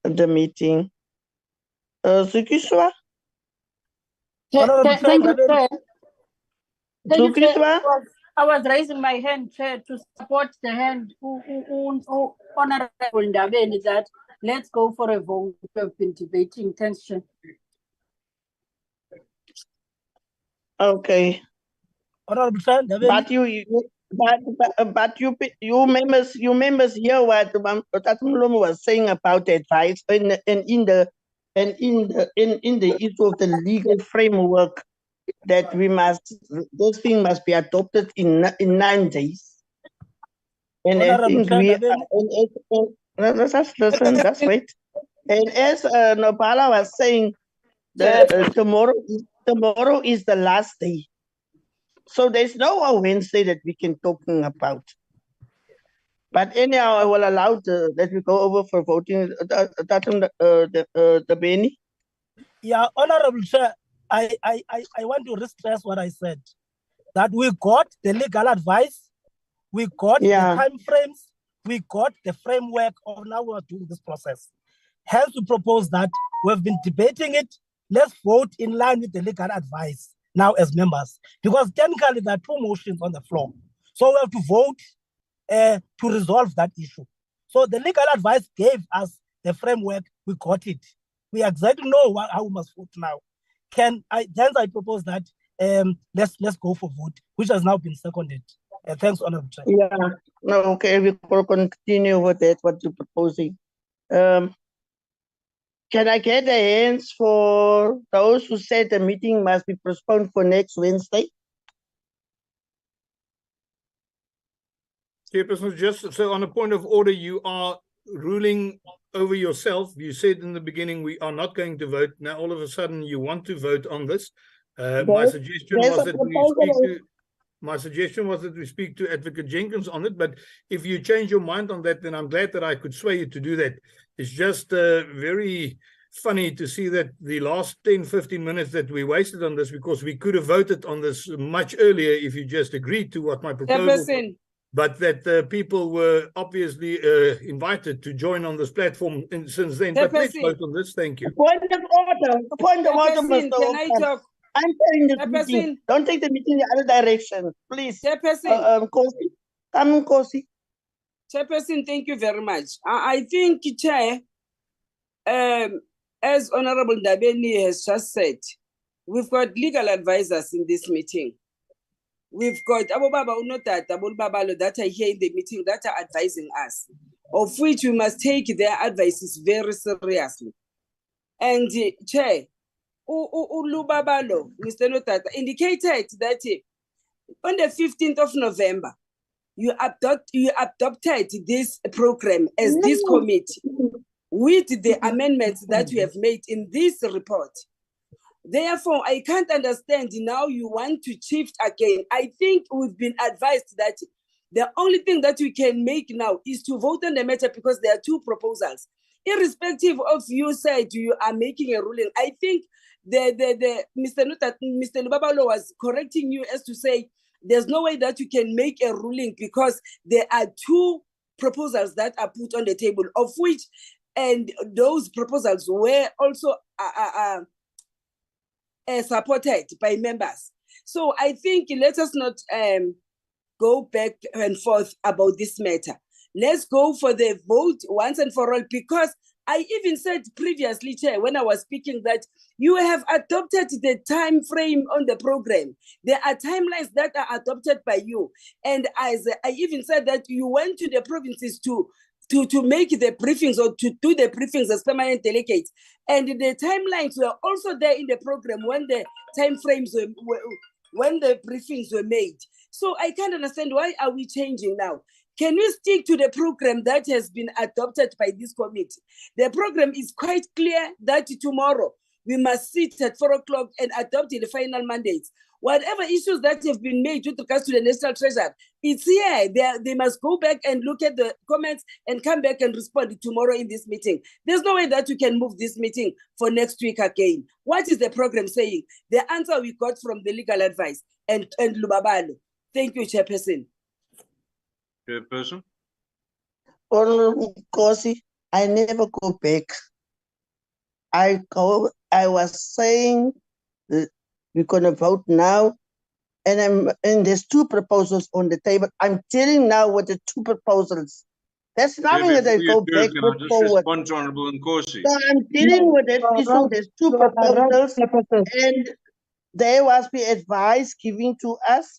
the meeting. Sukiswa? Thank you, Chair. Thank you, Chair. Sukiswa? I was raising my hand, Chair, to support the hand Honorable Ndabeni that let's go for a vote. We have been debating tension. Okay. Honorable Chair, but you members hear what Tatumlomo was saying about advice in the issue of the legal framework that this thing must be adopted in 9 days. And I think let's wait. And as Nopala was saying, tomorrow is the last day. So there's no Wednesday that we can talking about. But anyhow, I will allow that we go over for voting. The Benny. Yeah, Honorable Chair, I want to stress what I said. That we got the legal advice, we got the time frames, we got the framework of now we're doing this process. Hence, we propose that we've been debating it. Let's vote in line with the legal advice now as members, because technically there are 2 motions on the floor. So we have to vote to resolve that issue. So the legal advice gave us the framework, we got it. We exactly know how we must vote now. Hence I propose that let's go for vote, which has now been seconded. Thanks, Honorable Chair. Yeah, no, okay, we will continue with that, what you're proposing. Can I get the hands for those who said the meeting must be postponed for next Wednesday? Chairperson, just so on a point of order, you are ruling over yourself. You said in the beginning we are not going to vote. Now all of a sudden you want to vote on this. My suggestion was that we speak to Advocate Jenkins on it, but if you change your mind on that, then I'm glad that I could sway you to do that. It's just very funny to see that the last 10-15 minutes that we wasted on this, because we could have voted on this much earlier if you just agreed to what my proposal was. But that people were obviously invited to join on this platform since then. But let's vote on this. Thank you. Point of order. Point of order, Mr. Can I talk? I'm telling the meeting. Don't take the meeting the other direction, please. Kosi. Come, Kosi. Chairperson, thank you very much. I think, Chair, as Honorable Ndabeni has just said, we've got legal advisors in this meeting. We've got Abu Baba Unotata, Abu Babalo that are here in the meeting that are advising us, of which we must take their advices very seriously. And Chair, Ulubabalo, Mr. Notata, indicated that on the 15th of November, you adopted this program as this committee with the amendments that you have made in this report. Therefore, I can't understand now you want to shift again. I think we've been advised that the only thing that we can make now is to vote on the matter because there are two proposals. Irrespective of you said you are making a ruling, I think Mr. Lubabalo was correcting you as to say there's no way that you can make a ruling because there are two proposals that are put on the table, of which, and those proposals were also supported by members. So I think let us not go back and forth about this matter. Let's go for the vote once and for all, because I even said previously, Chair, when I was speaking, that you have adopted the time frame on the program. There are timelines that are adopted by you. And as I even said that you went to the provinces to make the briefings or to do the briefings as permanent delegates. And the timelines were also there in the program when the time frames when the briefings were made. So I can't understand, why are we changing now? Can we stick to the program that has been adopted by this committee? The program is quite clear that tomorrow we must sit at 4 o'clock and adopt the final mandates. Whatever issues that have been made with regards to the National Treasury, it's here. They must go back and look at the comments and come back and respond tomorrow in this meeting. There's no way that you can move this meeting for next week again. What is the program saying? The answer we got from the legal advice and Lubabalo. Thank you, Chairperson. Chairperson? Honorable Kosi, I never go back. I was saying that we're gonna vote now, and there's two proposals on the table. I'm telling now what the two proposals. That's nothing that I go back or forward. Respond to Honorable Nkosi. So I'm dealing with that issue. There's two proposals, and there was the advice given to us.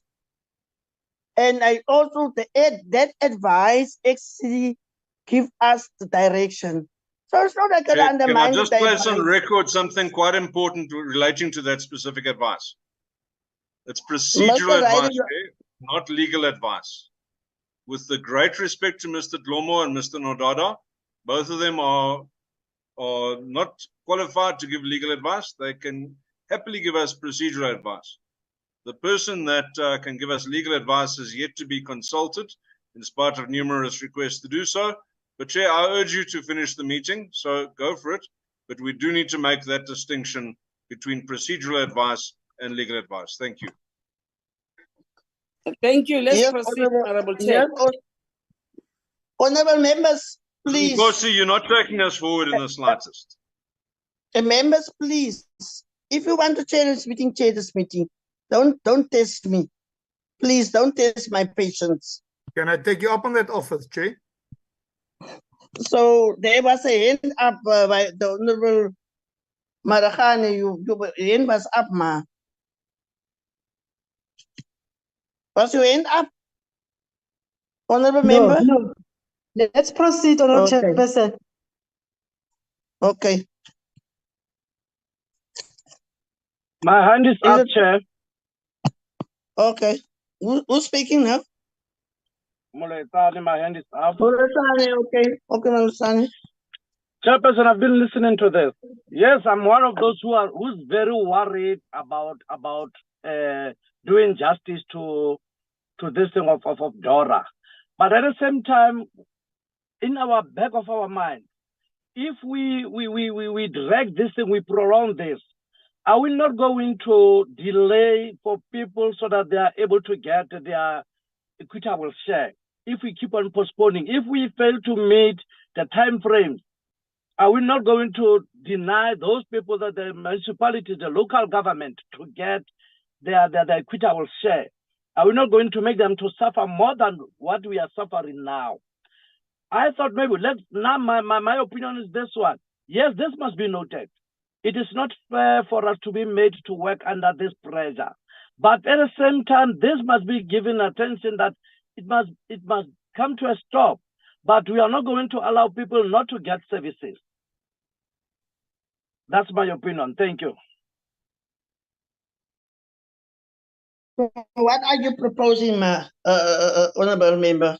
And I also, that advice actually give us the direction. So it's not like I can undermine. Can I just place on record something quite important relating to that specific advice? It's procedural advice, not legal advice. With the great respect to Mr. Dlomo and Mr. Nodada, both of them are not qualified to give legal advice. They can happily give us procedural advice. The person that can give us legal advice is yet to be consulted, in spite of numerous requests to do so. But Chair, I urge you to finish the meeting, so go for it. But we do need to make that distinction between procedural advice and legal advice. Thank you. Thank you. Let's proceed, Honorable Chair. Honorable members, please. Nkosi, you're not taking us forward in the slightest. Members, please. If you want to chair this meeting, chair this meeting. Don't test me. Please don't test my patience. Can I take you up on that offer, Chair? So there was a hand up by the Honorable Maragane. Your hand was up, ma. Was your hand up? Honorable member? No. Let's proceed, Honorable Chairperson. Okay. My hand is up, Chair. Okay. Who's speaking now? Moletani, my hand is up. Moletani, okay. Okay, Moletani. Chairperson, I've been listening to this. Yes, I'm one of those who's very worried about doing justice to this thing of DORA. But at the same time, in our back of our mind, if we drag this thing, we prolong this, are we not going to delay for people so that they are able to get their equitable share? If we keep on postponing, if we fail to meet the time frames, are we not going to deny those people, that the municipality, the local government, to get their equitable share? Are we not going to make them to suffer more than what we are suffering now? I thought maybe now my opinion is this one. Yes, this must be noted. It is not fair for us to be made to work under this pressure. But at the same time, this must be given attention, that it must come to a stop. But we are not going to allow people not to get services. That's my opinion. Thank you. What are you proposing, honorable member?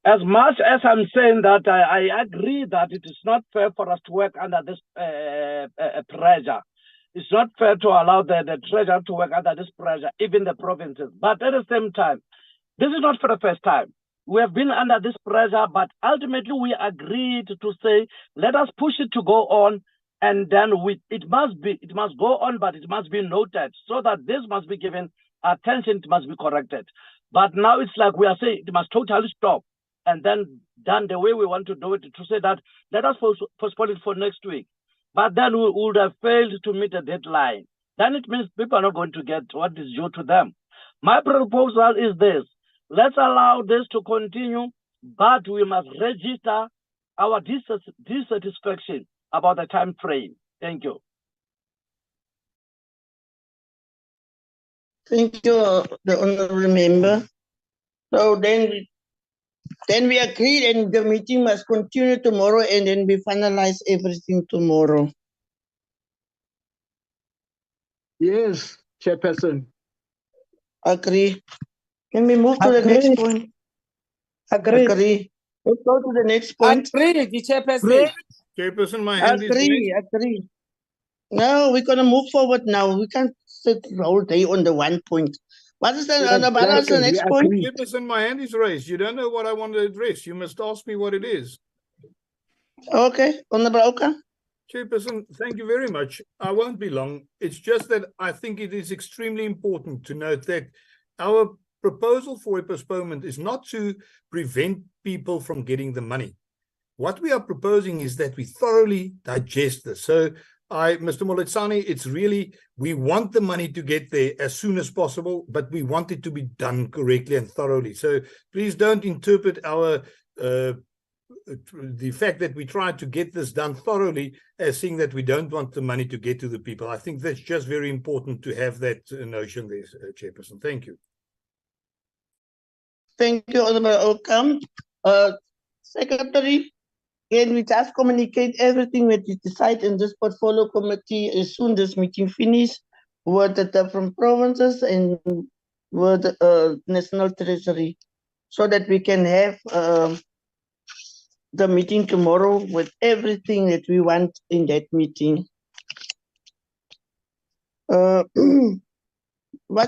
As much as I'm saying that I agree that it is not fair for us to work under this pressure. It's not fair to allow the treasurer to work under this pressure, even the provinces. But at the same time, this is not for the first time. We have been under this pressure, but ultimately we agreed to say, let us push it to go on, and then it must go on, but it must be noted, so that this must be given attention, it must be corrected. But now it's like we are saying it must totally stop, and then done the way we want to do it, to say that let us postpone it for next week. But then we would have failed to meet a deadline. Then it means people are not going to get what is due to them. My proposal is this: let's allow this to continue, but we must register our dissatisfaction about the time frame. Thank you. Thank you, the honorable member. So then we agreed, and the meeting must continue tomorrow, and then we finalize everything tomorrow. Yes, Chairperson. Agree. Can we move to the next point? Agree. Let's go to the next point. Agree, the Chairperson. Chairperson, my hand is Agree. No, we're going to move forward now. We can't sit the whole day on the one point. What is the next point? Chairperson, my hand is raised. You don't know what I want to address. You must ask me what it is. Okay, Honorable Oka. Chairperson, thank you very much. I won't be long. It's just that I think it is extremely important to note that our proposal for a postponement is not to prevent people from getting the money. What we are proposing is that we thoroughly digest this. So, Mr. Moletsani, it's really, we want the money to get there as soon as possible, but we want it to be done correctly and thoroughly. So please don't interpret our the fact that we tried to get this done thoroughly as saying that we don't want the money to get to the people. I think that's just very important to have that notion there, Chairperson. Thank you. Thank you, Honorable Okam. Secretary, can we just communicate everything that we decide in this portfolio committee as soon as this meeting finishes with the different provinces and with the National Treasury, so that we can have the meeting tomorrow with everything that we want in that meeting. What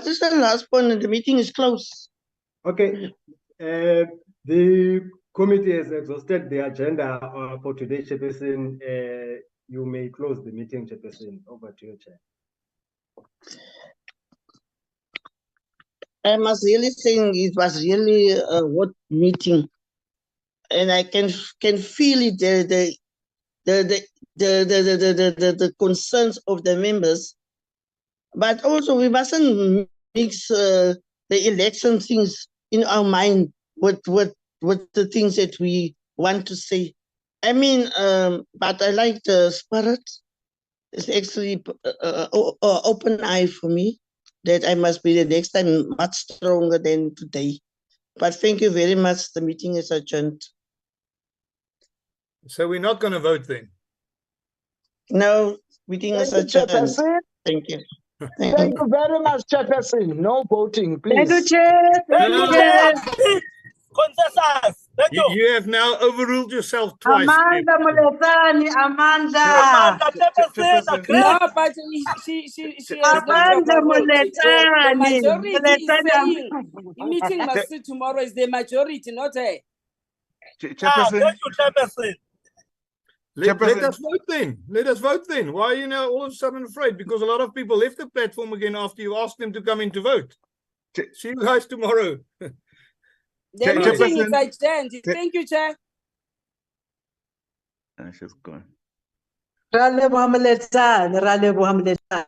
is the last point? The meeting is closed. Okay. The committee has exhausted the agenda for today's Chairperson. You may close the meeting, Chairperson. Over to you, Chair. I must really say it was really a good meeting, and I can feel it, the concerns of the members, but also we mustn't mix the election things in our mind with the things that we want to say. I mean, but I like the spirit. It's actually open eye for me, that I must be the next time much stronger than today. But thank you very much. The meeting is adjourned. So we're not going to vote then? No, meeting is adjourned. Thank you. Thank you very much, Chairperson. No voting, please. Thank you, Chair. Thank you, Chair. You have now overruled yourself twice. Amanda Moletsani, Amanda. No, but she has not Amanda Moletsani. the majority is Moletsani. saying the meeting must sit tomorrow. Is the majority, not her. Chairperson. Thank you, Chairperson. Let us vote then. Let us vote then. Why are you now all of a sudden afraid? Because a lot of people left the platform again after you asked them to come in to vote. See you guys tomorrow. The meeting is adjourned. Thank you, Chair. She's gone. Ra leboha moletsane, ra leboha moletsane.